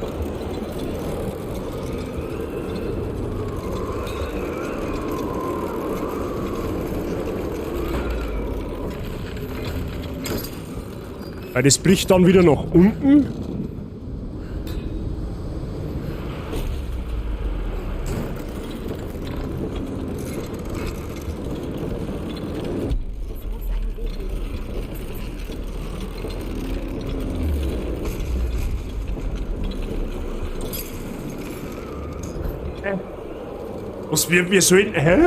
Weil das bricht dann wieder nach unten. Was wir sollen... Hä?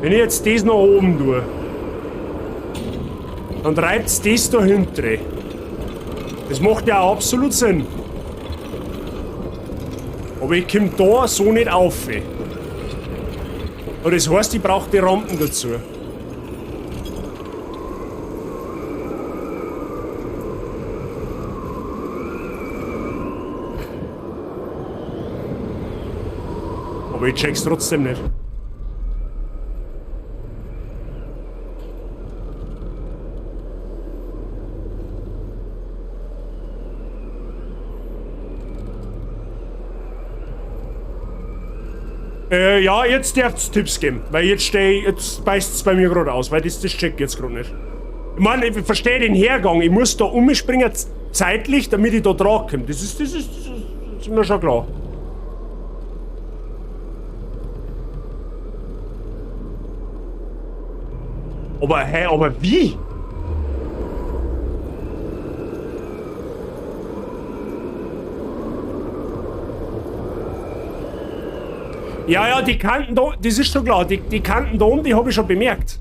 Wenn ich jetzt das nach oben tue, dann treibt es das dahinter. Das macht ja auch absolut Sinn. Aber ich komme da so nicht auf. Und das heißt, ich brauche die Rampen dazu. Aber ich check's trotzdem nicht. Ja, jetzt darf's Tipps geben, weil jetzt beißt es bei mir gerade aus, weil das check ich jetzt gerade nicht. Ich meine, ich verstehe den Hergang, ich muss da umspringen zeitlich, damit ich da dran komme. Das ist mir schon klar. Aber wie? Ja, die Kanten da, das ist schon klar, die Kanten da oben, die habe ich schon bemerkt.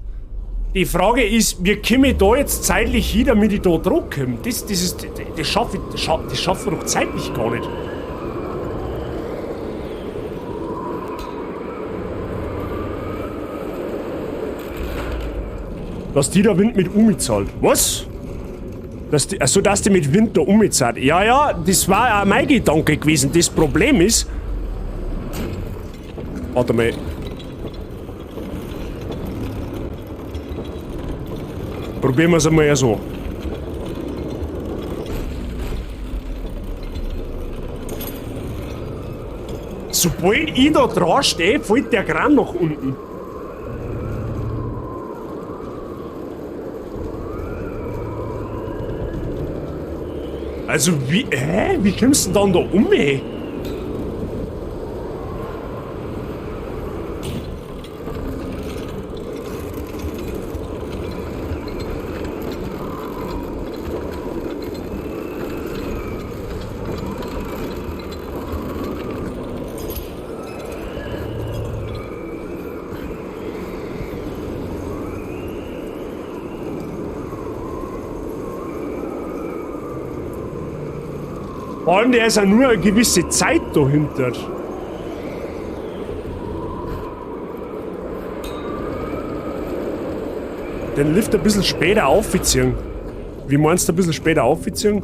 Die Frage ist, wie komme ich da jetzt zeitlich hin, damit ich da drauf komme? Das schaffe ich doch zeitlich gar nicht. Dass die da Wind mit umzahlt. Was? Dass die mit Wind da umzahlt. Ja, das war auch mein Gedanke gewesen. Das Problem ist... Warte mal. Probieren wir es einmal so. Sobald ich da dran stehe, fällt der Kran nach unten. Also wie, wie kommst du denn da um, ey? Vor allem, der ist ja nur eine gewisse Zeit dahinter. Den Lift ein bisschen später aufziehen. Wie meinst du ein bisschen später aufziehen?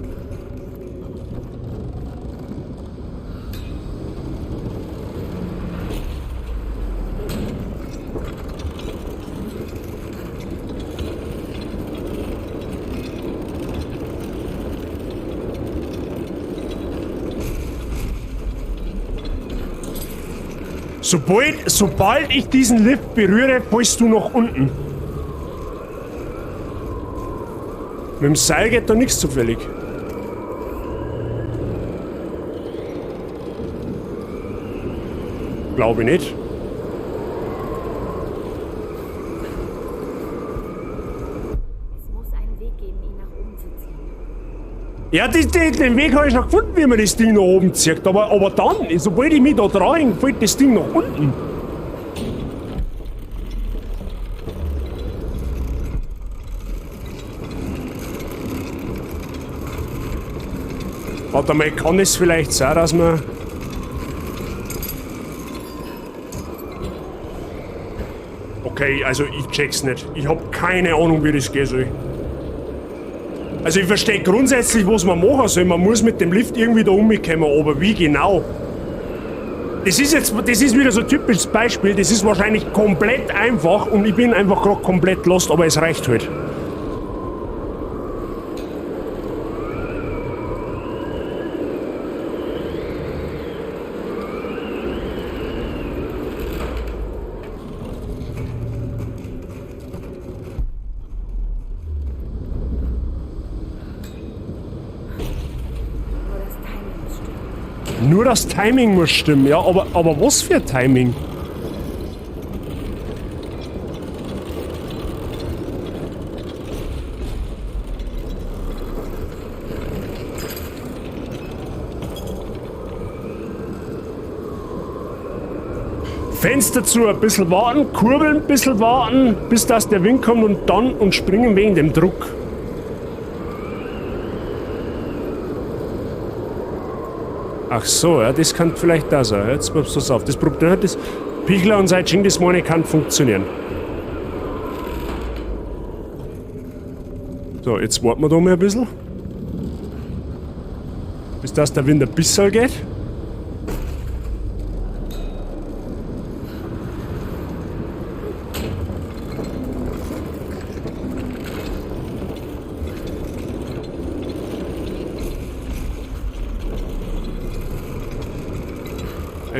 Sobald ich diesen Lift berühre, fällst du nach unten. Mit dem Seil geht da nichts zufällig. Glaube ich nicht. Es muss einen Weg geben, ihn nach oben zu ziehen. Ja, den Weg habe ich schon gefunden, wie man das Ding nach oben zieht. Aber dann, sobald ich mich da dran fällt das Ding nach unten. Warte mal, kann es vielleicht sein, dass man... Okay, also ich check's nicht. Ich hab keine Ahnung, wie das gehen soll. Also ich verstehe grundsätzlich, was man machen soll. Man muss mit dem Lift irgendwie da umkommen, aber wie genau? Das ist wieder so ein typisches Beispiel. Das ist wahrscheinlich komplett einfach und ich bin einfach gerade komplett lost, aber es reicht halt. Nur das Timing muss stimmen, ja, aber was für Timing? Fenster zu, ein bisschen warten, kurbeln, ein bisschen warten, bis das der Wind kommt und springen wegen dem Druck. Ach so, ja, das kann vielleicht da sein. Jetzt pass auf. Das Problem hat das Pichler und sein Ching, das meine kann funktionieren. So, jetzt warten wir da mal ein bisschen. Bis das der Wind ein bisschen geht.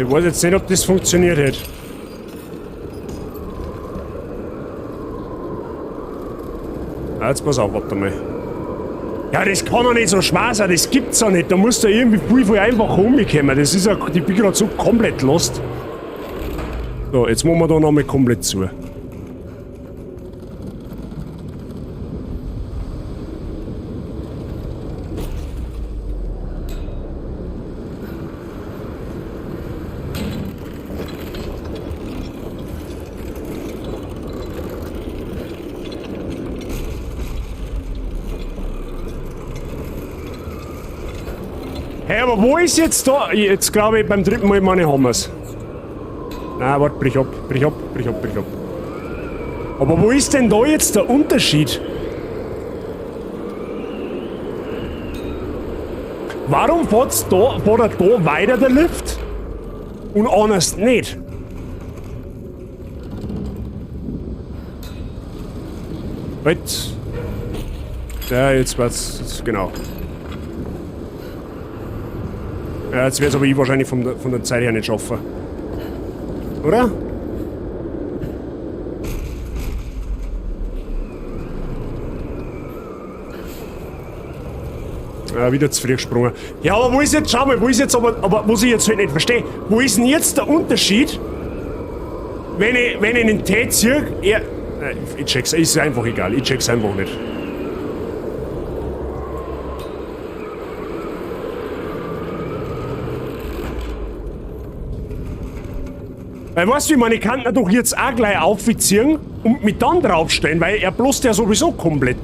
Ich weiß jetzt nicht, ob das funktioniert hat. Jetzt pass auf, warte mal. Ja, das kann doch nicht so schwer sein, das gibt's ja nicht. Da musst du irgendwie viel einfacher umkommen. Das ist ja, ich bin gerade so komplett lost. So, jetzt machen wir da nochmal komplett zu. Hey, aber wo ist jetzt da? Jetzt glaube ich, beim dritten Mal meine haben wir's. Nein, warte, brich ab. Aber wo ist denn da jetzt der Unterschied? Warum fährt er da weiter der Lift und anders nicht? Halt. Ja, jetzt wird's, genau. Ja, jetzt werde es aber ich wahrscheinlich von der Zeit her nicht schaffen. Oder? Ja, wieder zu früh gesprungen. Ja, aber wo ist jetzt, schau mal, wo ist jetzt, aber was ich jetzt halt nicht verstehe, wo ist denn jetzt der Unterschied, wenn ich einen Tät ziehe, ich check's, ist einfach egal, ich check's einfach nicht. Weil weißt du, ich kann ihn doch jetzt auch gleich aufziehen und mich dann draufstellen, weil er bloßt ja sowieso komplett.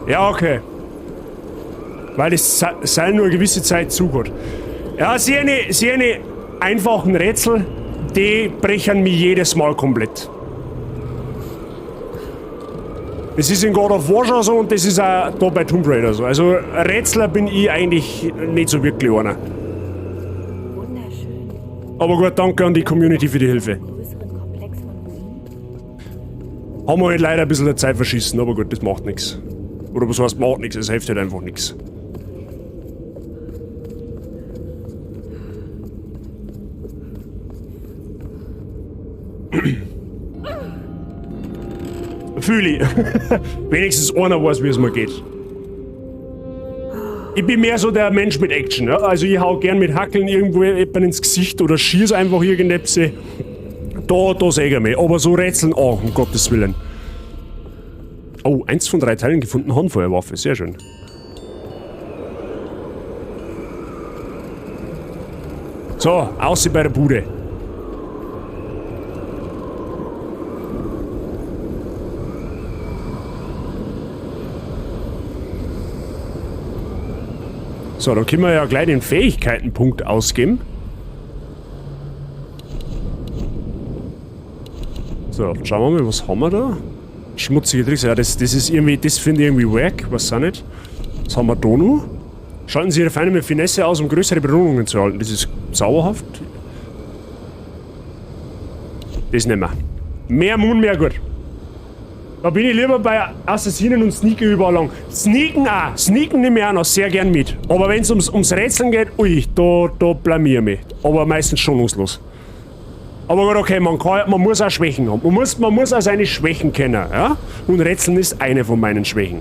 Ja, okay. Weil das Seil nur eine gewisse Zeit zugeht. Ja, sie eine einfachen Rätsel, die brechen mich jedes Mal komplett. Das ist in God of War schon so und das ist auch da bei Tomb Raider so. Also Rätsler bin ich eigentlich nicht so wirklich einer. Wunderschön. Aber gut, danke an die Community für die Hilfe. Haben wir halt leider ein bisschen der Zeit verschissen, aber gut, das macht nichts. Oder was heißt, macht nichts, es hilft halt einfach nichts. Fühle ich. Wenigstens einer weiß, wie es mir geht. Ich bin mehr so der Mensch mit Action. Ja? Also ich hau gern mit Hackeln irgendwo jemand ins Gesicht oder schieß einfach irgendetwas. Da säge ich mich. Aber so Rätseln auch, um Gottes Willen. Oh, 1 von 3 Teilen gefunden, Handfeuerwaffe, sehr schön. So, außer bei der Bude. So, dann können wir ja gleich den Fähigkeitenpunkt ausgeben. So, schauen wir mal, was haben wir da? Schmutzige Tricks, ja, das ist irgendwie, das finde ich irgendwie wack, was auch nicht. Was haben wir da noch? Schalten Sie Ihre Feinde mit Finesse aus, um größere Belohnungen zu erhalten. Das ist sauerhaft. Das nehmen wir. Mehr Mund, mehr gut. Da bin ich lieber bei Assassinen und Sneaker überall lang. Sneaken auch. Sneaken nehme ich auch noch sehr gern mit. Aber wenn es ums Rätseln geht, ui, da blamier ich mich. Aber meistens schonungslos. Aber gut, okay, man muss auch Schwächen haben. Man muss auch seine Schwächen kennen, ja? Und Rätseln ist eine von meinen Schwächen.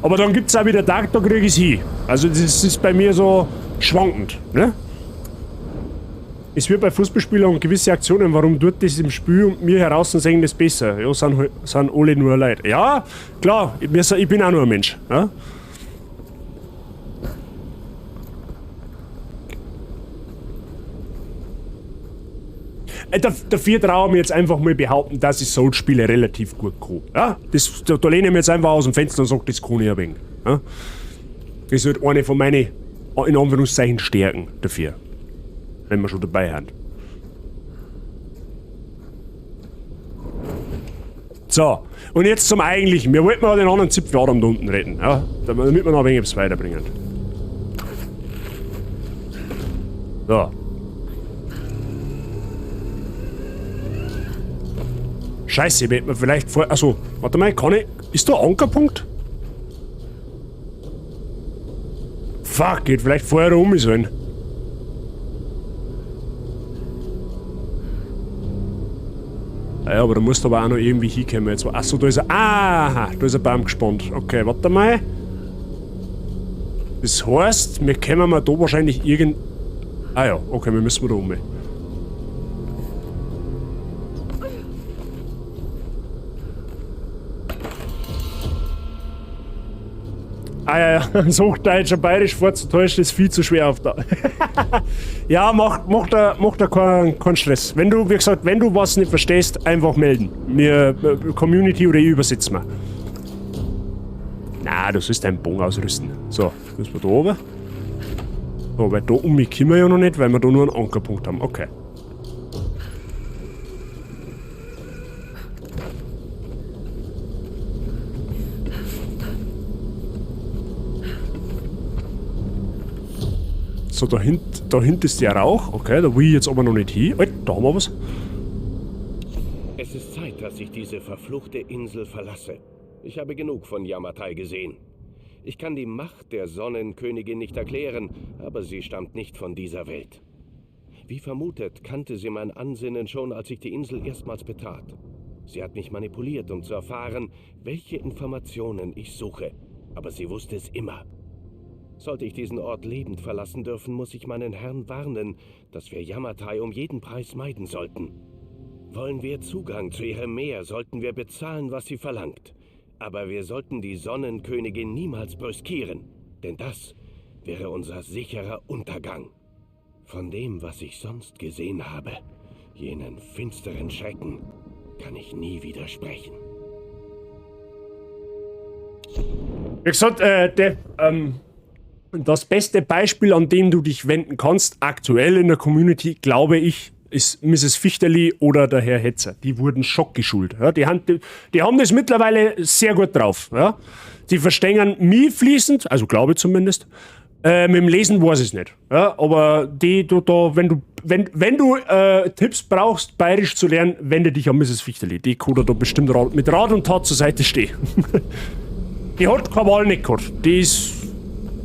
Aber dann gibt es auch wieder Tag, da kriege ich es hin. Also das ist bei mir so schwankend, ne? Es wird bei Fußballspielern gewisse Aktionen, warum tut das im Spiel und wir heraus sehen das besser? Ja, sind alle nur Leute. Ja, klar, ich bin auch nur ein Mensch. Ja? Dafür traue ich mir jetzt einfach mal behaupten, dass ich Souls-Spiele relativ gut kann. Ja? Da lehne ich mir jetzt einfach aus dem Fenster und sage, das kann ich ein wenig. Ja? Das ist halt eine von meinen, in Anführungszeichen, Stärken dafür. Wenn wir schon dabei haben. So, und jetzt zum Eigentlichen. Wir wollten mal den anderen Zipfeladam da unten retten, ja? Damit wir noch ein wenig was weiterbringen. So. Scheiße, ich hätte mir vielleicht vor... Achso, warte mal, kann ich... Ist da ein Ankerpunkt? Fuck, geht vielleicht vorher um sollen. Ja, aber da musst du aber auch noch irgendwie hinkommen. Jetzt. Achso, da ist ein... Aha, da ist ein Baum gespannt. Okay, warte mal. Das heißt, wir können da wahrscheinlich irgend... Ah ja, okay, wir müssen da um. Ah ja, das Hochdeutscher Bayerisch vorzutäuschen ist viel zu schwer auf da. Ja, macht da keinen Stress. Wenn du, wie gesagt, wenn du was nicht verstehst, einfach melden. Wir, Community oder ich übersetzen wir. Na, du sollst deinen Bogen ausrüsten. So, müssen wir da oben. So, weil da um mich können wir ja noch nicht, weil wir da nur einen Ankerpunkt haben. Okay. So, da hinten ist der Rauch. Okay, da will ich jetzt aber noch nicht hin. Halt, da haben wir was. Es ist Zeit, dass ich diese verfluchte Insel verlasse. Ich habe genug von Yamatai gesehen. Ich kann die Macht der Sonnenkönigin nicht erklären, aber sie stammt nicht von dieser Welt. Wie vermutet, kannte sie mein Ansinnen schon, als ich die Insel erstmals betrat. Sie hat mich manipuliert, um zu erfahren, welche Informationen ich suche. Aber sie wusste es immer. Sollte ich diesen Ort lebend verlassen dürfen, muss ich meinen Herrn warnen, dass wir Yamatai um jeden Preis meiden sollten. Wollen wir Zugang zu ihrem Meer, sollten wir bezahlen, was sie verlangt. Aber wir sollten die Sonnenkönigin niemals brüskieren, denn das wäre unser sicherer Untergang. Von dem, was ich sonst gesehen habe, jenen finsteren Schrecken, kann ich nie widersprechen. Wie gesagt, das beste Beispiel, an dem du dich wenden kannst, aktuell in der Community, glaube ich, ist Mrs. Fichterli oder der Herr Hetzer. Die wurden schockgeschult. Ja? Die haben das mittlerweile sehr gut drauf. Ja? Die verstehen mich fließend, also glaube ich zumindest. Mit dem Lesen weiß ich es nicht. Ja? Aber wenn du Tipps brauchst, Bayerisch zu lernen, wende dich an Mrs. Fichterli. Die kann da bestimmt mit Rat und Tat zur Seite stehen. Die hat keine Wahl nicht gehabt. Die ist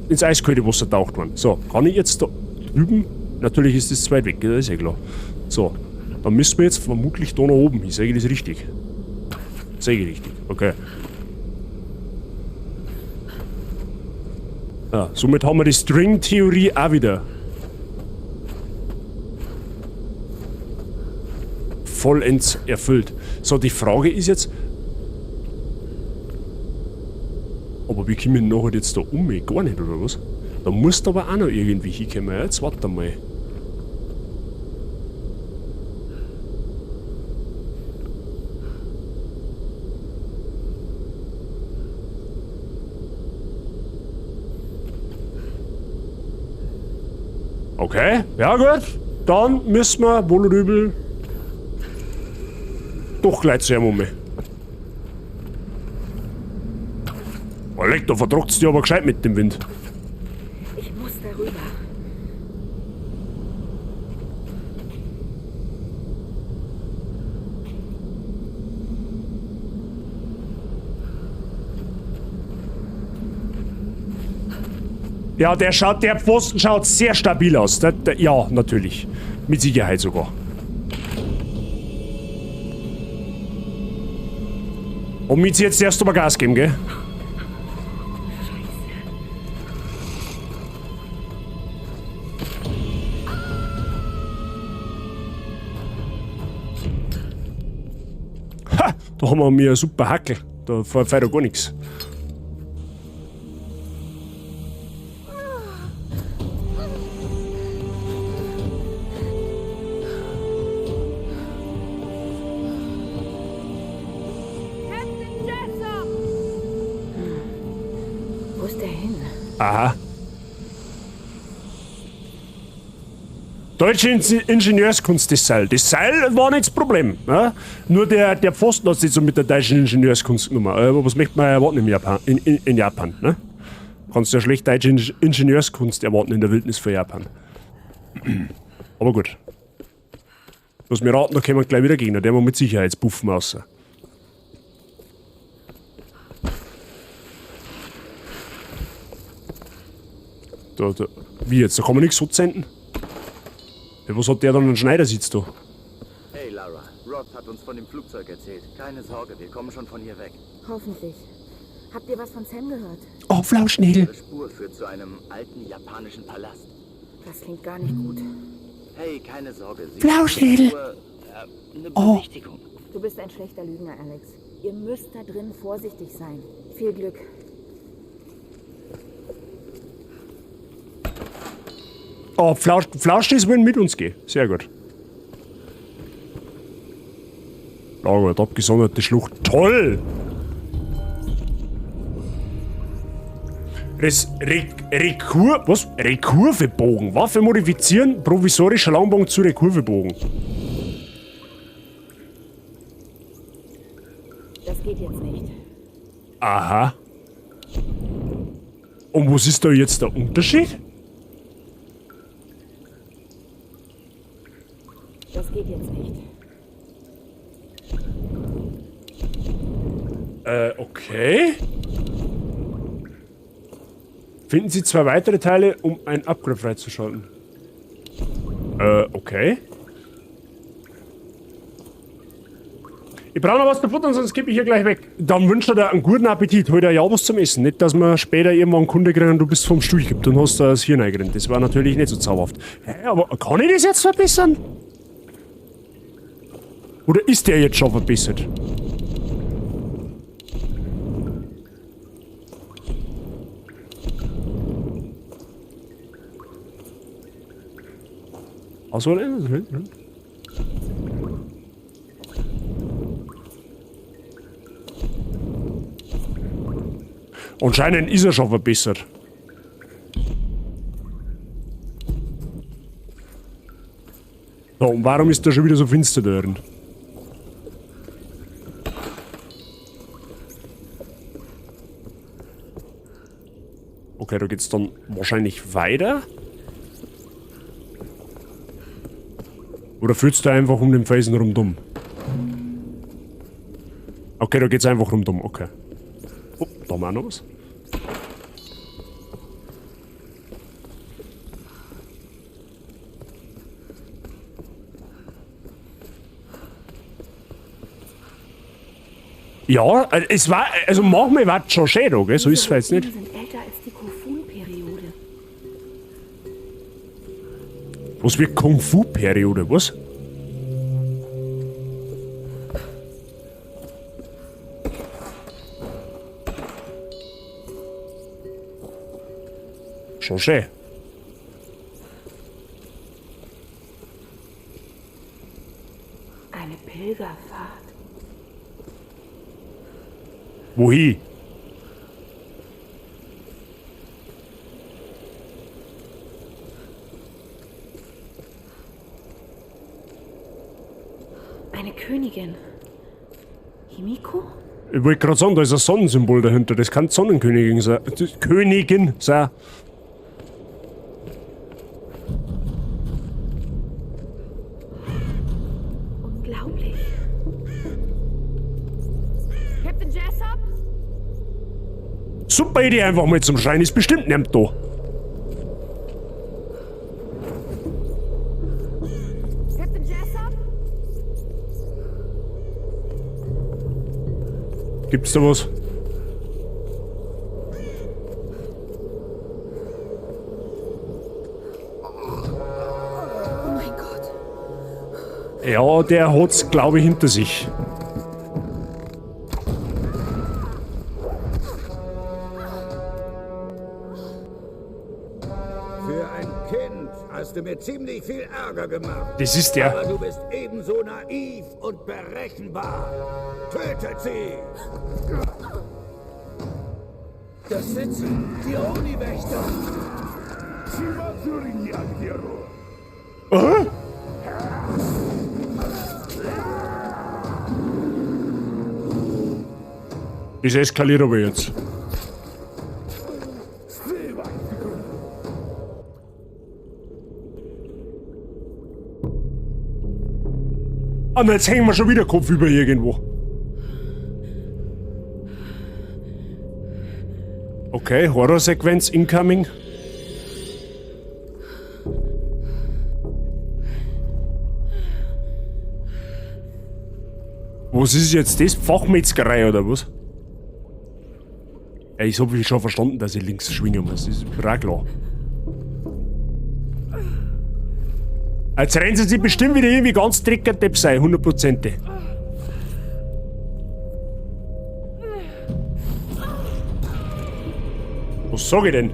ins eiskalte Wasser taucht worden. So, kann ich jetzt da drüben? Natürlich ist das zu weit weg, das ist ja klar. So, dann müssen wir jetzt vermutlich da nach oben. Ich sage das richtig. Sage ich richtig, okay. Ja, somit haben wir die String-Theorie auch wieder vollends erfüllt. So, die Frage ist jetzt, Aber wie kommen wir nachher jetzt da um? Gar nicht, oder was? Da musst du aber auch noch irgendwie hinkommen. Jetzt warte mal. Okay, ja gut. Dann müssen wir wohl oder übel doch gleich zu ihm um. Oh, leck, da vertragt es dir aber gescheit mit dem Wind. Ich muss darüber. Ja, der Pfosten schaut sehr stabil aus. Ja, natürlich. Mit Sicherheit sogar. Und mit jetzt darfst du mal Gas geben, gell? Ha! Da haben wir mir eine super Hackel. Da fährt ja gar nichts. Wo ist der hin? Aha. Deutsche Ingenieurskunst, das Seil. Das Seil war nicht das Problem. Ja? Nur der Pfosten hat sich so mit der deutschen Ingenieurskunst genommen. Aber was möchte man erwarten in Japan? Ne? Kannst du ja schlecht deutsche Ingenieurskunst erwarten in der Wildnis von Japan. Aber gut. Lass mir raten, da kommen gleich wieder Gegner. Der haben wir mit Sicherheitsbuffen raus. Wie jetzt? Da kann man nichts so senden? Ja, was hat der dann einen Schneidersitz da? Hey Lara, Rod hat uns von dem Flugzeug erzählt. Keine Sorge, wir kommen schon von hier weg. Hoffentlich. Habt ihr was von Sam gehört? Oh, Flauschnädel. Ihre Spur führt zu einem alten japanischen Palast. Das klingt gar nicht gut. Hey, keine Sorge. Flauschnädel. Eine Oh. Besichtigung. Du bist ein schlechter Lügner, Alex. Ihr müsst da drin vorsichtig sein. Viel Glück. Oh, Flauschnädel will mit uns gehen. Sehr gut. Lagert, abgesonderte Schlucht. Toll! Rekurvebogen. Waffe modifizieren. Provisorischer Langbogen zu Rekurvebogen. Das geht jetzt nicht. Aha. Und was ist da jetzt der Unterschied? Das geht jetzt nicht. Okay. Finden Sie 2 weitere Teile, um ein Upgrade freizuschalten. Okay. Ich brauche noch was zu futtern, sonst gebe ich hier gleich weg. Dann wünsche ich dir einen guten Appetit. Hol dir ja was zum Essen. Nicht, dass wir später irgendwann einen Kunde kriegen und du bist vom Stuhl gekippt und hast da das Hirn eingerennt. Das war natürlich nicht so zauberhaft. Ja, aber kann ich das jetzt verbessern? Oder ist der jetzt schon verbessert? Auswählen? Anscheinend ist er schon verbessert. So, und warum ist da schon wieder so finster drin? Okay, da geht's dann wahrscheinlich weiter. Oder fühlst du einfach um den Felsen rundum? Okay, da geht's einfach rundum, okay. Oh, da haben wir auch noch was. Ja, es war, also manchmal war es schon schön da, gell? So ist es jetzt nicht. Die sind älter als die Kung-Fu-Periode. Was wird Kung-Fu-Periode, was? Schon schön. Eine Pilgerfahrt. Wohin? Eine Königin. Himiko? Ich wollte gerade sagen, da ist ein Sonnensymbol dahinter. Das kann Sonnenkönigin sein. Königin sein. Unglaublich. Captain Jessup? Super Idee, einfach mal zum Schreien. Ist bestimmt niemand da. Captain Jessup? Gibt's da was? Oh mein Gott. Ja, der hat's, glaube ich, hinter sich. Für ein Kind hast du mir ziemlich viel Ärger gemacht. Das ist der. Aber du bist ebenso naiv und berechenbar. Tötet sie! Das sind sie, die Oni-Wächter. Aha. Das eskaliert aber jetzt. Und jetzt hängen wir schon wieder Kopf über irgendwo. Okay, Horrorsequenz incoming. Was ist jetzt das? Fachmetzgerei oder was? Ja, ich habe schon verstanden, dass ich links schwingen muss. Das ist mir auch klar. Jetzt rennen sie bestimmt wieder irgendwie ganz Trickerdepp sein, 100%. Was sag ich denn?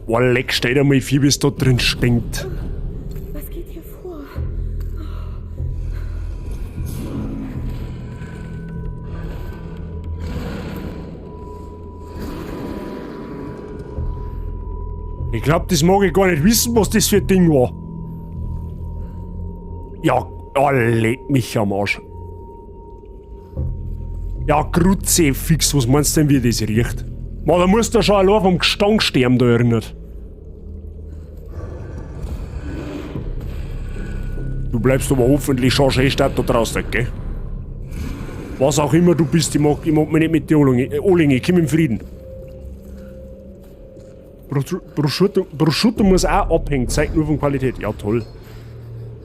Boah, leck, stell dir mal vor, wie es da drin stinkt. Was geht hier vor? Ich glaub, das mag ich gar nicht wissen, was das für ein Ding war. Ja, leck mich am Arsch. Ja, Grutze, fix, was meinst du denn, wie das riecht? Man, da musst du schon allein vom Gestank sterben, da erinnert. Du bleibst aber hoffentlich schon schön da draußen, gell? Was auch immer du bist, ich mag mich nicht mit dir Olinge, komm in Frieden. Prosciutto muss auch abhängen, zeigt nur von Qualität. Ja, toll.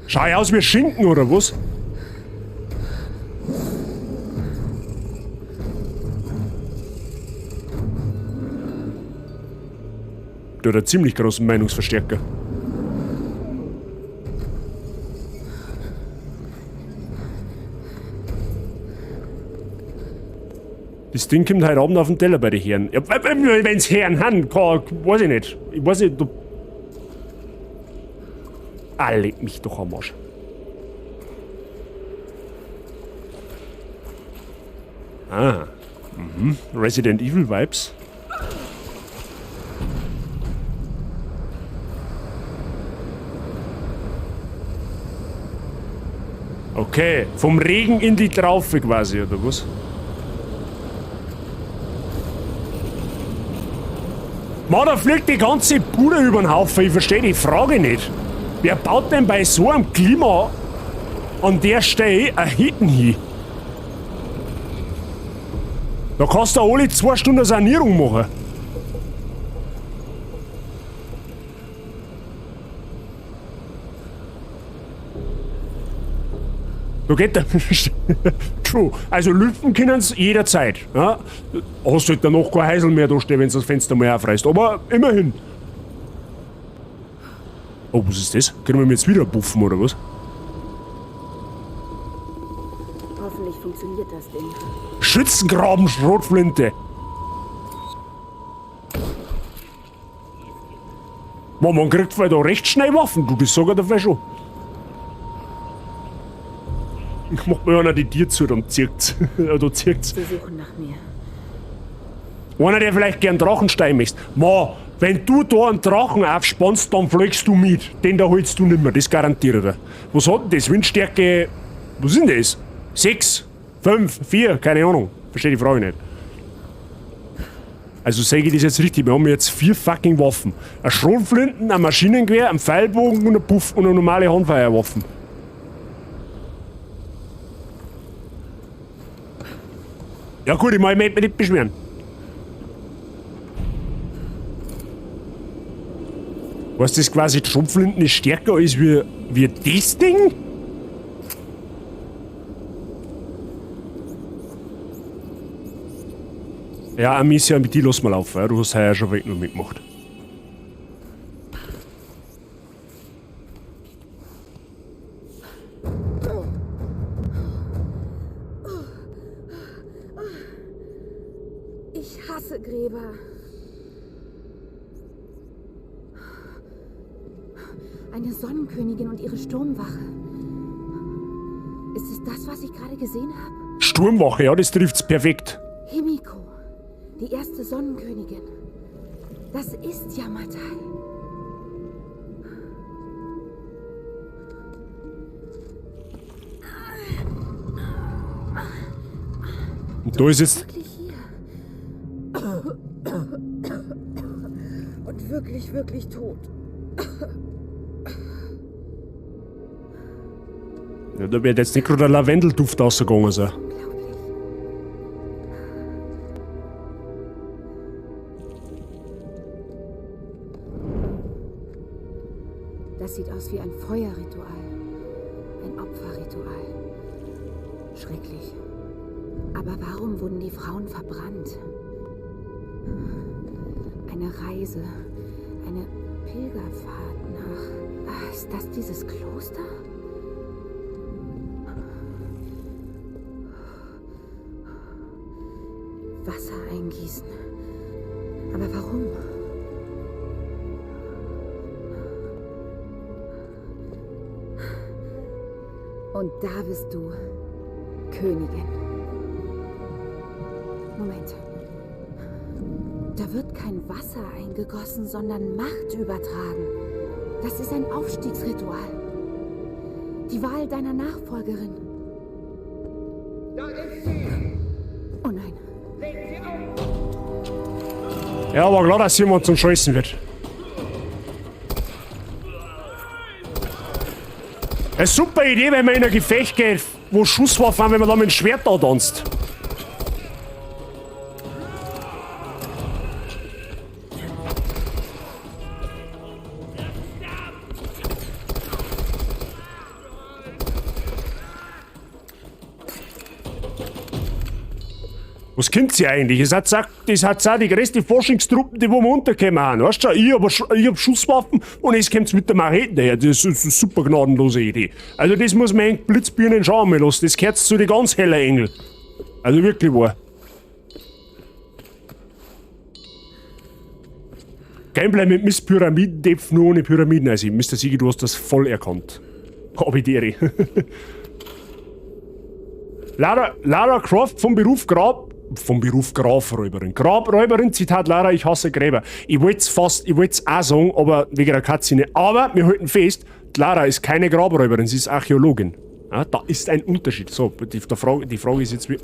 Schau ich aus wie Schinken, oder was? Du hast einen ziemlich großen Meinungsverstärker. Das Ding kommt heute Abend auf den Teller bei den Herren. Ja, wenn's Herren haben, weiß ich nicht. Ich weiß nicht, du... Ah, leg mich doch am Arsch. Ah. Mhm. Resident Evil Vibes. Okay, vom Regen in die Traufe quasi, oder was? Mann, da fliegt die ganze Bude über den Haufen, ich verstehe die Frage nicht. Wer baut denn bei so einem Klima an der Stelle ein Hitten hin? Da kannst du alle 2 Stunden Sanierung machen. Da geht der. True. Also lüften können sie jederzeit. Ja? Hast halt danach kein Heisel mehr da stehen, wenn du das Fenster mal aufreißt. Aber immerhin. Oh, was ist das? Können wir mir jetzt wieder buffen oder was? Hoffentlich funktioniert das Ding. Schützengraben, Schrotflinte. Man kriegt vielleicht auch recht schnell Waffen, du, das sag ich dir schon. Ich mach mir einer die Tür zu, dann zirkt's. Da zirkt's. Sie suchen nach mir. Einer, der vielleicht gern Drachenstein möchte. Ma, wenn du da einen Drachen aufspannst, dann fliegst du mit. Den da holst du nimmer, das garantiere ich dir. Was hat denn das? Windstärke. Was ist denn das? 6, 5, 4, keine Ahnung. Versteh die Frage nicht. Also sage ich das jetzt richtig, wir haben jetzt 4 fucking Waffen. Eine Schrotflinten, ein Maschinengewehr, ein Pfeilbogen und ein Puff und eine normale Handfeuerwaffen. Ja gut, ich möchte mich nicht beschweren. Was das quasi, die Schrotflinten ist stärker ist wie das Ding? Ja, Amicia, mit die lassen wir laufen. Ja? Du hast ja schon weg nur mitgemacht. Ich hasse Gräber. Eine Sonnenkönigin und ihre Sturmwache. Ist es das, was ich gerade gesehen habe? Sturmwache, ja, das trifft's perfekt. Himiko, die erste Sonnenkönigin. Das ist Yamatai. Und da ist jetzt... Und wirklich, wirklich tot. Ja, da wird jetzt nicht gerade der Lavendelduft rausgegangen sein. Das sieht aus wie ein Feuerritual. Ein Opferritual. Schrecklich. Aber warum wurden die Frauen verbrannt? Eine Reise. Eine Pilgerfahrt nach... Ach, ist das dieses Kloster? Wasser eingießen. Aber warum? Und da bist du, Königin. Moment. Da wird kein Wasser eingegossen, sondern Macht übertragen. Das ist ein Aufstiegsritual. Die Wahl deiner Nachfolgerin. Da ist sie! Oh nein. Ja, war klar, dass jemand zum Scheißen wird. Eine super Idee, wenn man in ein Gefecht geht, wo Schusswaffen haben, wenn man da mit dem Schwert da tanzt. Was kennt sie eigentlich? Das hat auch die größte Forschungstruppen, die wo wir unterkommen haben. Weißt du, ich hab Schusswaffen und jetzt kommt's mit der Machete daher. Das ist eine super gnadenlose Idee. Also das muss man eigentlich Blitzbirnen schauen lassen. Das gehört zu den ganz hellen Engel. Also wirklich wahr. Gameplay mit Miss Pyramiden, nur ohne Pyramiden. Also Mr. Sigi, du hast das voll erkannt. Habidere. Lara Croft vom Beruf Grafräuberin. Grabräuberin, Zitat Lara, ich hasse Gräber. Ich wollte es auch sagen, aber wegen der Cutscene. Aber wir halten fest, Lara ist keine Grabräuberin, sie ist Archäologin. Ja, da ist ein Unterschied. So, die Frage ist jetzt wie...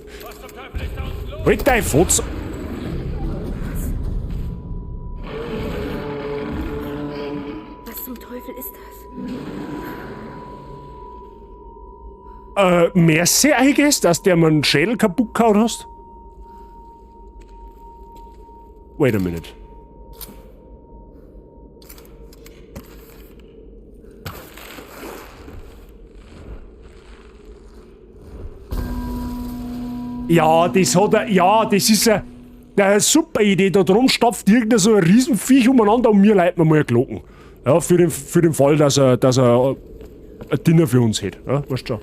Halt dein Fotz! Was zum Teufel ist das? Merci, I guess, dass der mir einen Schädel kaputt gehauen hast? Wait a minute. Ja, das hat er. Ja, das ist eine super Idee. Da drum stopft irgendein so ein Riesenviech umeinander und mir leiten wir mal Glocken. Ja, für den Fall, dass er ein Dinner für uns hätte. Ja, weißt du schon.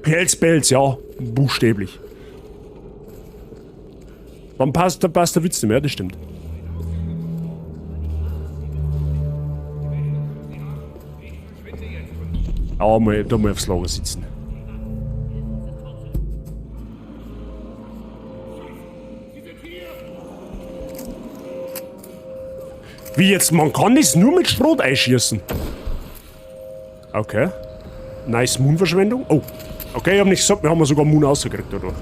Hells Bells, ja. Buchstäblich. Dann passt der Witz nicht mehr, das stimmt. Aber mal, da mal aufs Lager sitzen. Wie jetzt? Man kann das nur mit Schrot einschießen. Okay. Nice Moon-Verschwendung. Oh. Okay, ich hab nicht gesagt, wir haben sogar Moon rausgekriegt dadurch.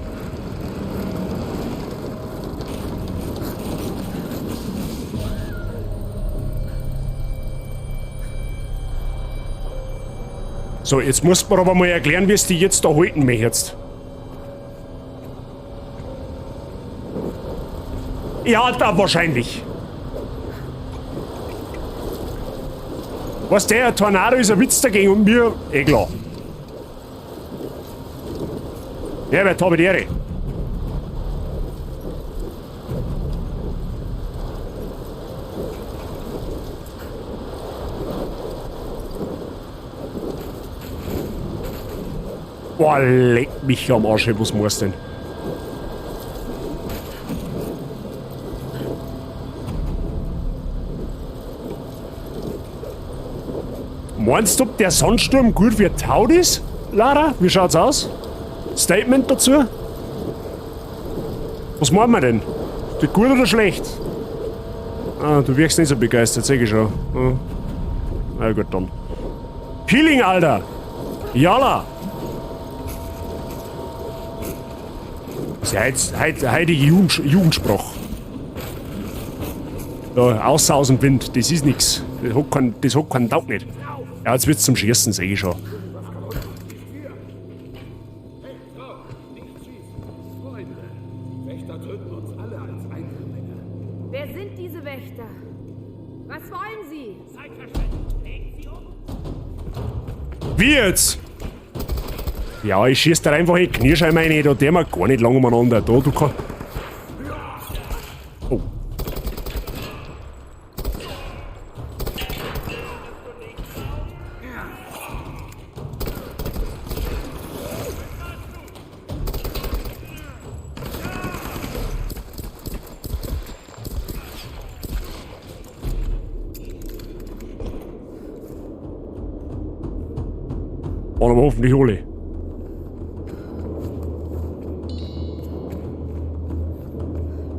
So, jetzt musst du mir aber mal erklären, wie es die jetzt da halten möchtest. Ja, da wahrscheinlich. Was der Tornado ist ein Witz dagegen und mir eh klar. Ja, wer habe die Ehre? Boah, leck mich am Arsch, was machst du denn? Meinst du, ob der Sandsturm gut für Taut ist, Lara? Wie schaut's aus? Statement dazu? Was meinen wir denn? Ist das gut oder schlecht? Ah, du wirkst nicht so begeistert, sag ich schon. Na gut, dann. Healing, Alter! Jalla! Das ist heilige Jugendsprache. Ja, außer aus dem Wind, das ist nix. Das hat keinen Tauch nicht. Ja, jetzt wird's zum Schießen, sag ich schon. Wer sind diese Wächter? Was wollen sie? Wie jetzt? Ja, ich schieß da einfach in die Kniescheibe rein, da der mal gar nicht lang umeinander. Da, du kannst. Oh. Waren aber hoffentlich alle.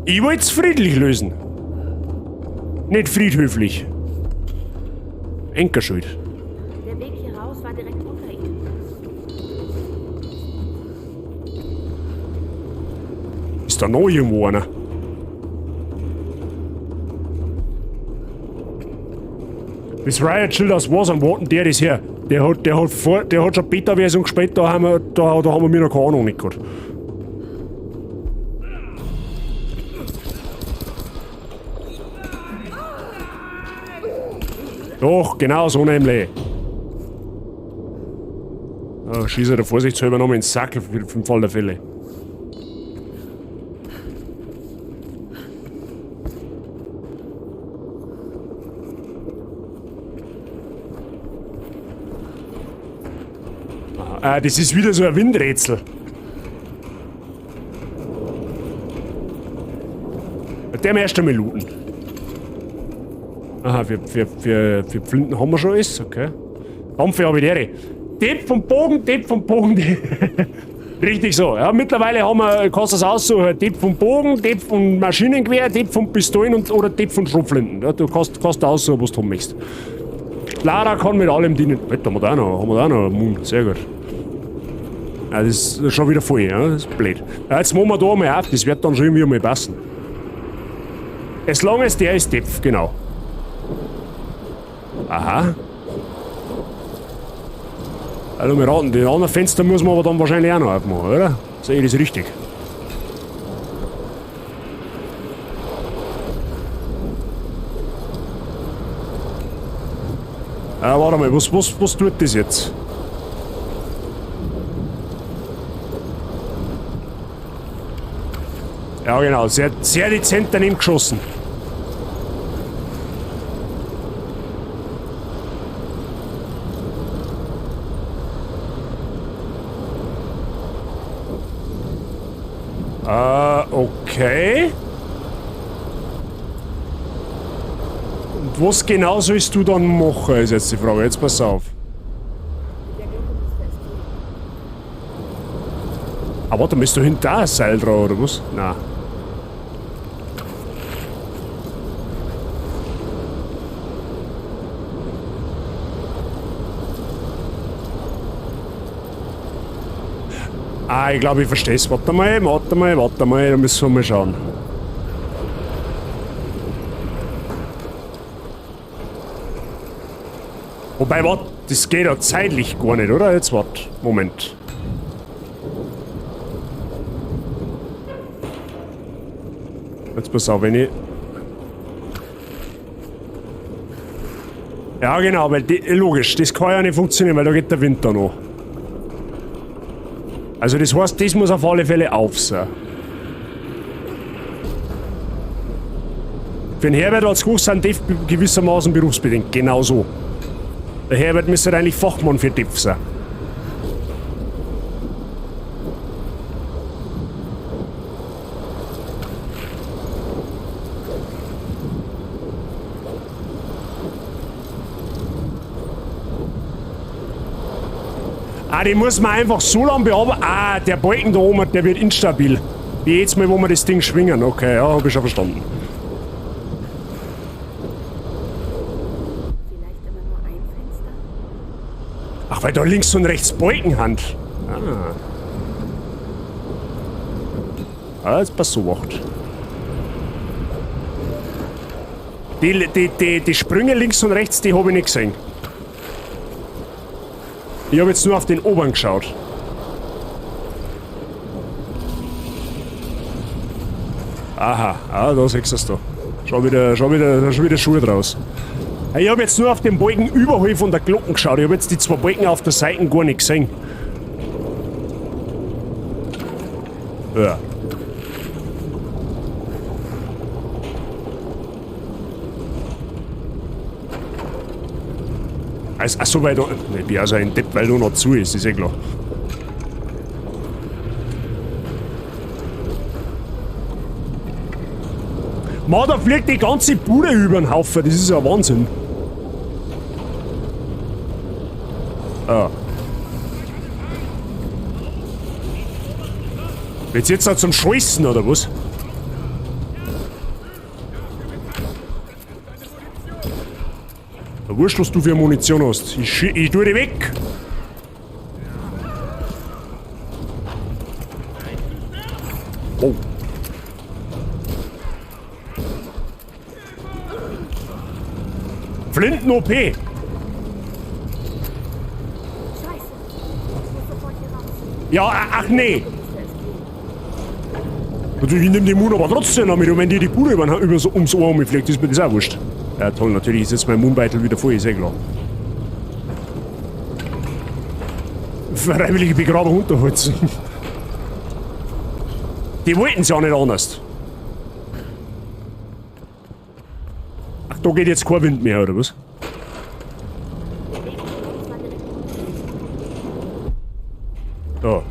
Ich wollte es friedlich lösen. Nicht friedhöflich. Enkerschuld. Der Weg hier raus war direkt unter ihnen. Ist da noch irgendwo einer? Das Riot Shield aus Warsome, warten der das her. Der hat schon Beta-Version gespielt, da haben wir mir noch keine Ahnung nicht gehabt. Doch, genau so nämlich. Oh, schieße der vorsichtshalber nochmal ins Sackel für den Fall der Fälle. Ah, das ist wieder so ein Windrätsel. Der am ersten Mal looten. Aha, für Flinten haben wir schon alles, okay. Dampfe habe ich die Ehre. Tipp vom Bogen. Richtig so, ja. Mittlerweile haben wir, kannst du das aussuchen, Tipp vom Bogen, Tipp von Maschinengewehr, Tipp von Pistolen oder Tipp von Schrotflinten. Ja, du kannst aussuchen, was du haben möchtest. Lara kann mit allem dienen. Alter, haben wir da noch einen Moon, sehr gut. Ja, das ist schon wieder voll, ja, das ist blöd. Ja, jetzt machen wir da mal auf, das wird dann schon irgendwie mal passen. As long as der ist Tipp, genau. Aha. Also wir raten, die anderen Fenster muss man aber dann wahrscheinlich auch noch aufmachen, oder? Sehe ich das richtig? Warte mal, was tut das jetzt? Ja genau, sehr dezent daneben geschossen. Okay. Und was genau sollst du dann machen, ist jetzt die Frage. Jetzt pass auf. Ah, warte, bist du hinter ein Seil dran, oder was? Nein. Ah, ich glaube, ich verstehe es. Warte mal, da müssen wir mal schauen. Wobei, warte, das geht ja zeitlich gar nicht, oder? Jetzt warte, Moment. Jetzt pass auf, wenn ich... Ja genau, weil logisch, das kann ja nicht funktionieren, weil da geht der Wind da noch. Also das heißt, das muss auf alle Fälle auf sein. Für den Herbert als Koch sind DEF gewissermaßen berufsbedingt, genau so. Der Herbert müsste eigentlich Fachmann für DEF sein. Ah, den muss man einfach so lange bearbeiten. Ah, der Balken da oben, der wird instabil. Wie jetzt mal, wo wir das Ding schwingen. Okay, ja, hab ich schon verstanden. Ach, weil da links und rechts Balkenhand. Ah, jetzt passt so wacht. Die Sprünge links und rechts, die habe ich nicht gesehen. Ich habe jetzt nur auf den oberen geschaut. Aha, da siehst du es da. Schon wieder Schuhe draus. Ich habe jetzt nur auf den Balken überall von der Glocke geschaut. Ich habe jetzt die zwei Balken auf der Seite gar nicht gesehen. Ja. Achso, weil da... Ich bin also ein Depp, weil da noch zu ist eh klar. Mann, da fliegt die ganze Bude über den Haufen, das ist ja Wahnsinn. Ah. Willst du jetzt auch zum Scheißen, oder was? Wurscht, was du für Munition hast. Ich tue die weg. Oh. Flinten-OP. Ja, ach nee. Natürlich, ich nehme den Mund aber trotzdem noch mit. Und wenn dir die Bude ums Ohr umfliegt, ist mir das auch wurscht. Ja toll, natürlich ist jetzt mein Mundbeutel wieder voll, ist eh klar. Freiwillige Begrabung unterholzen. Die wollten es ja nicht anders. Ach, da geht jetzt kein Wind mehr, oder was? Da.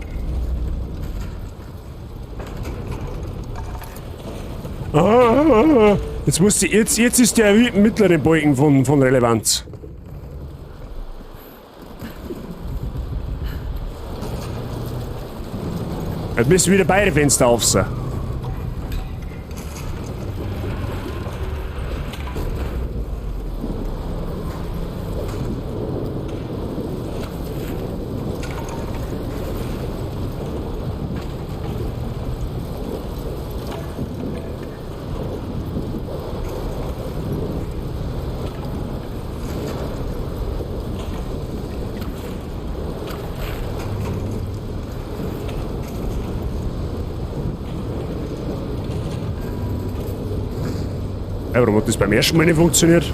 Jetzt ist der mittlere Balken von Relevanz. Jetzt müssen wieder beide Fenster auf sein. Ja, warum hat das beim ersten Mal nicht funktioniert?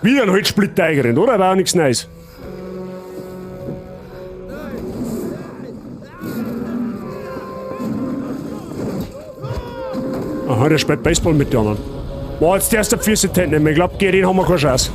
Wieder ein Holzsplitter eingerannt, oder? War auch nichts Neues. Aha, der spielt Baseball mit den anderen. Boah, jetzt der ist der Füße nehmen. Ich glaube, gegen den haben wir keine Chance.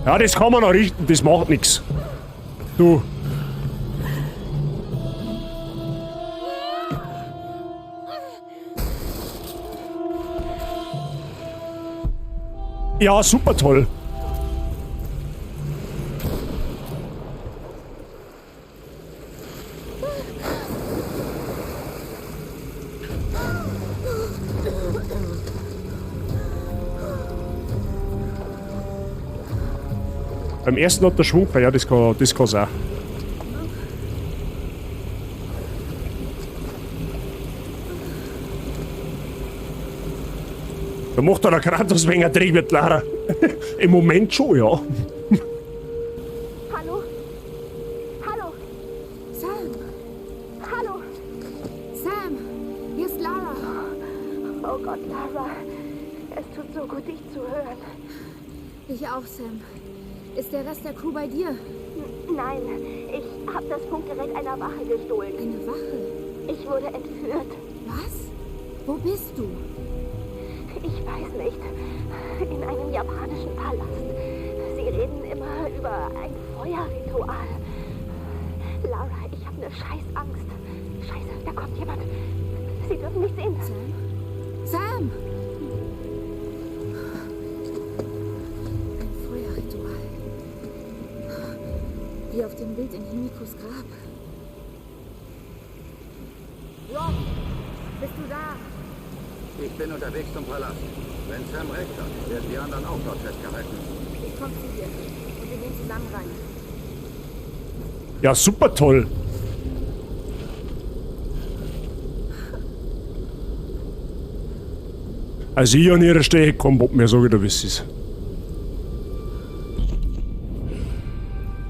Ja, das kann man noch richten, das macht nichts. Du. Ja, super toll. Beim ersten hat der Schwung, ja, das kann's auch. Da macht er gerade was, wenn er trägt wird, Lara. Im Moment schon, ja. Hallo? Hallo? Sam? Hallo? Sam? Hier ist Lara. Oh Gott, Lara. Es tut so gut, dich zu hören. Ich auch, Sam. Ist der Rest der Crew bei dir? Nein, ich habe das Funkgerät einer Wache gestohlen. Eine Wache? Ich wurde entführt. Was? Wo bist du? Ich weiß nicht. In einem japanischen Palast. Sie reden immer über ein Feuerritual. Lara, ich habe eine Scheißangst. Scheiße, da kommt jemand. Sie dürfen mich sehen. Sam? Sam! Ein Feuerritual. Wie auf dem Bild in Himikos Grab. Rob, bist du da? Ich bin unterwegs zum Palast. Wenn Sam recht hat, werden die anderen auch dort festgehalten. Ich komme zu dir. Und wir gehen zusammen rein. Ja, super toll. Also ich an ihrer Stelle keinen Bock mehr, sage ich dir, wie es ist.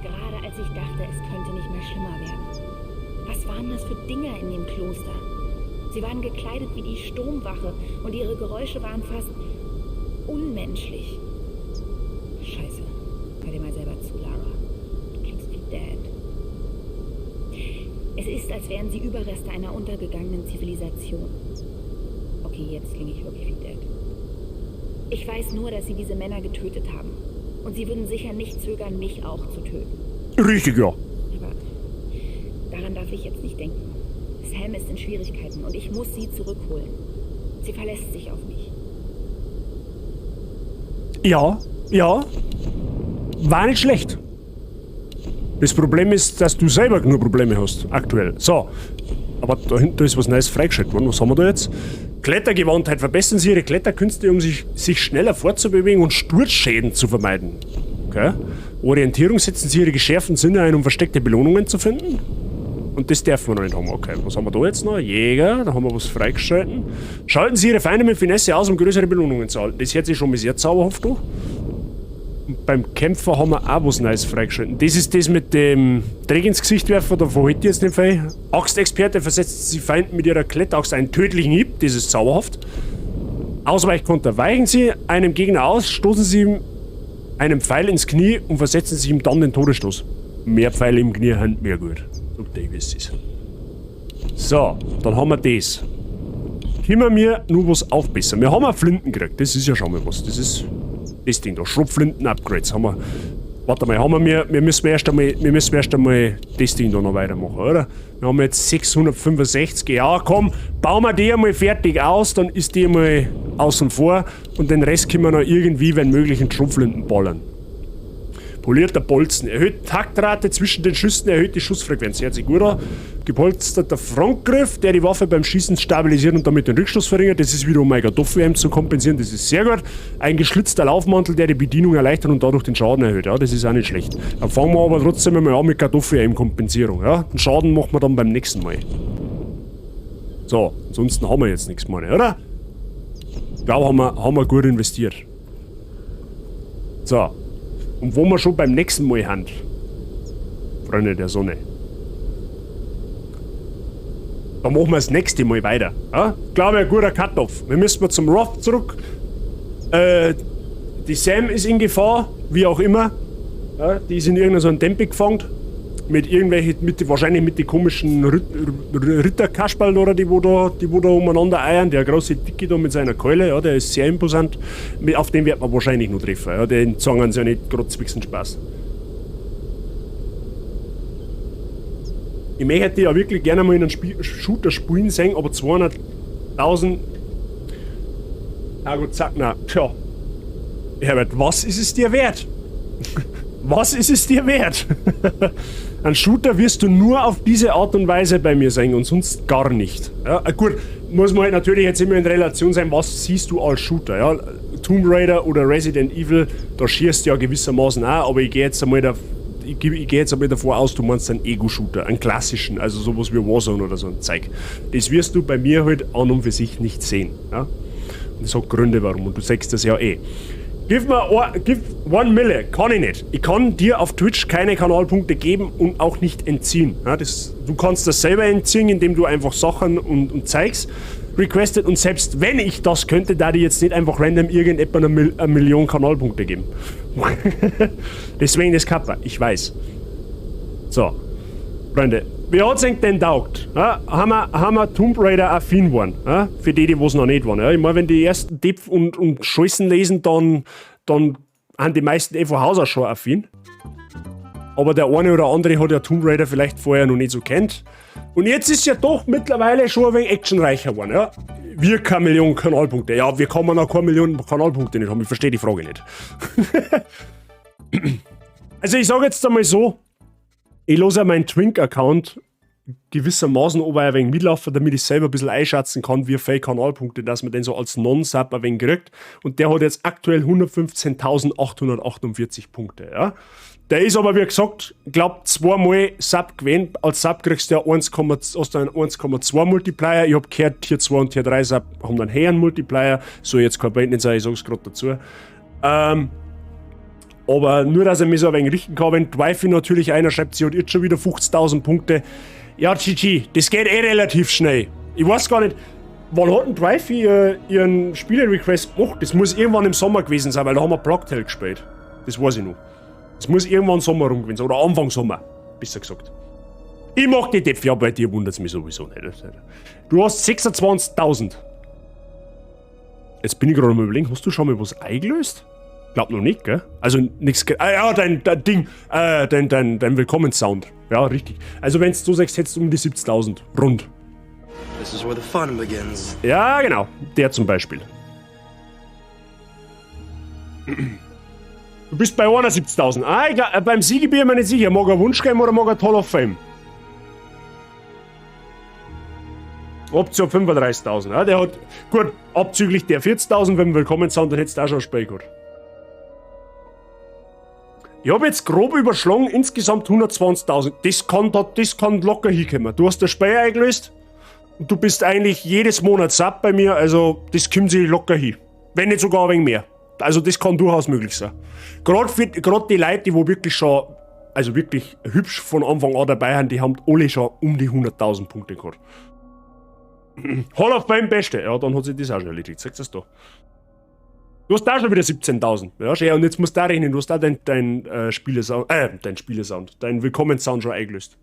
Gerade als ich dachte, es könnte nicht mehr schlimmer werden. Was waren das für Dinger in dem Kloster? Sie waren gekleidet wie die Sturmwache und ihre Geräusche waren fast unmenschlich. Scheiße. Hör dir mal selber zu, Lara. Du klingst wie Dad. Es ist, als wären sie Überreste einer untergegangenen Zivilisation. Okay, jetzt klinge ich wirklich wie Dad. Ich weiß nur, dass sie diese Männer getötet haben. Und sie würden sicher nicht zögern, mich auch zu töten. Richtig, ja. Aber daran darf ich jetzt nicht denken. Sam ist in Schwierigkeiten und ich muss sie zurückholen. Sie verlässt sich auf mich. Ja, ja. War nicht schlecht. Das Problem ist, dass du selber nur Probleme hast, aktuell. So. Aber da hinten ist was Neues freigeschaltet worden. Was haben wir da jetzt? Klettergewandtheit. Verbessern Sie Ihre Kletterkünste, um sich schneller fortzubewegen und Sturzschäden zu vermeiden. Okay. Orientierung. Setzen Sie Ihre geschärften Sinne ein, um versteckte Belohnungen zu finden. Und das dürfen wir noch nicht haben. Okay, was haben wir da jetzt noch? Jäger, da haben wir was freigeschalten. Schalten Sie Ihre Feinde mit Finesse aus, um größere Belohnungen zu halten. Das hört sich schon mal sehr zauberhaft an. Und beim Kämpfer haben wir auch was Neues freigeschalten. Das ist das mit dem Dreck ins Gesicht werfen, davon hätte ich jetzt nicht viel. Axtexperte versetzt Sie Feinden mit ihrer Klettaxt einen tödlichen Hieb, das ist zauberhaft. Ausweichkonter. Weichen Sie einem Gegner aus, stoßen Sie ihm einen Pfeil ins Knie und versetzen Sie ihm dann den Todesstoß. Mehr Pfeile im Knie haben mehr gut. So, dann haben wir das. Können wir nur was aufbessern? Wir haben auch Flinten gekriegt, das ist ja schon mal was. Das ist das Ding da, Schrotflinten-Upgrades haben wir. Warte mal, wir müssen erst einmal das Ding da noch weitermachen, oder? Wir haben jetzt 665, ja komm, bauen wir die einmal fertig aus, dann ist die einmal außen vor und den Rest können wir noch irgendwie, wenn möglich, in Schrotflinten ballern. Polierter Bolzen. Erhöht Taktrate zwischen den Schüssen, erhöht die Schussfrequenz. Hört sich gut an. Gepolsterter Frontgriff, der die Waffe beim Schießen stabilisiert und damit den Rückstoß verringert. Das ist wieder, um mein Kartoffelhemd zu kompensieren. Das ist sehr gut. Ein geschlitzter Laufmantel, der die Bedienung erleichtert und dadurch den Schaden erhöht. Ja, das ist auch nicht schlecht. Dann fangen wir aber trotzdem einmal an mit Kartoffelhemd-Kompensierung. Ja, den Schaden machen wir dann beim nächsten Mal. So, ansonsten haben wir jetzt nichts mehr, oder? Ich glaube, haben wir gut investiert. So. Und wo wir schon beim nächsten Mal haben, Freunde der Sonne, dann machen wir das nächste Mal weiter. Ja? Ich glaube, ein guter Cut-Off. Wir müssen mal zum Roth zurück. Die Sam ist in Gefahr, wie auch immer. Ja, die ist in irgendeinem so Tempel gefangen. wahrscheinlich mit den komischen Ritterkasperl oder die wo da umeinander eiern. Der große Dicke da mit seiner Keule, ja, der ist sehr imposant. Auf den wird man wahrscheinlich noch treffen. Ja, den sagen sie ja nicht gerade zwicksen Spaß. Ich möchte ja wirklich gerne mal in einen Shooter spielen sehen, aber 200.000. Ah gut, sag, na, tja. Herbert, was ist es dir wert? Was ist es dir wert? Ein Shooter wirst du nur auf diese Art und Weise bei mir sehen und sonst gar nicht. Ja, gut, muss man halt natürlich jetzt immer in Relation sein, was siehst du als Shooter? Ja? Tomb Raider oder Resident Evil, da schießt du ja gewissermaßen auch, aber ich gehe jetzt einmal davor aus, du meinst einen Ego-Shooter, einen klassischen, also sowas wie Warzone oder so ein Zeug. Das wirst du bei mir halt an und für sich nicht sehen. Ja? Und das hat Gründe warum und du sagst das ja eh. Gib 1 Mille, kann ich nicht. Ich kann dir auf Twitch keine Kanalpunkte geben und auch nicht entziehen. Ja, du kannst das selber entziehen, indem du einfach Sachen und Zeugs requestet und selbst wenn ich das könnte, da die jetzt nicht einfach random irgendjemand eine Million Kanalpunkte geben. Deswegen das Kappa, ich weiß. So, Freunde, wie hat's euch denn taugt? Ja, haben wir Tomb Raider affin geworden? Ja? Für die es noch nicht waren. Ja? Ich meine, wenn die ersten Tipp und Scheißen lesen, dann haben die meisten von Haus aus schon affin. Aber der eine oder andere hat ja Tomb Raider vielleicht vorher noch nicht so kennt. Und jetzt ist ja doch mittlerweile schon ein wenig actionreicher geworden. Ja? Wir keine Million Kanalpunkte. Ja, wir kann man auch keine Million Kanalpunkte nicht haben. Ich verstehe die Frage nicht. Also ich sage jetzt einmal so, ich lasse meinen Twink-Account gewissermaßen aber ein wenig mitlaufen, damit ich selber ein bisschen einschätzen kann, wie viele Kanalpunkte, dass man den so als Non-Sub ein wenig kriegt. Und der hat jetzt aktuell 115.848 Punkte. Ja? Der ist aber, wie gesagt, ich glaube, 2-mal Sub gewesen. Als Sub kriegst du ja 1,2 Multiplier. Ich habe gehört, Tier 2 und Tier 3 Sub haben dann höheren Multiplier. Soll jetzt kein Band nicht sein, ich sage es gerade dazu. Aber nur, dass er mich so ein wenig richten kann, wenn Dwifey natürlich einer schreibt, sie hat jetzt schon wieder 50.000 Punkte. Ja, GG, das geht eh relativ schnell. Ich weiß gar nicht, wann hat denn Dwifey ihren Spiele-Request gemacht? Das muss irgendwann im Sommer gewesen sein, weil da haben wir Blocktail gespielt. Das weiß ich noch. Das muss irgendwann Sommer rum gewesen sein, oder Anfang Sommer, besser gesagt. Ich mach die Depf, ja, bei dir wundert es mich sowieso nicht. Du hast 26.000. Jetzt bin ich gerade mal überlegen, hast du schon mal was eingelöst? Glaub noch nicht, gell? Also nichts. Ja, dein Ding. Dein Willkommenssound. Ja, richtig. Also wenn du sagst, hättest du um die 70.000. Rund. This is where the fun begins. Ja, genau. Der zum Beispiel. Du bist bei 71.000. Ah, beim Siegi bin ich mir nicht sicher. Mag er Wunsch geben oder mag er Hall of Fame? Option 35.000. Ja, der hat. Gut, abzüglich der 40.000, wenn wir Willkommenssound, dann hättest du auch schon ein Spiel gehabt. Ich habe jetzt grob überschlagen, insgesamt 120.000. Das kann locker hinkommen. Du hast das Spiel eingelöst und du bist eigentlich jedes Monat Sub bei mir, also das kommt sich locker hin. Wenn nicht sogar ein wenig mehr. Also das kann durchaus möglich sein. Gerade die Leute, die wo wirklich schon, also wirklich hübsch von Anfang an dabei sind, die haben alle schon um die 100.000 Punkte gehabt. Hall of Fame Beste, ja, dann hat sich das auch schon erledigt, sagst du das da. Du hast da schon wieder 17.000. Ja, schön. Und jetzt musst du da rechnen, du hast da dein Spielesound, dein Willkommenssound schon eingelöst.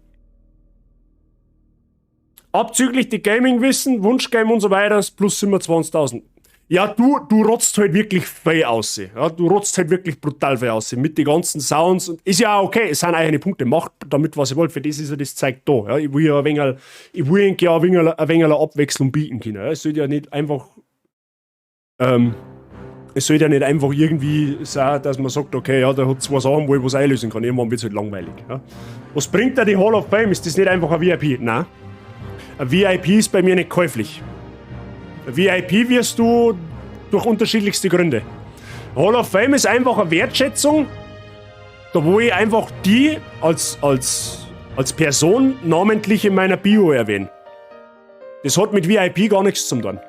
Abzüglich die Gaming-Wissen, Wunschgame und so weiter, plus 27.000. Ja, du rotzt halt wirklich viel aus. Ja, du rotzt halt wirklich brutal viel aus. Mit den ganzen Sounds. Und ist ja auch okay, es sind eigene Punkte. Macht damit, was ihr wollt. Für das ist ja das Zeug da. Ja, ich will ja ein wenig Abwechslung bieten können. Ja, es sollte ja nicht einfach. Es sollte ja nicht einfach irgendwie sein, dass man sagt, okay, ja, der hat zwei Sachen, wo ich was einlösen kann. Irgendwann wird es halt langweilig. Ja. Was bringt da die Hall of Fame? Ist das nicht einfach ein VIP? Nein. Ein VIP ist bei mir nicht käuflich. Ein VIP wirst du durch unterschiedlichste Gründe. Hall of Fame ist einfach eine Wertschätzung, da wo ich einfach die als Person namentlich in meiner Bio erwähne. Das hat mit VIP gar nichts zu tun.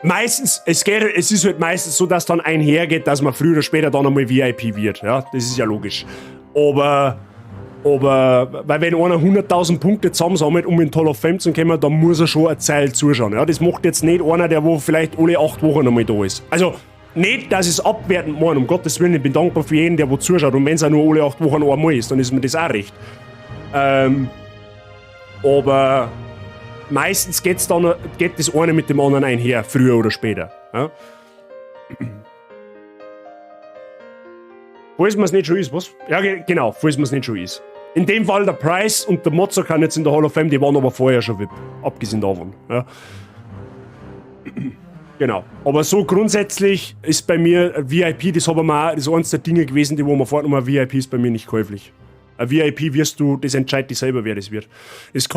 Meistens, es ist halt meistens so, dass dann einhergeht, dass man früher oder später dann einmal VIP wird. Ja, das ist ja logisch. Aber weil wenn einer 100.000 Punkte zusammensammelt, um in Hall of Fame zu kommen, dann muss er schon eine Zeit zuschauen. Ja, das macht jetzt nicht einer, der wo vielleicht alle 8 Wochen einmal da ist. Also, nicht, dass ich es abwertend meine, um Gottes Willen, ich bin dankbar für jeden, der wo zuschaut. Und wenn es auch nur alle 8 Wochen einmal ist, dann ist mir das auch recht. Aber meistens geht das eine mit dem anderen einher, früher oder später. Ja? Falls man es nicht schon ist, was? Ja, genau, falls man es nicht schon ist. In dem Fall der Price und der Mozart kann jetzt in der Hall of Fame, die waren aber vorher schon VIP, abgesehen davon. Ja. Genau. Aber so grundsätzlich ist bei mir ein VIP, das ist eines der Dinge gewesen, die wo man vorgenommen, ein VIP ist bei mir nicht käuflich. Ein VIP das entscheidet dich selber, wer das wird. Das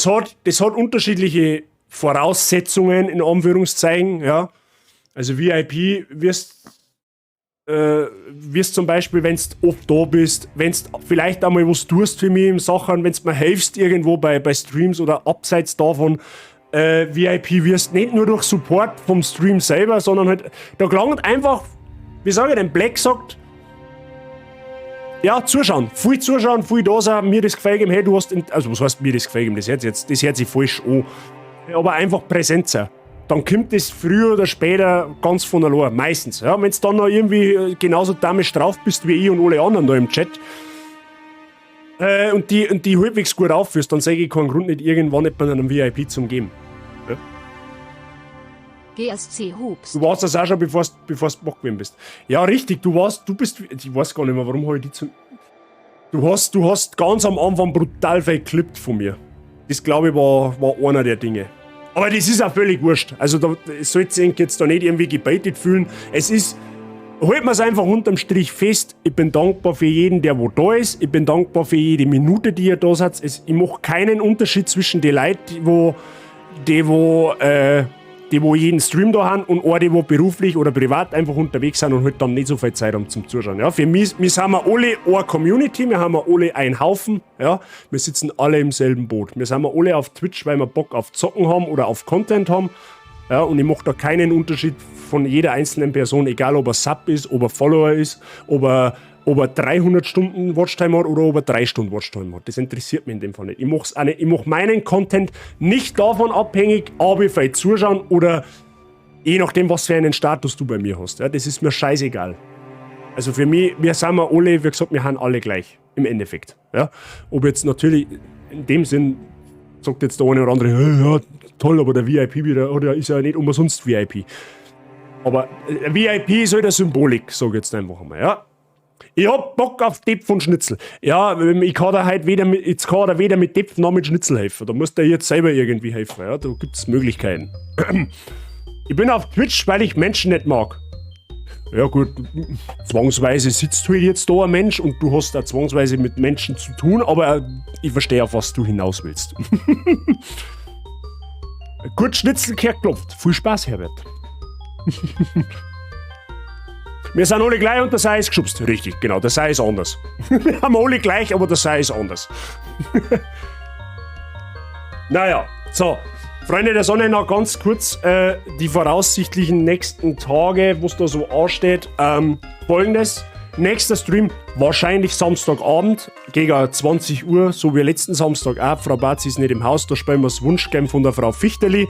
hat unterschiedliche Voraussetzungen, in Anführungszeichen, ja. Also VIP wirst zum Beispiel, wenn du oft da bist, wenn du vielleicht einmal was tust für mich in Sachen, wenn du mir hilfst irgendwo bei Streams oder abseits davon, VIP wirst nicht nur durch Support vom Stream selber, sondern halt, da gelangt einfach, wie sage ich denn, Black sagt, ja, zuschauen, viel da sein, mir das Gefühl geben, hey, du hast, also was heißt mir das Gefühl geben, das hört sich falsch an, aber einfach präsent sein. Dann kommt das früher oder später ganz von allein, meistens. Ja, wenn du dann noch irgendwie genauso damisch drauf bist wie ich und alle anderen da im Chat und die halbwegs gut aufführst, dann sage ich keinen Grund nicht, irgendwann nicht bei einem VIP zum geben. Ja? GSC Hoops. Du warst das auch schon, bevor du Bock gewesen bist. Ja, richtig, ich weiß gar nicht mehr, warum habe ich die zum... Du hast ganz am Anfang brutal verklippt von mir. Das, glaube ich, war einer der Dinge. Aber das ist auch völlig wurscht. Also da sollte sich jetzt da nicht irgendwie gebaitet fühlen. Es ist, holt man es einfach unterm Strich fest, ich bin dankbar für jeden, der wo da ist. Ich bin dankbar für jede Minute, die ihr da seid. Ich mache keinen Unterschied zwischen den Leuten, die jeden Stream da haben und die, die beruflich oder privat einfach unterwegs sind und halt dann nicht so viel Zeit haben zum Zuschauen. Ja, für mich sind wir alle eine Community, wir haben alle einen Haufen. Ja, wir sitzen alle im selben Boot. Wir sind alle auf Twitch, weil wir Bock auf Zocken haben oder auf Content haben. Ja, und ich mache da keinen Unterschied von jeder einzelnen Person, egal ob er Sub ist, ob er Follower ist, ob er 300 Stunden Watchtime hat oder ob er 3 Stunden Watchtime hat. Das interessiert mich in dem Fall nicht. Ich mache meinen Content nicht davon abhängig, ob ich vielleicht zuschauen oder je nachdem, was für einen Status du bei mir hast. Ja, das ist mir scheißegal. Also für mich, wir sind alle, wie gesagt, wir haben alle gleich, im Endeffekt. Ja? Ob jetzt natürlich, in dem Sinn, sagt jetzt der eine oder andere, ja, toll, aber der VIP wieder, oder ist ja nicht umsonst VIP. Aber VIP ist halt eine Symbolik, sage ich jetzt einfach einmal, ja. Ich hab Bock auf Depf und Schnitzel. Ja, ich kann da halt weder mit Depf noch mit Schnitzel helfen. Da musst du jetzt selber irgendwie helfen. Ja, da gibt's Möglichkeiten. Ich bin auf Twitch, weil ich Menschen nicht mag. Ja gut, zwangsweise sitzt halt jetzt da ein Mensch und du hast da zwangsweise mit Menschen zu tun, aber ich verstehe, auf was du hinaus willst. Gut, Schnitzel klopft. Viel Spaß, Herbert. Wir sind alle gleich und der Sei ist geschubst. Richtig, genau, der Sei ist anders. Wir haben alle gleich, aber der Sei ist anders. Naja, so. Freunde der Sonne, noch ganz kurz die voraussichtlichen nächsten Tage, was da so ansteht. Folgendes. Nächster Stream, wahrscheinlich Samstagabend, gegen 20 Uhr, so wie letzten Samstag auch. Frau Bazi ist nicht im Haus, da spielen wir das Wunschgame von der Frau Fichterli.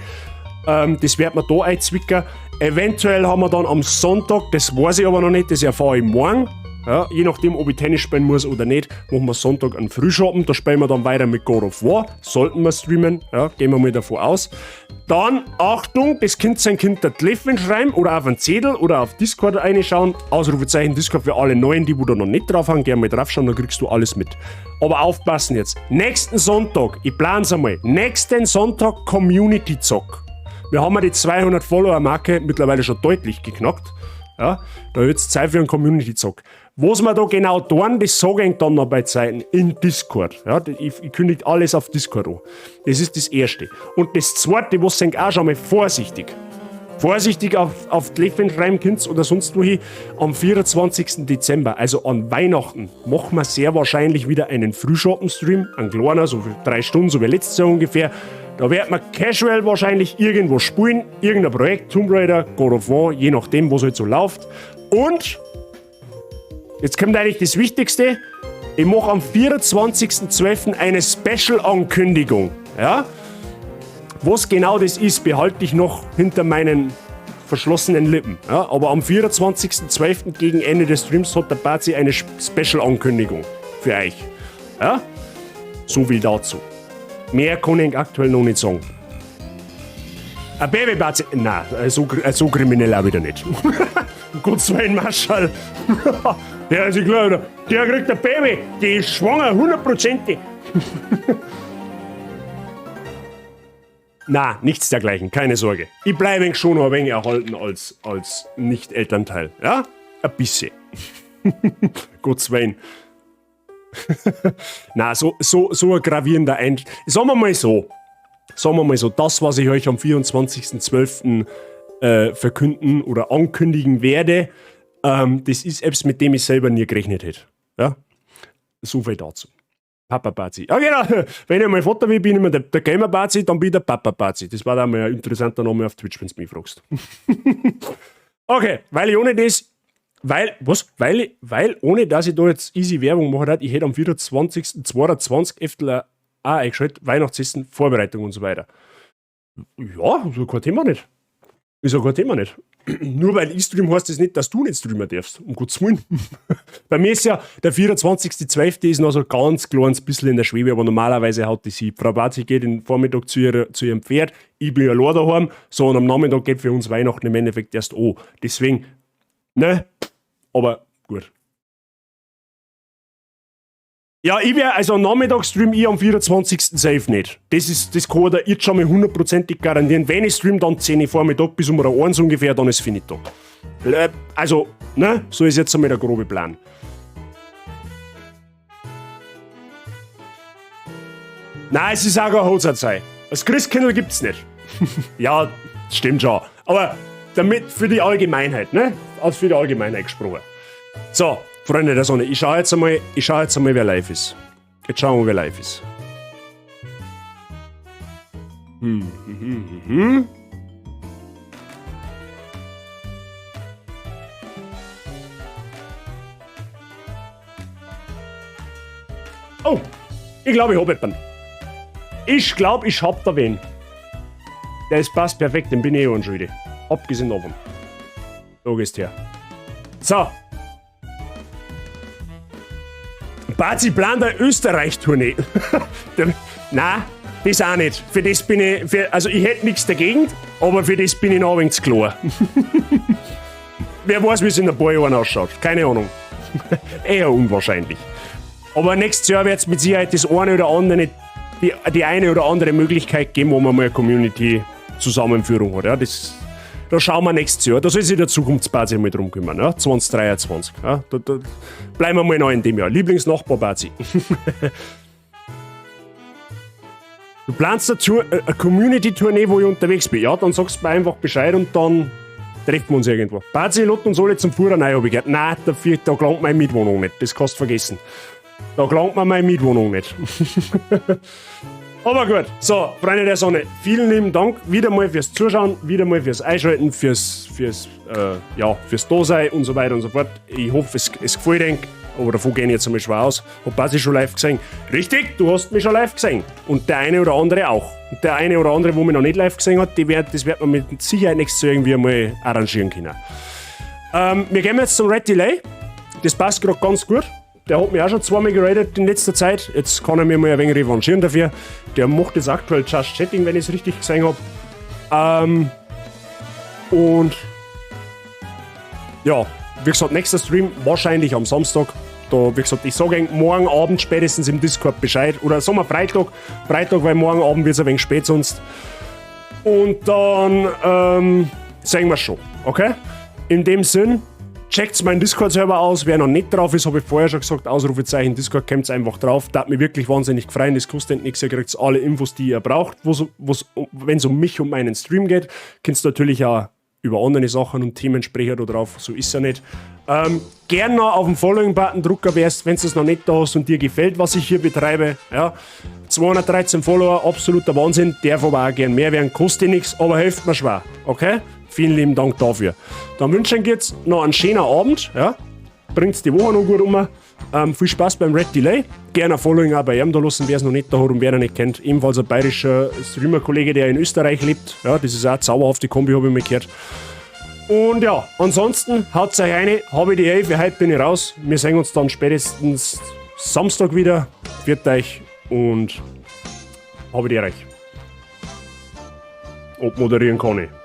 Das werden wir da einzwicken. Eventuell haben wir dann am Sonntag, das weiß ich aber noch nicht, das erfahre ich morgen. Ja, je nachdem, ob ich Tennis spielen muss oder nicht, machen wir Sonntag einen Frühschoppen. Da spielen wir dann weiter mit God of War. Sollten wir streamen, ja, gehen wir mal davon aus. Dann, Achtung, das Kind sein Kind der Telefon schreiben oder auf einen Zettel oder auf Discord reinschauen. Ausrufezeichen Discord für alle Neuen, die da noch nicht drauf haben. Gerne mal draufschauen, dann kriegst du alles mit. Aber aufpassen jetzt. Nächsten Sonntag, ich plan's einmal, nächsten Sonntag Community Zock. Wir haben ja die 200 Follower-Marke mittlerweile schon deutlich geknackt. Ja, da wird es Zeit für einen Community-Zock. Was wir da genau tun, das sage ich dann noch bei Zeiten in Discord. Ja, ich kündige alles auf Discord an. Das ist das Erste. Und das Zweite, was sind auch schon mal vorsichtig. Vorsichtig auf die Telefon schreiben könnt oder sonst wohin. Am 24. Dezember, also an Weihnachten, machen wir sehr wahrscheinlich wieder einen Frühschoppen-Stream. Ein kleiner, so für 3 Stunden, so wie letztes Jahr ungefähr. Da wird man casual wahrscheinlich irgendwo spielen. Irgendein Projekt, Tomb Raider, God of War, je nachdem, was halt so läuft. Und jetzt kommt eigentlich das Wichtigste. Ich mache am 24.12. eine Special-Ankündigung. Ja? Was genau das ist, behalte ich noch hinter meinen verschlossenen Lippen. Ja, aber am 24.12. gegen Ende des Streams hat der Bazi eine Special-Ankündigung für euch. Ja? So viel dazu. Mehr kann ich aktuell noch nicht sagen. Ein Baby-Bazi... Nein, so kriminell auch wieder nicht. Gottes Willen, Marschall. Der ist klar, der kriegt ein Baby. Die ist schwanger, 100%. Na, nichts dergleichen, keine Sorge. Ich bleibe schon noch ein wenig erhalten als Nicht-Elternteil. Ja? Ein bisschen. Gottes Willen. Na, so ein gravierender Einschnitt. Sagen wir mal so, das, was ich euch am 24.12. Verkünden oder ankündigen werde, das ist etwas, mit dem ich selber nie gerechnet hätte. Ja? So viel dazu. Papa-Bazi. Ja, genau. Wenn ich mal Vater will, bin ich immer der Gamer-Bazi, dann bin ich der Papa-Bazi. Das war dann mal ein interessanter Name auf Twitch, wenn du mich fragst. Okay, weil ohne dass ich da jetzt easy Werbung mache, ich hätte am 24.22 öfter auch eingeschaltet, Weihnachtsessen, Vorbereitung und so weiter. Ja, so kein Thema nicht. Ist ja kein Thema nicht. Nur weil ich stream, heißt das nicht, dass du nicht streamen darfst. Um Gottes Willen. Bei mir ist ja der 24.12. ist noch so ganz kleines bisschen in der Schwebe, aber normalerweise haut die sie. Frau Bazi geht den Vormittag zu ihrem Pferd, ich bin ja allein daheim, so und am Nachmittag geht für uns Weihnachten im Endeffekt erst an. Deswegen, ne, aber gut. Ja, also am Nachmittag stream ich am 24. safe nicht. Das kann ich jetzt schon mal 100% garantieren. Wenn ich stream, dann 10 Uhr Vormittag bis um 1 ungefähr, dann ist finito. Also, ne, so ist jetzt einmal der grobe Plan. Nein, es ist auch keine Hochzeitszeit. Das Christkindl gibt's nicht. Ja, stimmt schon. Aber damit für die Allgemeinheit, ne? Also für die Allgemeinheit gesprochen. So. Freunde der Sonne, ich schau jetzt einmal, wer live ist. Jetzt schauen wir, wer live ist. Oh, ich glaube, ich hab jemanden. Ich glaube, ich hab da wen. Der ist passt perfekt, den bin ich unschuldig. Abgesehen davon. So gehst her. So. Bazi plant eine Österreich-Tournee. Nein, das auch nicht. Für das bin ich. Also, ich hätte nichts dagegen, aber für das bin ich noch ein wenig zu klar. Wer weiß, wie es in ein paar Jahren ausschaut. Keine Ahnung. Eher unwahrscheinlich. Aber nächstes Jahr wird es mit Sicherheit das eine oder andere, die eine oder andere Möglichkeit geben, wo man mal eine Community-Zusammenführung hat. Ja, da schauen wir nächstes Jahr. Da soll sich der Zukunftsbazi mal drum kümmern. Ja? 2023. Ja? Da bleiben wir mal noch in dem Jahr. Lieblingsnachbar-Bazi. Du planst eine Community-Tournee, wo ich unterwegs bin. Ja, dann sagst du mir einfach Bescheid und dann treffen wir uns irgendwo. Bazi lädt uns alle zum Fuhrer rein, habe ich gehört. Nein, da gelangt meine Mietwohnung nicht. Das kannst du vergessen. Da gelangt mir meine Mietwohnung nicht. Aber gut, so, Freunde der Sonne, vielen lieben Dank wieder mal fürs Zuschauen, wieder mal fürs Einschalten, fürs Dasein und so weiter und so fort. Ich hoffe, es gefällt euch, aber davon gehen jetzt einmal schwer aus. Hab Bazi schon live gesehen. Richtig, du hast mich schon live gesehen. Und der eine oder andere auch. Und der eine oder andere, wo mich noch nicht live gesehen hat, das wird man mit Sicherheit nächstes Jahr irgendwie mal arrangieren können. Wir gehen jetzt zum Red Delay. Das passt gerade ganz gut. Der hat mich auch schon zweimal geradet in letzter Zeit. Jetzt kann er mir mal ein wenig revanchieren dafür. Der macht jetzt aktuell Just Chatting, wenn ich es richtig gesehen habe. Und ja, wie gesagt, nächster Stream wahrscheinlich am Samstag. Da, wie gesagt, ich sage morgen Abend spätestens im Discord Bescheid. Oder sagen wir Freitag, weil morgen Abend wird es ein wenig spät sonst. Und dann sehen wir schon, okay? In dem Sinn, checkt meinen Discord-Server aus. Wer noch nicht drauf ist, habe ich vorher schon gesagt, Ausrufezeichen Discord, kommt einfach drauf. Da hat mich wirklich wahnsinnig gefreut. Das kostet nichts. Ihr kriegt alle Infos, die ihr braucht, wenn es um mich und meinen Stream geht. Könnt ihr natürlich auch über andere Sachen und Themen sprechen da drauf. So ist er nicht. Gern noch auf den Following-Button drücken, wenn du es noch nicht da hast und dir gefällt, was ich hier betreibe. Ja. 213 Follower, absoluter Wahnsinn. Darf aber auch gern mehr werden. Kostet nichts, aber hilft mir schwer. Okay? Vielen lieben Dank dafür. Dann wünsche ich euch jetzt noch einen schönen Abend. Ja? Bringt die Woche noch gut um. Viel Spaß beim Red Delay. Gerne ein Following auch bei ihm da lassen, wer es noch nicht da hat und wer ihn nicht kennt. Ebenfalls ein bayerischer Streamer-Kollege, der in Österreich lebt. Ja, das ist auch eine zauberhafte Kombi, habe ich mal gehört. Und ja, ansonsten haut's euch rein, habe ich die Elf, für heute bin ich raus. Wir sehen uns dann spätestens Samstag wieder. Wird euch und habe die euch. Ob moderieren kann ich.